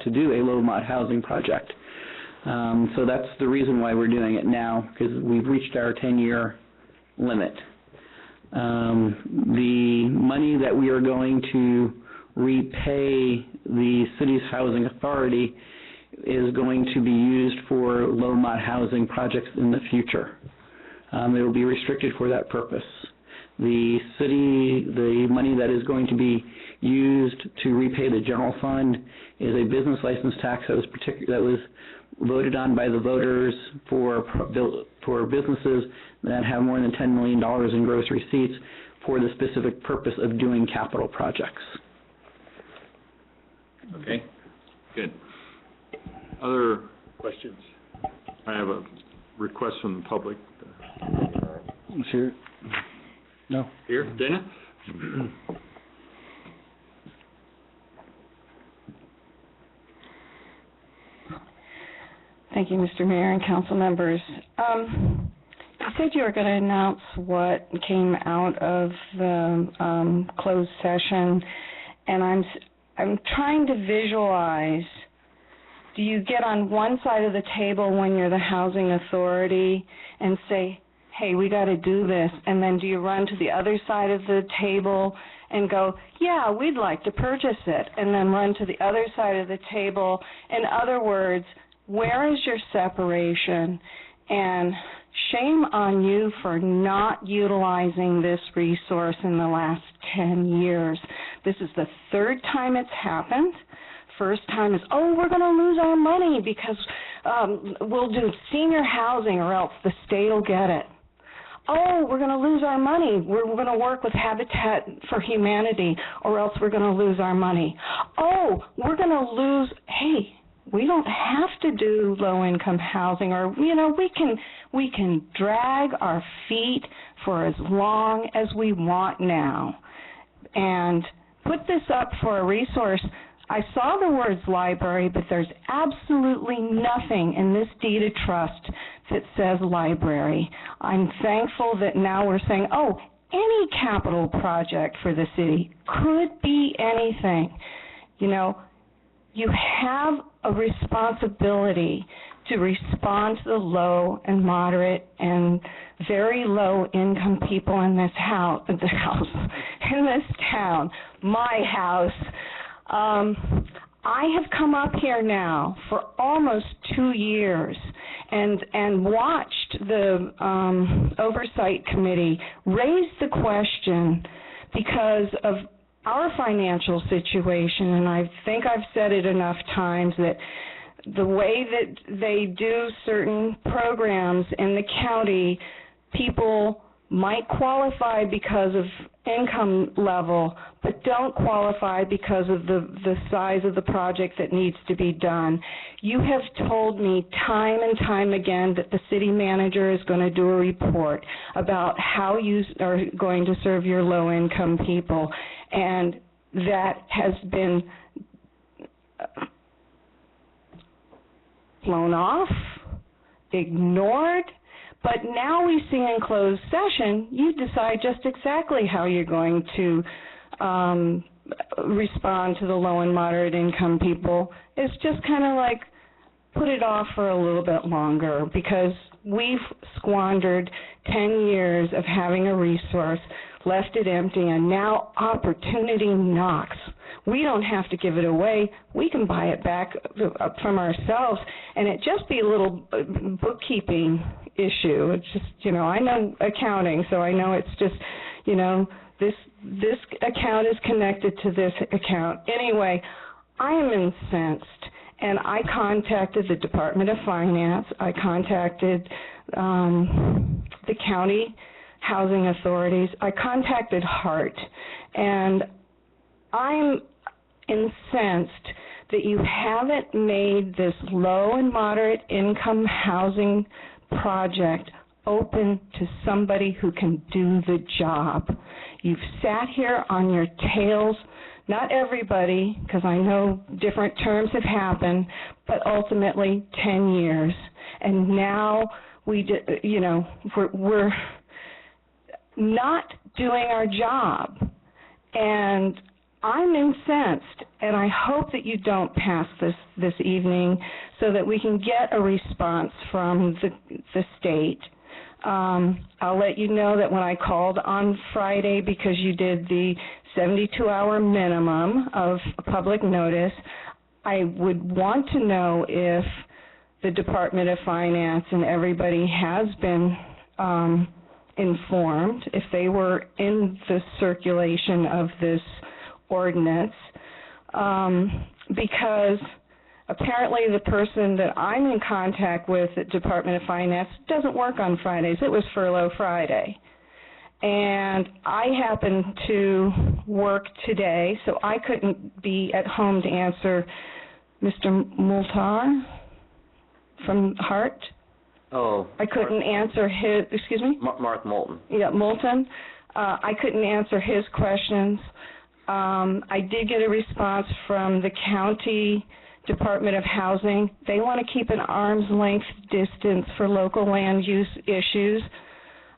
do a low-mod housing project. So that's the reason why we're doing it now, because we've reached our 10-year limit. The money that we are going to repay the city's housing authority is going to be used for low-mod housing projects in the future. It will be restricted for that purpose. The money that is going to be used to repay the general fund is a business license tax that was voted on by the voters for businesses that have more than $10 million in gross receipts for the specific purpose of doing capital projects. Okay, good. Other questions? I have a request from the public. Here? No. Here, Dana? Thank you, Mr. Mayor and council members. You said you were going to announce what came out of the closed session, and I'm trying to visualize. Do you get on one side of the table when you're the housing authority and say, hey, we got to do this, and then do you run to the other side of the table and go, yeah, we'd like to purchase it, and then run to the other side of the table? In other words, where is your separation? And shame on you for not utilizing this resource in the last 10 years. This is the 3rd time it's happened. First time is, oh, we're going to lose our money because we'll do senior housing or else the state will get it. Oh, we're going to lose our money. We're going to work with Habitat for Humanity or else we're going to lose our money. Oh, we're going to lose, hey, we don't have to do low-income housing, or, we can drag our feet for as long as we want now and put this up for a resource. I saw the words library, but there's absolutely nothing in this deed of trust that says library. I'm thankful that now we're saying, oh, any capital project for the city could be anything. you have a responsibility to respond to the low and moderate and very low income people in this house, in this town, my house. I have come up here now for almost 2 years and watched the Oversight Committee raise the question because of our financial situation, and I think I've said it enough times that the way that they do certain programs in the county, people might qualify because of income level, but don't qualify because of the size of the project that needs to be done. You have told me time and time again that the city manager is going to do a report about how you are going to serve your low-income people, and that has been blown off, ignored. But now we see in closed session, you decide just exactly how you're going to respond to the low and moderate income people. It's just kind of like put it off for a little bit longer because we've squandered 10 years of having a resource, left it empty, and now opportunity knocks. We don't have to give it away. We can buy it back from ourselves, and it just be a little bookkeeping issue. It's just, I know accounting, so I know it's just, this account is connected to this account. Anyway, I am incensed, and I contacted the Department of Finance. I contacted the county housing authorities. I contacted HART, and I'm incensed that you haven't made this low and moderate income housing project open to somebody who can do the job. You've sat here on your tails, not everybody, because I know different terms have happened, but ultimately 10 years. And now we're not doing our job. And I'm incensed, and I hope that you don't pass this evening so that we can get a response from the state. I'll let you know that when I called on Friday, because you did the 72-hour minimum of public notice, I would want to know if the Department of Finance and everybody has been informed, if they were in the circulation of this ordinance, because apparently the person that I'm in contact with at Department of Finance doesn't work on Fridays. It was Furlough Friday. And I happened to work today, so I couldn't be at home to answer Mr. Multar from HART. Oh. I couldn't answer his, excuse me? Mark Moulton. Yeah, Moulton. I couldn't answer his questions. I did get a response from the county Department of Housing. They want to keep an arm's length distance for local land use issues.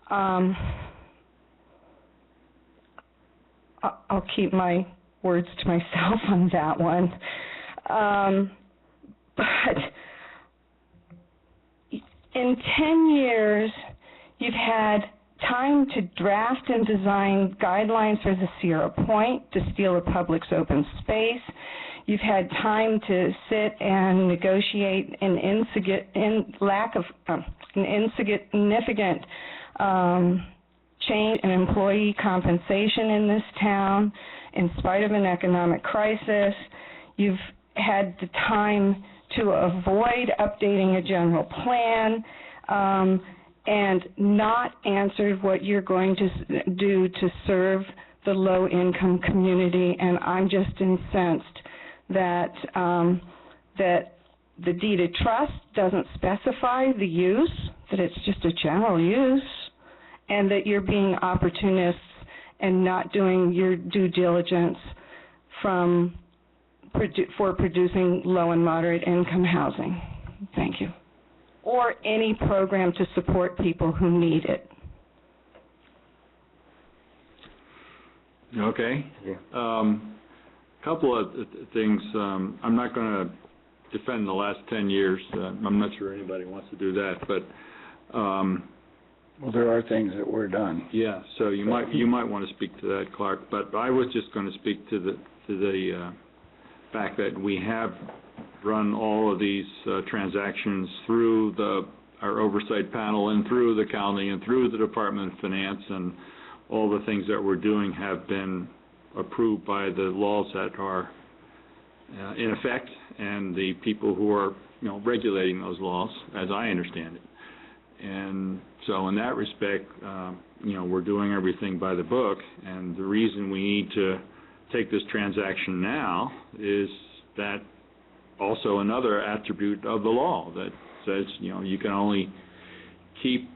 I'll keep my words to myself on that one. But in 10 years, you've had time to draft and design guidelines for the Sierra Point to steal the public's open space. You've had time to sit and negotiate an insignificant change in employee compensation in this town in spite of an economic crisis. You've had the time to avoid updating a general plan and not answered what you're going to do to serve the low-income community, and I'm just incensed that that the deed of trust doesn't specify the use, that it's just a general use, and that you're being opportunists and not doing your due diligence for producing low and moderate income housing. Thank you. Or any program to support people who need it. Okay. Yeah. Couple of things. I'm not going to defend the last 10 years. I'm not sure anybody wants to do that, but well, there are things that were done. yeah. So you might want to speak to that, Clark. But I was just going to speak to the fact that we have run all of these transactions through our oversight panel and through the county and through the Department of Finance, and all the things that we're doing have been approved by the laws that are in effect and the people who are regulating those laws, as I understand it. And so in that respect, we're doing everything by the book, and the reason we need to take this transaction now is that also another attribute of the law that says, you can only keep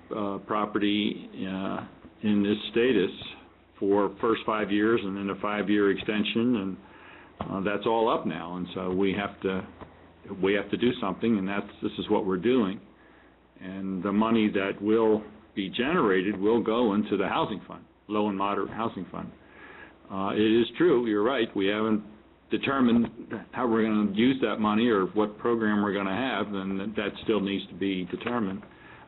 property in this status for first 5 years and then a 5-year extension, and that's all up now, and so we have to do something, and this is what we're doing. And the money that will be generated will go into the housing fund, low and moderate housing fund. It is true, you're right, we haven't determined how we're going to use that money or what program we're going to have, and that still needs to be determined.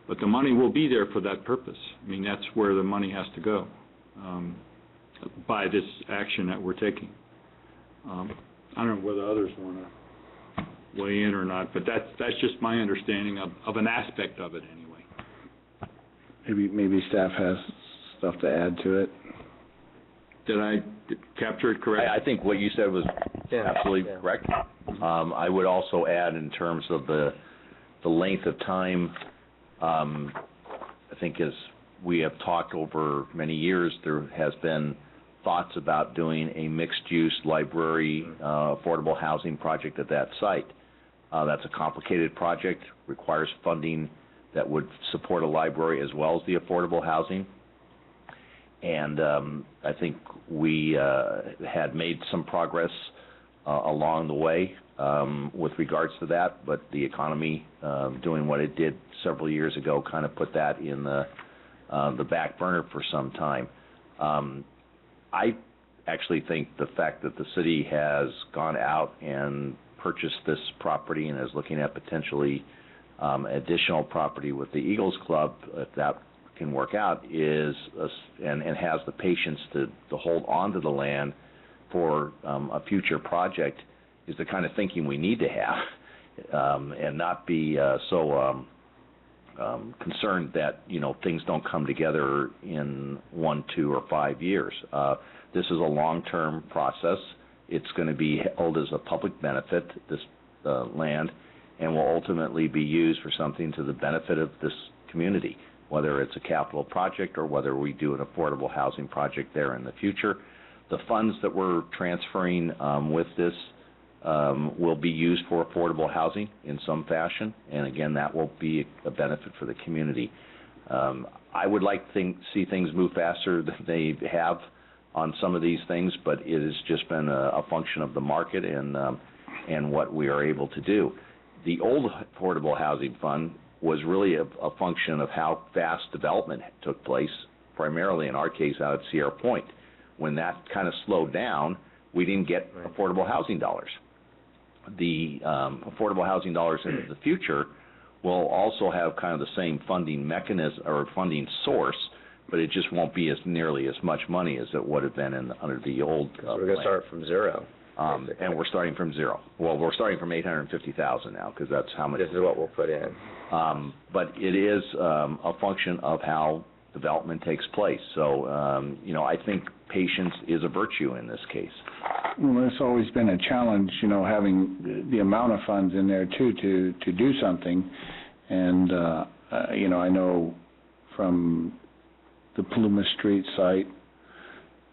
But the money will be there for that purpose. I mean, that's where the money has to go by this action that we're taking. I don't know whether others want to weigh in or not, but that's just my understanding of an aspect of it anyway. Maybe staff has stuff to add to it. Did I capture it correctly? I think what you said was absolutely correct. I would also add, in terms of the length of time, I think as we have talked over many years, there has been thoughts about doing a mixed-use library affordable housing project at that site. That's a complicated project, requires funding that would support a library as well as the affordable housing. And I think we had made some progress along the way with regards to that, but the economy doing what it did several years ago kind of put that in the back burner for some time. I actually think the fact that the city has gone out and purchased this property and is looking at potentially additional property with the Eagles Club, if that can work out, and has the patience to hold on to the land for a future project, is the kind of thinking we need to have, and not be so concerned that things don't come together in 1, 2, or 5 years. This is a long-term process. It's going to be held as a public benefit, this land, and will ultimately be used for something to the benefit of this community, whether it's a capital project or whether we do an affordable housing project there in the future. The funds that we're transferring with this will be used for affordable housing in some fashion, and again, that will be a benefit for the community. I would like to see things move faster than they have on some of these things, but it has just been a function of the market and what we are able to do. The old affordable housing fund was really a function of how fast development took place, primarily in our case out at Sierra Point. When that kind of slowed down, we didn't get affordable housing dollars. The affordable housing dollars in the future will also have kind of the same funding mechanism or funding source, but it just won't be nearly as much money as it would have been under the old So we're going to start from zero. And we're starting from zero. Well, we're starting from $850,000 now, because that's how much. This is what we'll put in. But it is a function of how development takes place. So, I think patience is a virtue in this case. Well, it's always been a challenge, having the amount of funds in there too to do something. And I know from the Plumas Street site,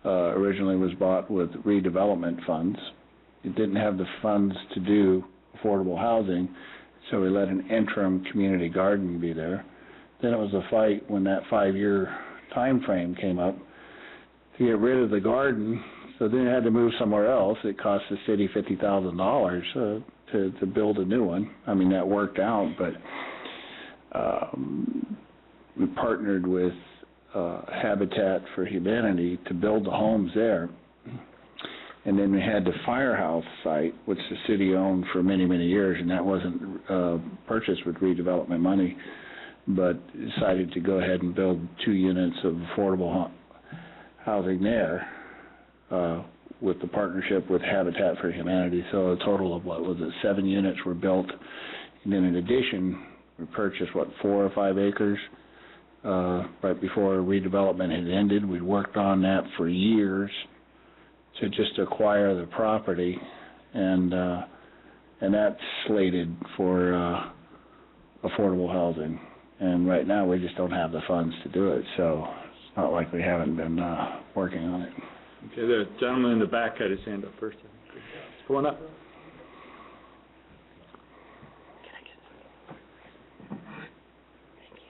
originally was bought with redevelopment funds. It didn't have the funds to do affordable housing, so we let an interim community garden be there. Then it was a fight when that 5-year time frame came up to get rid of the garden, so then it had to move somewhere else. It cost the city $50,000 to build a new one. I mean, that worked out, but we partnered with Habitat for Humanity to build the homes there. And then we had the firehouse site, which the city owned for many, many years, and that wasn't purchased with redevelopment money, but decided to go ahead and build 2 units of affordable housing there with the partnership with Habitat for Humanity. So a total of, 7 units were built. And then in addition, we purchased, 4 or 5 acres right before redevelopment had ended. We worked on that for years to just acquire the property, and that's slated for affordable housing. And right now, we just don't have the funds to do it, so it's not like we haven't been working on it. Okay, the gentleman in the back had his hand up first. Come on up.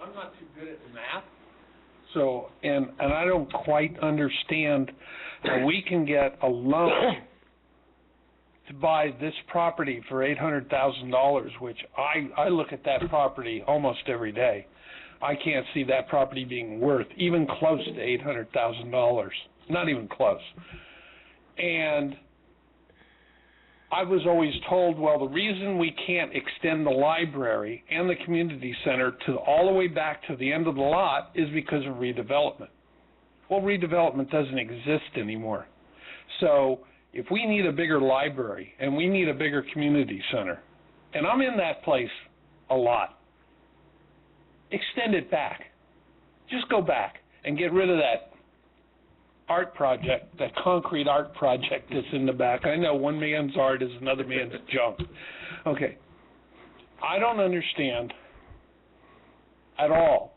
I'm not too good at math, so, and I don't quite understand how we can get a loan to buy this property for $800,000, which I look at that property almost every day. I can't see that property being worth even close to $800,000, not even close. And I was always told, well, the reason we can't extend the library and the community center to all the way back to the end of the lot is because of redevelopment. Well, redevelopment doesn't exist anymore. So if we need a bigger library and we need a bigger community center, and I'm in that place a lot, extend it back. Just go back and get rid of that art project, that concrete art project that's in the back. I know one man's art is another man's junk. Okay. I don't understand at all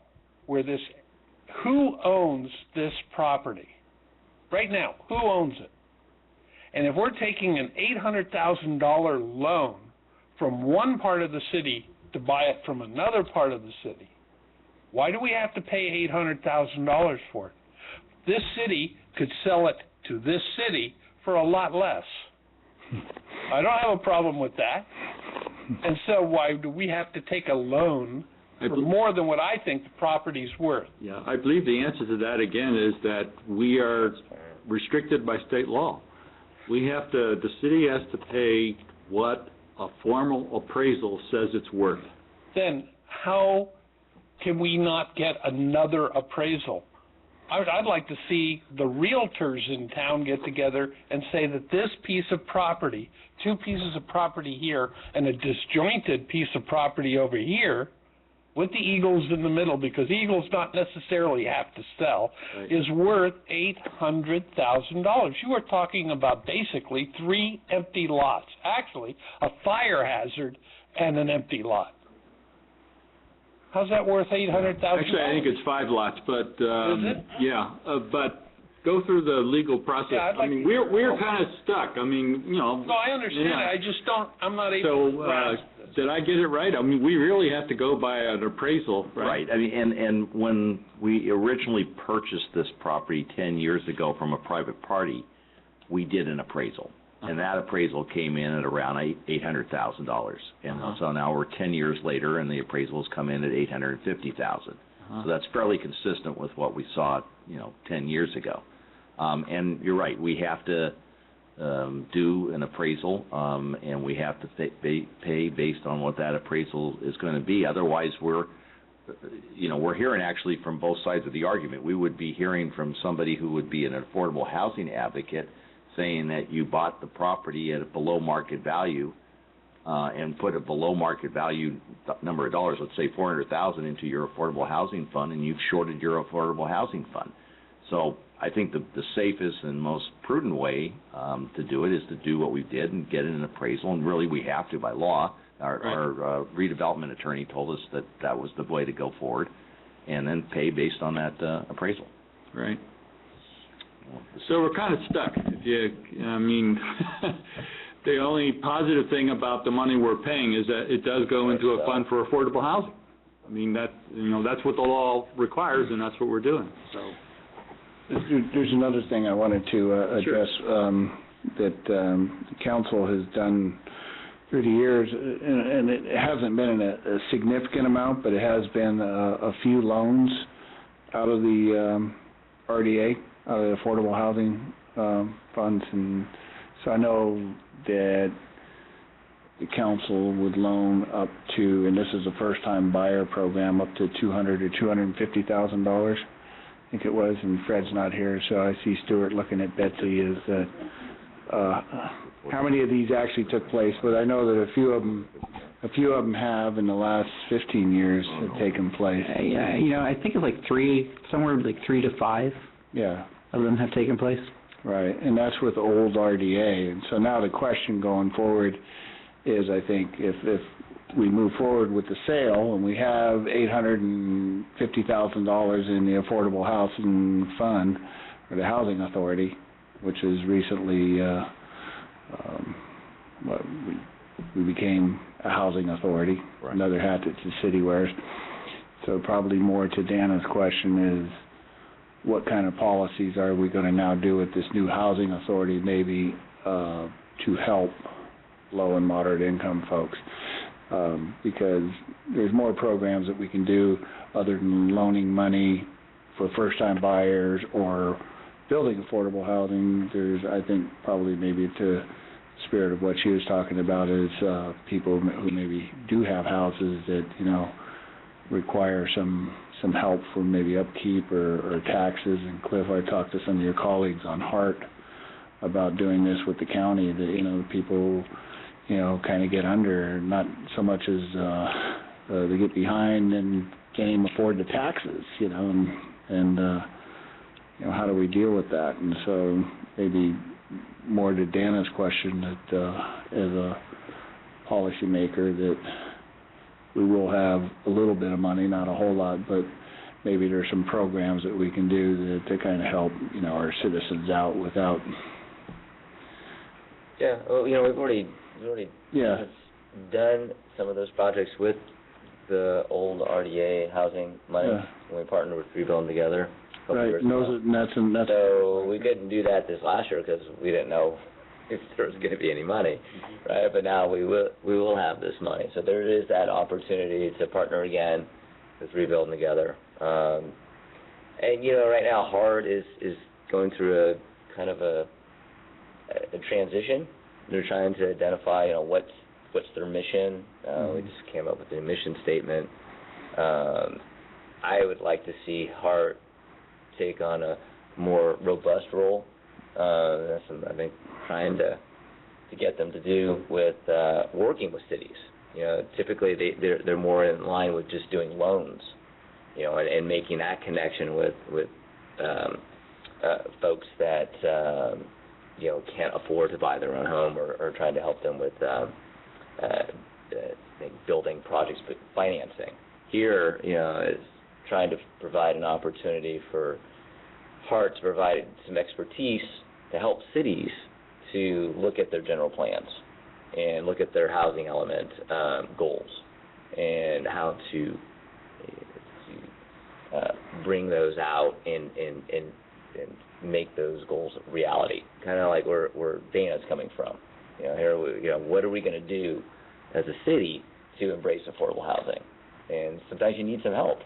who owns this property? Right now, who owns it? And if we're taking an $800,000 loan from one part of the city to buy it from another part of the city, why do we have to pay $800,000 for it? This city could sell it to this city for a lot less. I don't have a problem with that. And so why do we have to take a loan for more than what I think the property's worth? Yeah, I believe the answer to that, again, is that we are restricted by state law. The city has to pay what a formal appraisal says it's worth. Then how can we not get another appraisal? I'd like to see the realtors in town get together and say that this piece of property, 2 pieces of property here and a disjointed piece of property over here, with the eagles in the middle, because eagles not necessarily have to sell, right, is worth $800,000. You are talking about basically 3 empty lots. Actually, a fire hazard and an empty lot. How's that worth $800,000? Actually, I think it's 5 lots, but is it? Yeah, but go through the legal process. Yeah, I mean, we're kind of stuck. I mean, No, I understand. Yeah. I just don't. I'm not able to grasp. Did I get it right? I mean, we really have to go by an appraisal, right? Right. I mean, and when we originally purchased this property 10 years ago from a private party, we did an appraisal. And that appraisal came in at around $800,000. And so now we're 10 years later, and the appraisals come in at $850,000. So that's fairly consistent with what we saw, 10 years ago. And you're right, we have to do an appraisal, and we have to pay based on what that appraisal is going to be. Otherwise, we're hearing actually from both sides of the argument. We would be hearing from somebody who would be an affordable housing advocate saying that you bought the property at a below market value and put a below market value number of dollars, let's say $400,000, into your affordable housing fund, and you've shorted your affordable housing fund. So I think the safest and most prudent way to do it is to do what we did and get an appraisal, and really we have to by law. Our redevelopment attorney told us that was the way to go forward, and then pay based on that appraisal. Right. So we're kind of stuck. The only positive thing about the money we're paying is that it does go into a fund for affordable housing. I mean, that's what the law requires, and that's what we're doing. So there's another thing I wanted to address that the council has done through the years, and it hasn't been a significant amount, but it has been a few loans out of the RDA, out of the affordable housing funds, and So I know that the council would loan up to, and this is a first-time buyer program, up to $200,000 or $250,000, I think it was, and Fred's not here, so I see Stuart looking at Betsy, is that, how many of these actually took place? But I know that a few of them have in the last 15 years have taken place. Yeah, you know, I think it's like somewhere like 3 to 5 of them have taken place. Right, and that's with old RDA. And so now the question going forward is, I think, if we move forward with the sale and we have $850,000 in the Affordable Housing Fund, or the Housing Authority, which is recently, we became a housing authority, another hat that the city wears. So probably more to Dana's question is, what kind of policies are we going to now do with this new housing authority, maybe to help low and moderate income folks? Because there's more programs that we can do other than loaning money for first-time buyers or building affordable housing. There's, I think, probably maybe to the spirit of what she was talking about is people who maybe do have houses that, you know, require some help for maybe upkeep or taxes. And Cliff, I talked to some of your colleagues on HART about doing this with the county, that, you know, people, you know, kind of get under, not so much as they get behind and can't even afford the taxes, you know, and you know, how do we deal with that? And so maybe more to Dana's question, that as a policymaker, that we will have a little bit of money, not a whole lot, but maybe there's some programs that we can do to kind of help, you know, our citizens out without. Yeah, well, you know, we've already done some of those projects with the old RDA housing money when we partnered with Rebuilding Together. Right, and that's so we couldn't do that this last year because we didn't know if there was going to be any money, right? But now we will have this money. So there is that opportunity to partner again with Rebuilding Together. And you know, right now HARD is going through a kind of a transition. They're trying to identify, you know, what's their mission. We just came up with the mission statement. I would like to see HART take on a more robust role. That's something I've been trying to get them to do with working with cities. You know, typically they're more in line with just doing loans, you know, and making that connection with folks that you know, can't afford to buy their own home, or trying to help them with building projects, but financing. Here, you know, is trying to provide an opportunity for HART to provide some expertise to help cities to look at their general plans and look at their housing element goals and how to bring those out and make those goals reality. Kind of like where Dana's coming from. You know, here, you know, what are we going to do as a city to embrace affordable housing? And sometimes you need some help.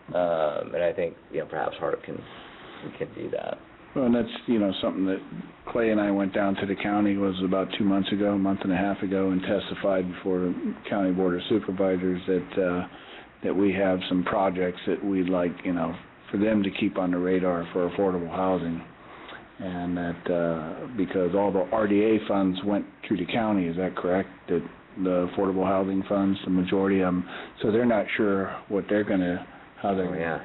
And I think, you know, perhaps HART can do that. Well, and that's, you know, something that Clay and I went down to the county, was about 2 months ago, a month and a half ago, and testified before the County Board of Supervisors that we have some projects that we'd like, you know, for them to keep on the radar for affordable housing. And that because all the RDA funds went through the county, is that correct? That the affordable housing funds, the majority of them, so they're not sure what they're going to, how they're going to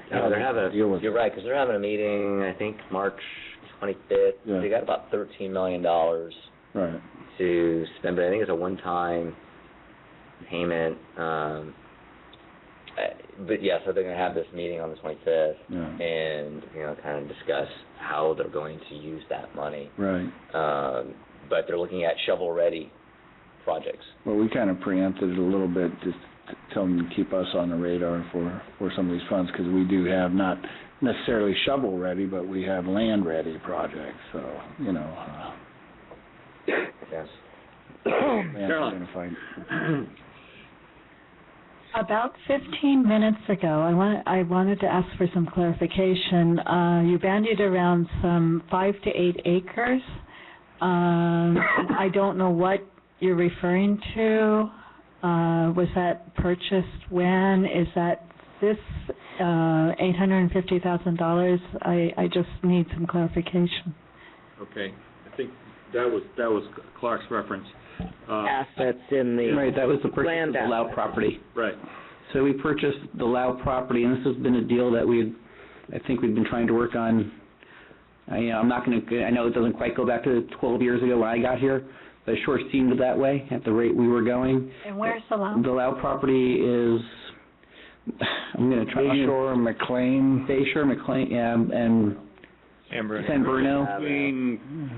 deal with it. You're right, because they're having a meeting, I think, March 25th. Yeah. They got about $13 million to spend, but I think it's a one-time payment. But yeah, so they're going to have this meeting on the 25th, and, you know, kind of discuss how they're going to use that money. Right. But they're looking at shovel-ready projects. Well, we kind of preempted it a little bit, just to tell them to keep us on the radar for some of these funds, because we do have not necessarily shovel-ready, but we have land-ready projects. So, you know. Yes. About 15 minutes ago, I wanted to ask for some clarification. You bandied around some 5 to 8 acres I don't know what you're referring to. Was that purchased when? Is that this $850,000? I just need some clarification. Okay, I think that was Clark's reference. Assets in the Right, that was the purchase of land the Lau asset. property. Right. So we purchased the Lau property, and this has been a deal that I think we've been trying to work on. I know it doesn't quite go back to 12 years ago when I got here, but it sure seemed that way at the rate we were going. And where's the Lau? The Lau property is, I'm going to try. Bayshore, McLean. Bayshore, McLean, and San Bruno.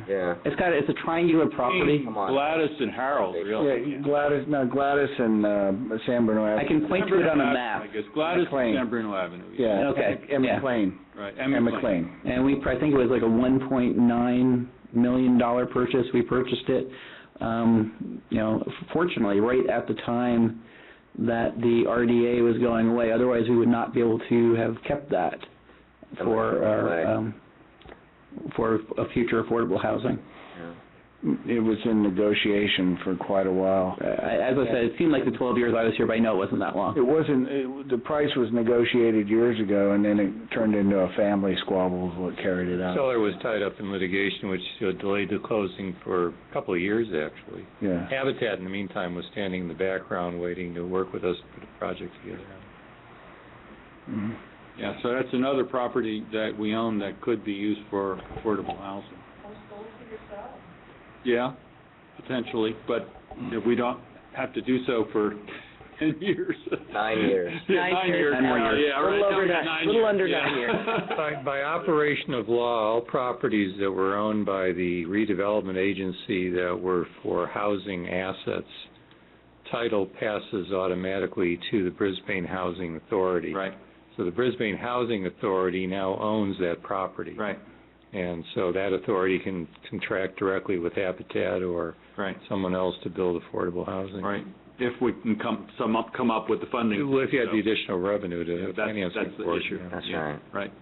Yeah. It's a triangular property. Gladys and Harold, really. Yeah, Gladys and San Bruno Avenue. I can point to it on a map. I guess Gladys McLean. and San Bruno Avenue. Yeah. Okay. And Yeah. McLean. Right, And McLean. And I think it was like a $1.9 million purchase. We purchased it, fortunately, right at the time that the RDA was going away. Otherwise, we would not be able to have kept that for a future affordable housing. It was in negotiation for quite a while. As I said, it seemed like the 12 years I was here, but I know it wasn't that long. It wasn't. The price was negotiated years ago, and then it turned into a family squabble is what carried it out. Seller was tied up in litigation, which delayed the closing for a couple of years, actually. Yeah. Habitat, in the meantime, was standing in the background waiting to work with us to put a project together. Mm-hmm. Yeah, so that's another property that we own that could be used for affordable housing. Yeah, potentially, but if we don't have to do so for 10 years. 9 years. Yeah, 9 years. 9 more years. Yeah, right. Little under 9 Yeah. years. By operation of law, all properties that were owned by the redevelopment agency that were for housing assets, title passes automatically to the Brisbane Housing Authority. Right. So the Brisbane Housing Authority now owns that property. Right. And so that authority can contract directly with Habitat or someone else to build affordable housing. Right. If we can come up with the funding. Well, if you had the additional revenue to finance that's the issue. That's Yeah. right. Right.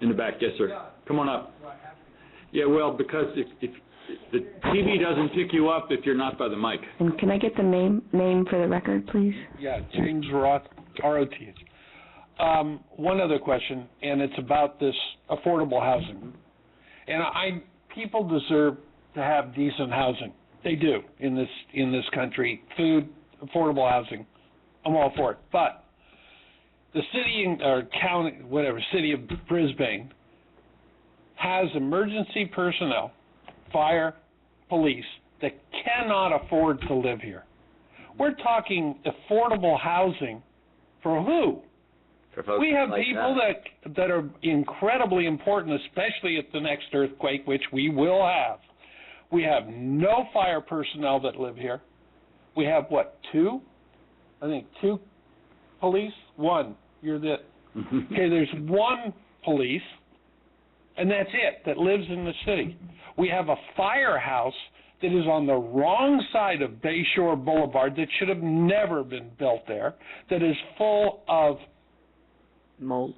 In the back, yes, sir. Come on up. Yeah, well, because if the TV doesn't pick you up if you're not by the mic. And can I get the name for the record, please? Yeah, James Roth, R-O-T-H. One other question, and it's about this affordable housing. And people deserve to have decent housing. They do in this country. Food, affordable housing. I'm all for it. But the city or county, whatever, city of Brisbane has emergency personnel, fire, police, that cannot afford to live here. We're talking affordable housing for who? For folks We have like people that are incredibly important, especially at the next earthquake, which we will have. We have no fire personnel that live here. We have, two? I think 2 police? 1. You're the... Okay, there's 1 police, and that's it, that lives in the city. We have a firehouse that is on the wrong side of Bayshore Boulevard that should have never been built there, that is full of mold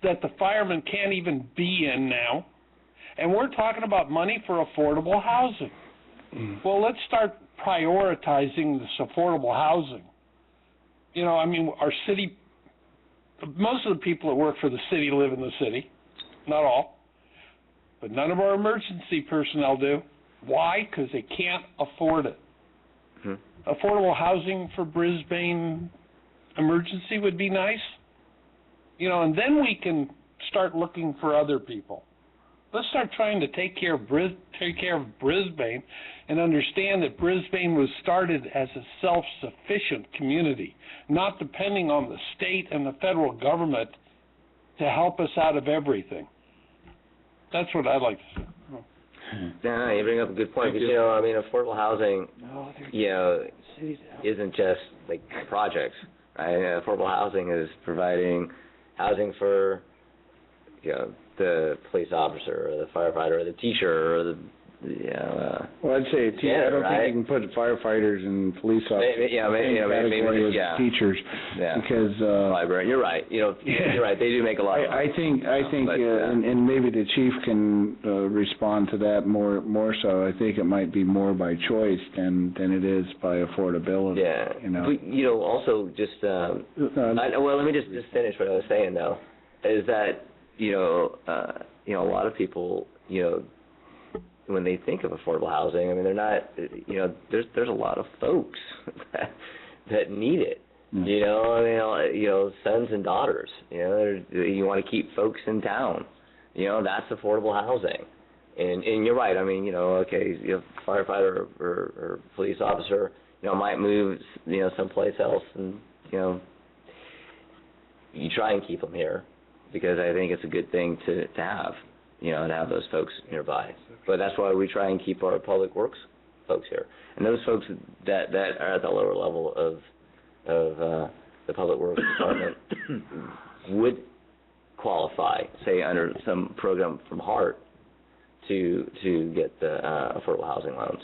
that the firemen can't even be in now. And we're talking about money for affordable housing. Well, let's start prioritizing this affordable housing. Our city, most of the people that work for the city live in the city. Not all. But none of our emergency personnel do. Why? Because they can't afford it. Affordable housing for Brisbane emergency would be nice. And then we can start looking for other people. Let's start trying to take care of Brisbane and understand that Brisbane was started as a self-sufficient community, not depending on the state and the federal government to help us out of everything. That's what I'd like to say. No, you bring up a good point because, affordable housing, isn't just like projects, right? Affordable housing is providing housing for, the police officer or the firefighter or the teacher or the Well, I'd say I don't right? think you can put firefighters and police officers Maybe, category yeah. as teachers, because librarian. You're right. You're right. They do make a lot of money. I think, and maybe the chief can respond to that more so. I think it might be more by choice than it is by affordability. Yeah. But, also just well, let me just finish what I was saying though, is that a lot of people when they think of affordable housing, I mean, they're not, there's a lot of folks that need it. Sons and daughters. You want to keep folks in town. That's affordable housing. And you're right. I mean, firefighter or police officer, might move, someplace else, and you try and keep them here because I think it's a good thing to have. To have those folks nearby. But that's why we try and keep our public works folks here. And those folks that are at the lower level of the public works department would qualify, say, under some program from HART to get the affordable housing loans.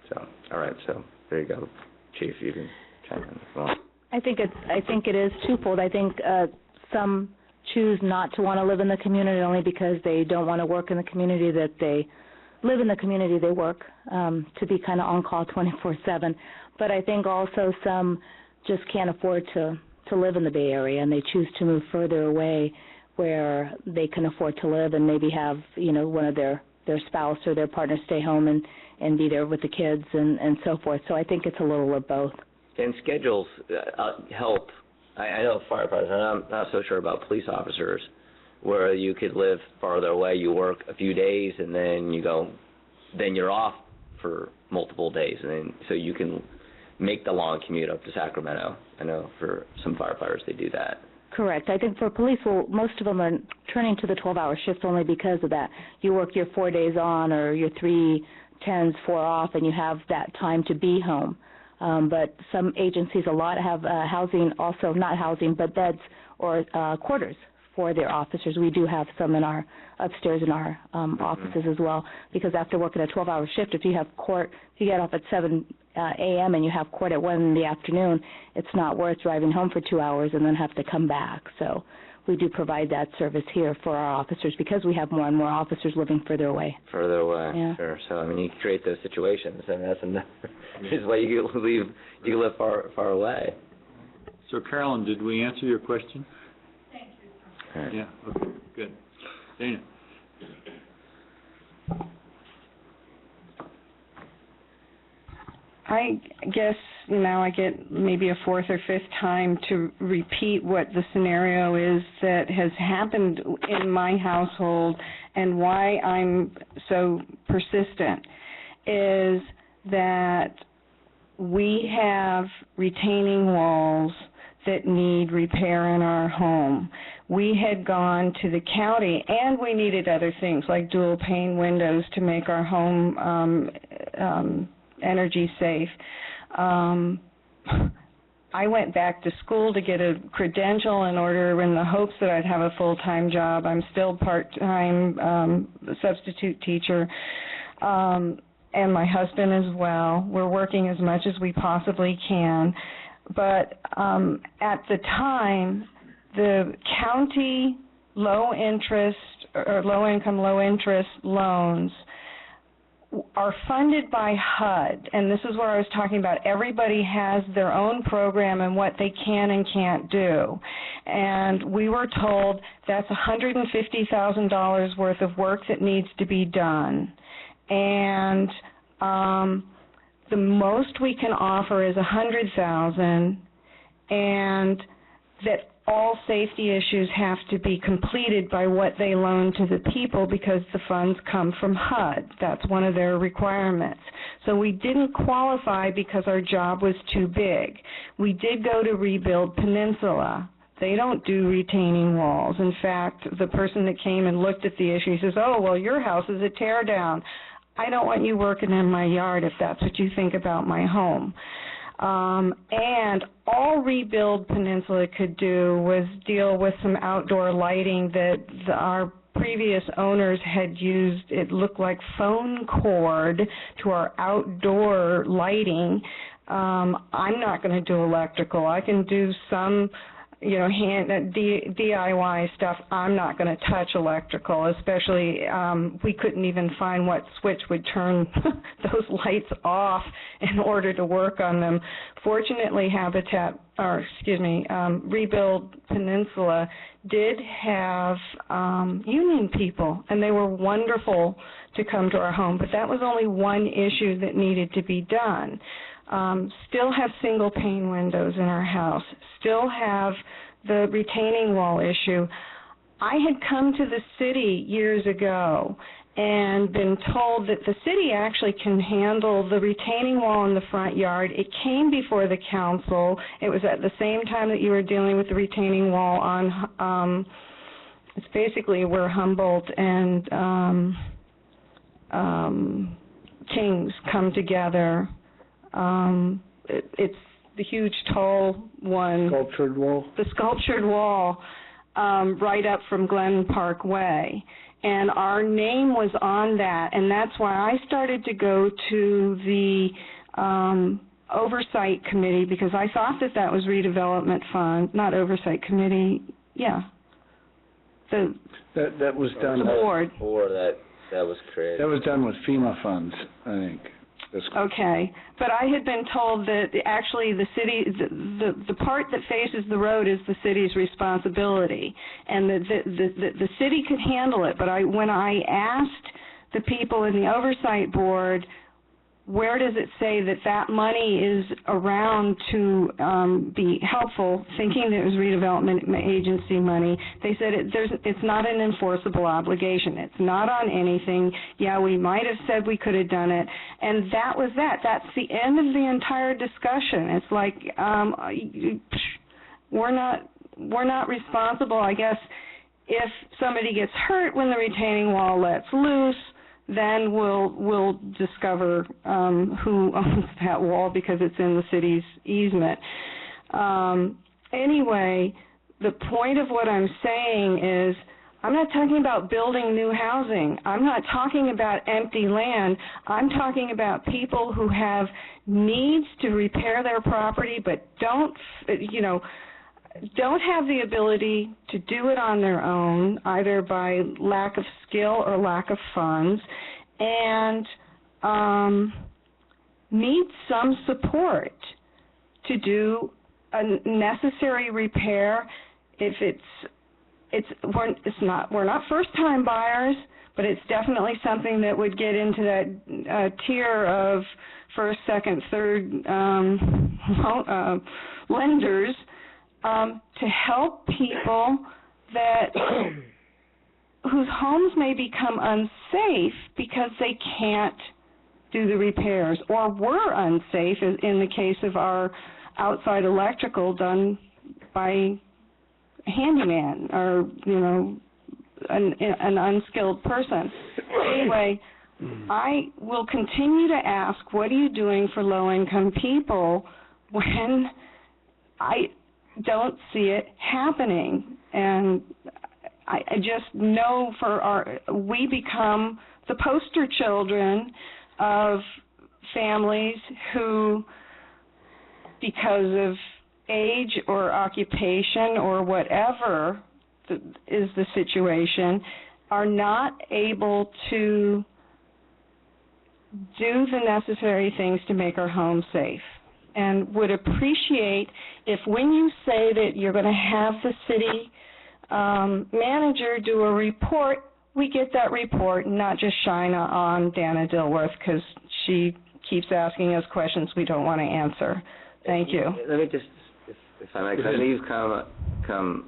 So, all right, so there you go. Chief, you can chime in as well. I think it is twofold. I think some choose not to want to live in the community only because they don't want to work in the community that they live in, the community they work, to be kind of on call 24/7. But I think also some just can't afford to live in the Bay Area, and they choose to move further away where they can afford to live and maybe have one of their spouse or their partner stay home and be there with the kids and so forth. So I think it's a little of both. And schedules help. I know firefighters, and I'm not so sure about police officers, where you could live farther away, you work a few days, and then you're off for multiple days, and then so you can make the long commute up to Sacramento. I know for some firefighters they do that. Correct. I think for police, most of them are turning to the 12-hour shift only because of that. You work your 4 days on or your 3 10s, 4 off, and you have that time to be home. But some agencies, a lot have housing, also not housing, but beds or quarters for their officers. We do have some in our upstairs in our offices as well, because after working a 12-hour shift, if you have court, if you get off at 7 a.m. and you have court at 1 in the afternoon, it's not worth driving home for 2 hours and then have to come back. So we do provide that service here for our officers because we have more and more officers living further away. Further away, yeah. Sure. So I mean, you create those situations, and that's another reason why you can live far away. So Carolyn, did we answer your question? Thank you. Right. Yeah. Okay. Good. Dana. I guess now I get maybe a fourth or fifth time to repeat what the scenario is that has happened in my household, and why I'm so persistent is that we have retaining walls that need repair in our home. We had gone to the county, and we needed other things like dual pane windows to make our home energy safe. I went back to school to get a credential in the hopes that I'd have a full-time job. I'm still part-time substitute teacher, and my husband as well. We're working as much as we possibly can. But at the time, the county low-interest or low-income, low-interest loans are funded by HUD, and this is where I was talking about everybody has their own program and what they can and can't do. And we were told that's $150,000 worth of work that needs to be done. And the most we can offer is $100,000, and that all safety issues have to be completed by what they loan to the people because the funds come from HUD. That's one of their requirements. So we didn't qualify because our job was too big. We did go to Rebuild Peninsula. They don't do retaining walls. In fact, the person that came and looked at the issue says, oh, well, your house is a tear down. I don't want you working in my yard if that's what you think about my home. And all Rebuild Peninsula could do was deal with some outdoor lighting that our previous owners had used. It looked like phone cord to our outdoor lighting. I'm not going to do electrical. I can do some, DIY stuff. I'm not going to touch electrical, especially we couldn't even find what switch would turn those lights off in order to work on them. Fortunately, Rebuild Peninsula did have union people, and they were wonderful to come to our home, but that was only one issue that needed to be done. Still have single pane windows in our house, still have the retaining wall issue. I had come to the city years ago and been told that the city actually can handle the retaining wall in the front yard. It came before the council. It was at the same time that you were dealing with the retaining wall on, it's basically where Humboldt and Kings come together. It's the huge tall one. Sculptured wall? The sculptured wall, right up from Glen Park Way. And our name was on that, and that's why I started to go to the Oversight Committee, because I thought that was redevelopment fund, not Oversight Committee, yeah. That was done. Board. Before that was created. That was done with FEMA funds, I think. Okay, but I had been told that actually the city, the part that faces the road is the city's responsibility, and the city could handle it. But when I asked the people in the oversight board, where does it say that money is around to be helpful, thinking that it was redevelopment agency money, they said it's not an enforceable obligation. It's not on anything. Yeah, we might have said we could have done it, and that was that. That's the end of the entire discussion. It's like we're not responsible. I guess if somebody gets hurt when the retaining wall lets loose, then we'll discover who owns that wall because it's in the city's easement. Anyway, the point of what I'm saying is I'm not talking about building new housing. I'm not talking about empty land. I'm talking about people who have needs to repair their property but don't have the ability to do it on their own, either by lack of skill or lack of funds, and need some support to do a necessary repair. If we're not first-time buyers, but it's definitely something that would get into that tier of first, second, third lenders. To help people whose homes may become unsafe because they can't do the repairs, or were unsafe in the case of our outside electrical done by a handyman or an unskilled person. Anyway, I will continue to ask, what are you doing for low-income people when I don't see it happening? And I just know we become the poster children of families who, because of age or occupation or whatever is the situation, are not able to do the necessary things to make our home safe. And would appreciate if when you say that you're going to have the city manager do a report, we get that report, not just shine on Dana Dilworth because she keeps asking us questions we don't want to answer. Thank you. Let me just, if I may, because I know you've come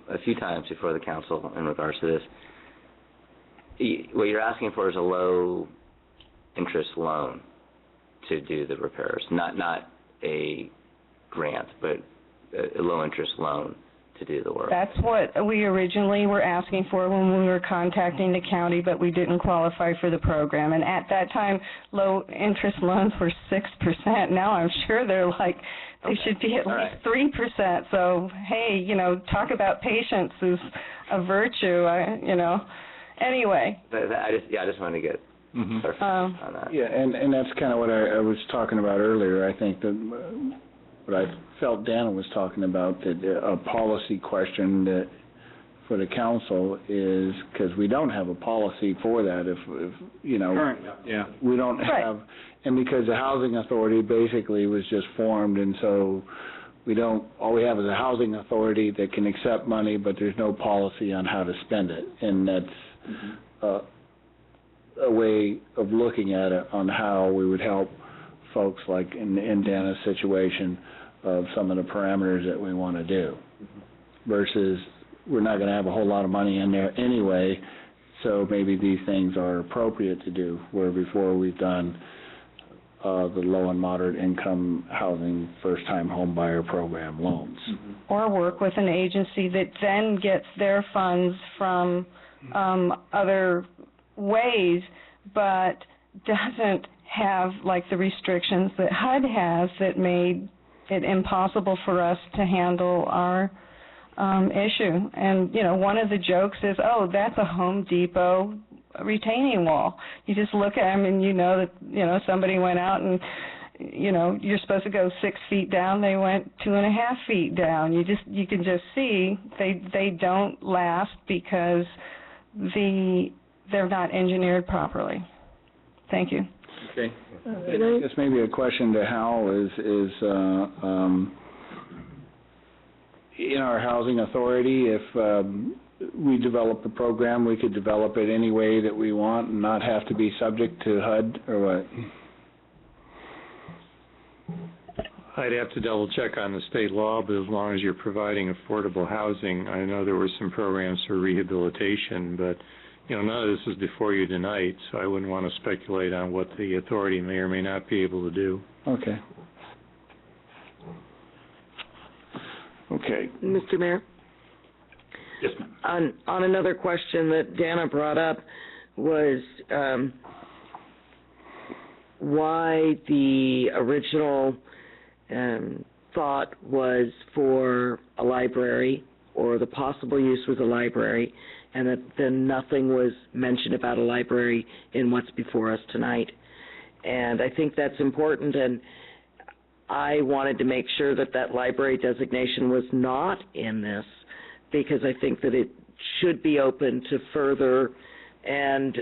a few times before the council in regards to this. What you're asking for is a low-interest loan to do the repairs, not a grant, but a low-interest loan to do the work. That's what we originally were asking for when we were contacting the county, but we didn't qualify for the program. And at that time, low-interest loans were 6%. Now I'm sure they're like, they should be at least 3%. So, hey, talk about patience is a virtue, Anyway. I just wanted to get clarification on that. Yeah, and that's kind of what I was talking about earlier. I think that what I felt Dana was talking about, that a policy question that for the council is, because we don't have a policy for that, if we don't have, and because the housing authority basically was just formed, and so all we have is a housing authority that can accept money, but there's no policy on how to spend it, and that's a way of looking at it on how we would help folks like in Dana's situation of some of the parameters that we want to do, versus we're not going to have a whole lot of money in there anyway, so maybe these things are appropriate to do, where before we've done the low and moderate income housing first-time home buyer program loans. Or work with an agency that then gets their funds from other ways, but doesn't have like the restrictions that HUD has that made it impossible for us to handle our issue. And, one of the jokes is, oh, that's a Home Depot retaining wall. You just look at them and that, somebody went out and, you're supposed to go 6 feet down, they went 2.5 feet down. You can just see they don't last because they're not engineered properly. Thank you. Okay. I guess maybe a question to Hal is in our housing authority, if we develop a program, we could develop it any way that we want and not have to be subject to HUD, or what? I'd have to double check on the state law, but as long as you're providing affordable housing, I know there were some programs for rehabilitation, but none of this is before you tonight, so I wouldn't want to speculate on what the authority may or may not be able to do. Okay. Okay. Mr. Mayor? Yes, ma'am. On another question that Dana brought up was why the original thought was for a library, or the possible use was a library, and that then nothing was mentioned about a library in what's before us tonight. And I think that's important, and I wanted to make sure that that library designation was not in this, because I think that it should be open to further and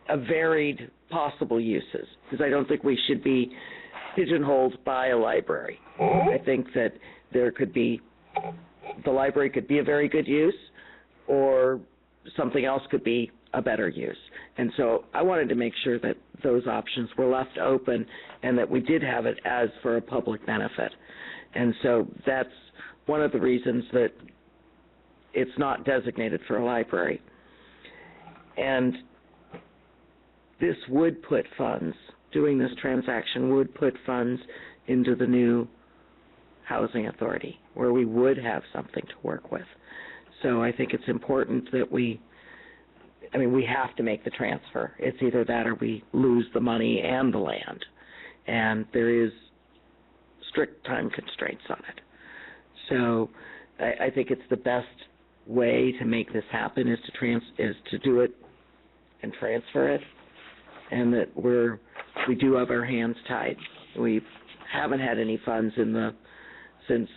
a varied possible uses, because I don't think we should be pigeonholed by a library. I think that the library could be a very good use, or something else could be a better use. And so I wanted to make sure that those options were left open and that we did have it as for a public benefit. And so that's one of the reasons that it's not designated for a library. And this would put funds, doing this transaction would put funds into the new housing authority, where we would have something to work with. So I think it's important that we have to make the transfer. It's either that or we lose the money and the land. And there is strict time constraints on it. So I think it's the best way to make this happen is to do it and transfer it, and that we do have our hands tied. We haven't had any funds since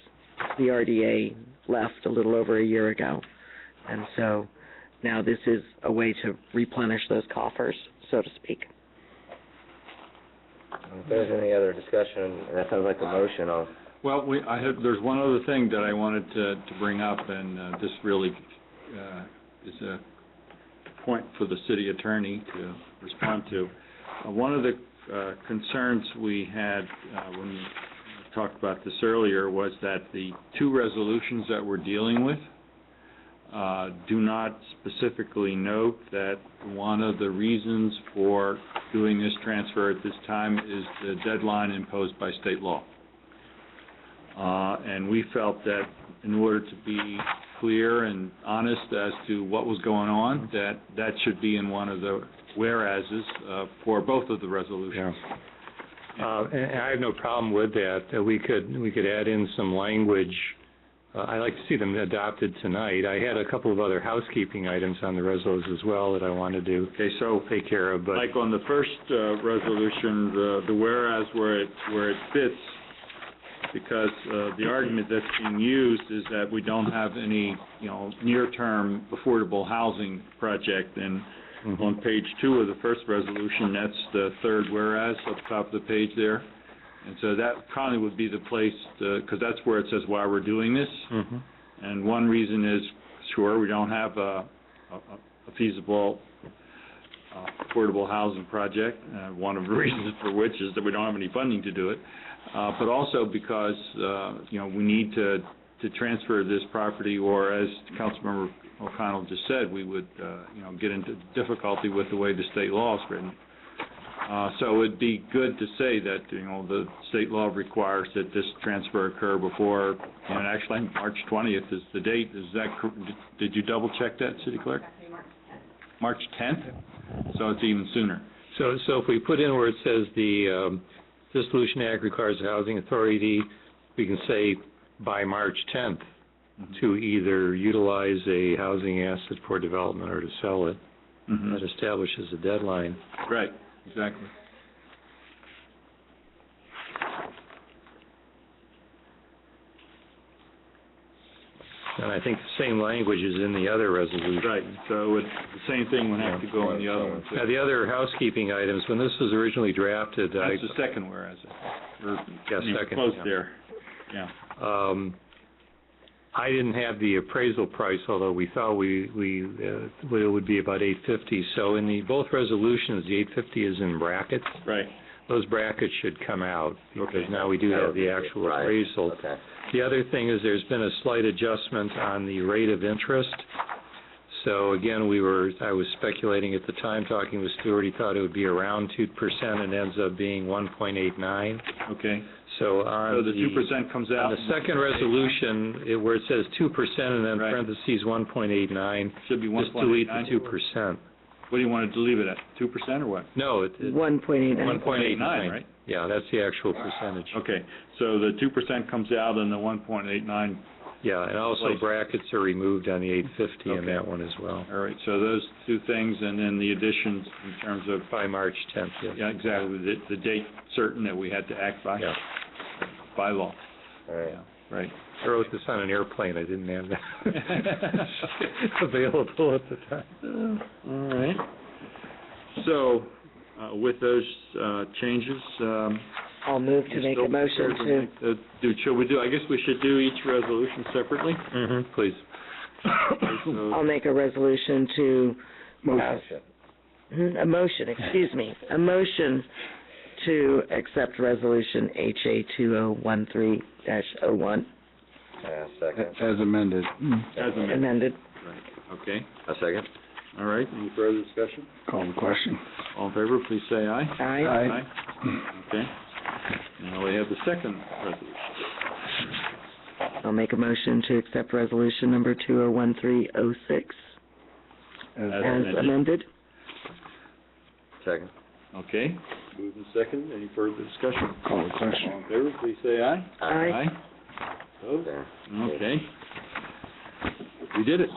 the RDA left a little over a year ago, and so now this is a way to replenish those coffers, so to speak. If there's any other discussion, that sounds like a motion. Well, there's one other thing that I wanted to bring up, and this really is a point for the city attorney to respond to. One of the concerns we had when we talked about this earlier was that the two resolutions that we're dealing with do not specifically note that one of the reasons for doing this transfer at this time is the deadline imposed by state law. And we felt that in order to be clear and honest as to what was going on, that should be in one of the whereases for both of the resolutions. And I have no problem with that. We could add in some language. I'd like to see them adopted tonight. I had a couple of other housekeeping items on the resolution as well that I wanted to take care of. But like on the first resolution, the whereas where it fits, because the argument that's being used is that we don't have any, near-term affordable housing project, and on page 2 of the first resolution, that's the third whereas up top of the page there. And so that probably would be the place, because that's where it says why we're doing this. And one reason is, sure, we don't have a feasible affordable housing project. One of the reasons for which is that we don't have any funding to do it. But also because, we need to transfer this property, or as Councilmember O'Connell just said, we would, get into difficulty with the way the state law is written. So it'd be good to say that, the state law requires that this transfer occur before, and actually March 20th is the date. Is that, did you double check that, City Clerk? March 10th? So it's even sooner. So if we put in where it says the Dissolution Act requires the Housing Authority, we can say by March 10th to either utilize a housing asset for development or to sell it. That establishes a deadline. Right. Exactly. And I think the same language is in the other resolution. Right. So the same thing would have to go in the other one, too. Now, the other housekeeping items, when this was originally drafted... That's the second whereas. Second. Close there. Yeah. I didn't have the appraisal price, although we thought it would be about $850. So in both resolutions, the $850 is in brackets. Right. Those brackets should come out because now we do have the actual appraisal. Okay. The other thing is there's been a slight adjustment on the rate of interest. So again, I was speculating at the time, talking with Stuart, he thought it would be around 2%, and ends up being 1.89. Okay. So the 2% comes out. On the second resolution, where it says 2% and then parentheses 1.89, should be 1.89. Just delete the 2%. What do you want to leave it at? 2% or what? No, 1.89. 1.89, right? Yeah, that's the actual percentage. Okay. So the 2% comes out and the 1.89. Yeah, and also brackets are removed on the 850 in that one as well. All right, so those two things, and then the additions in terms of... By March 10th, yes. Yeah, exactly, the date certain that we had to act by. Yeah. By law. All right. Yeah, right. I wrote this on an airplane, I didn't have that available at the time. All right. So, with those changes... I'll move to make a motion I guess we should do each resolution separately? Please. I'll make a resolution to... A motion to accept resolution HA 2013-01. Second. As amended. As Amended. Right, okay. A second. All right, any further discussion? Call the question. All in favor, please say aye. Aye. Okay. Now we have the second resolution. I'll make a motion to accept resolution number 2013-06 as amended. Second. Okay. Moved and second. Any further discussion? Call the question. All in favor, please say aye. Aye. Opposed? Okay. We did it.